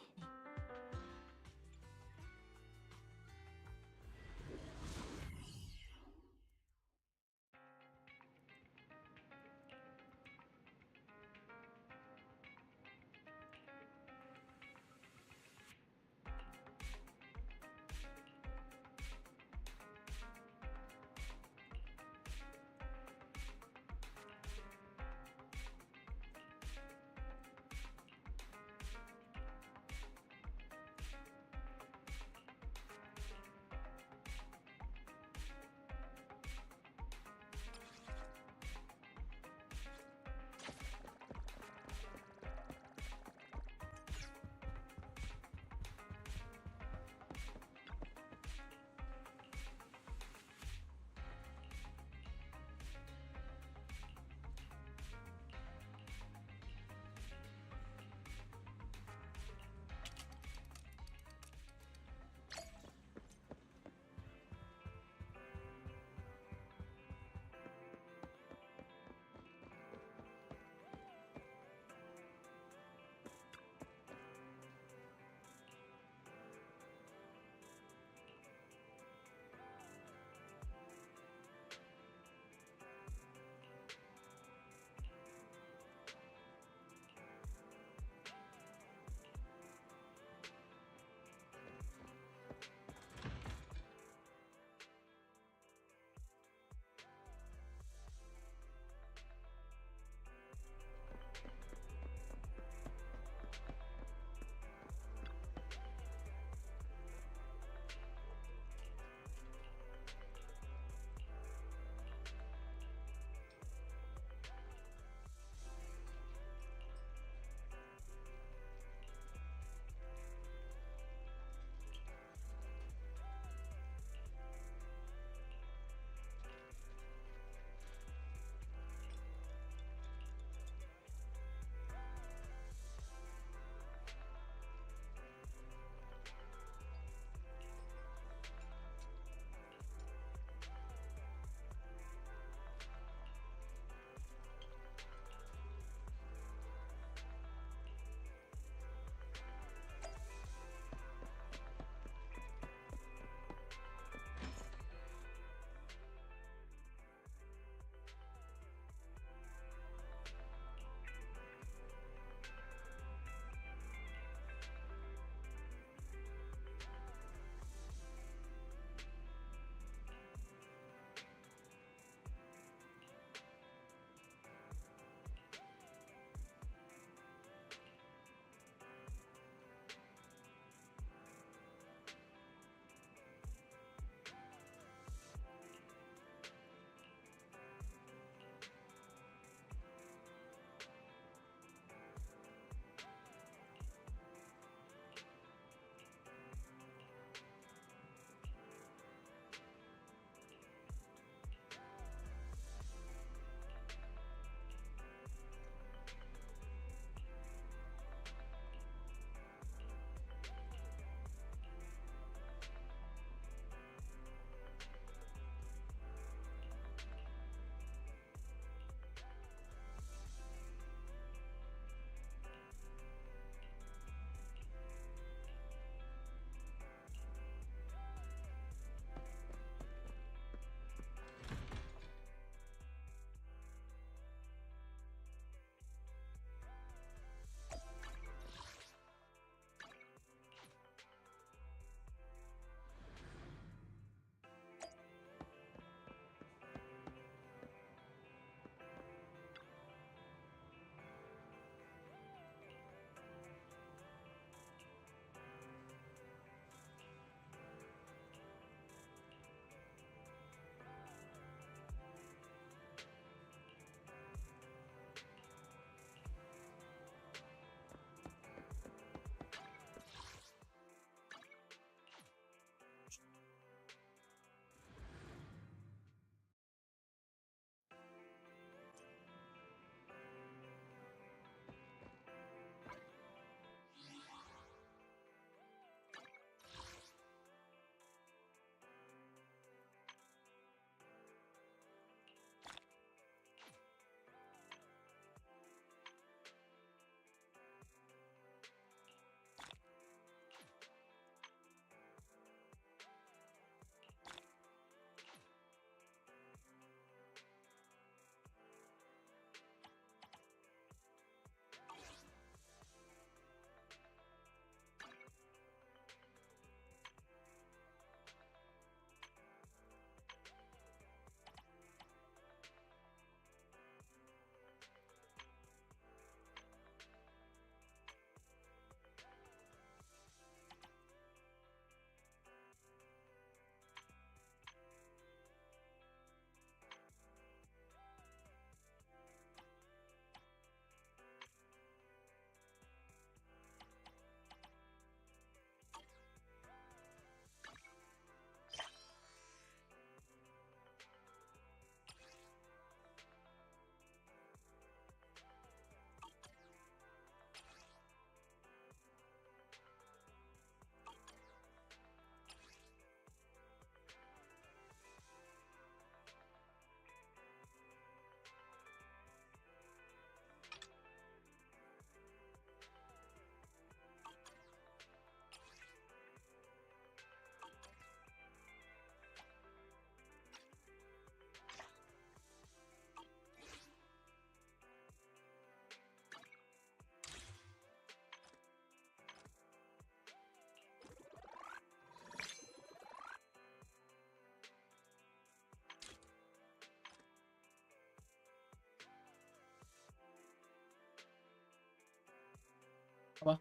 Apa?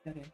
Cari.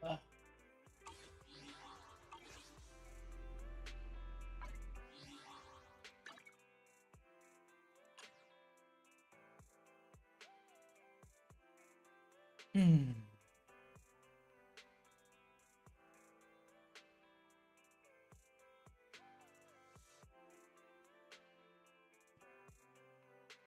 Ah. Hmm.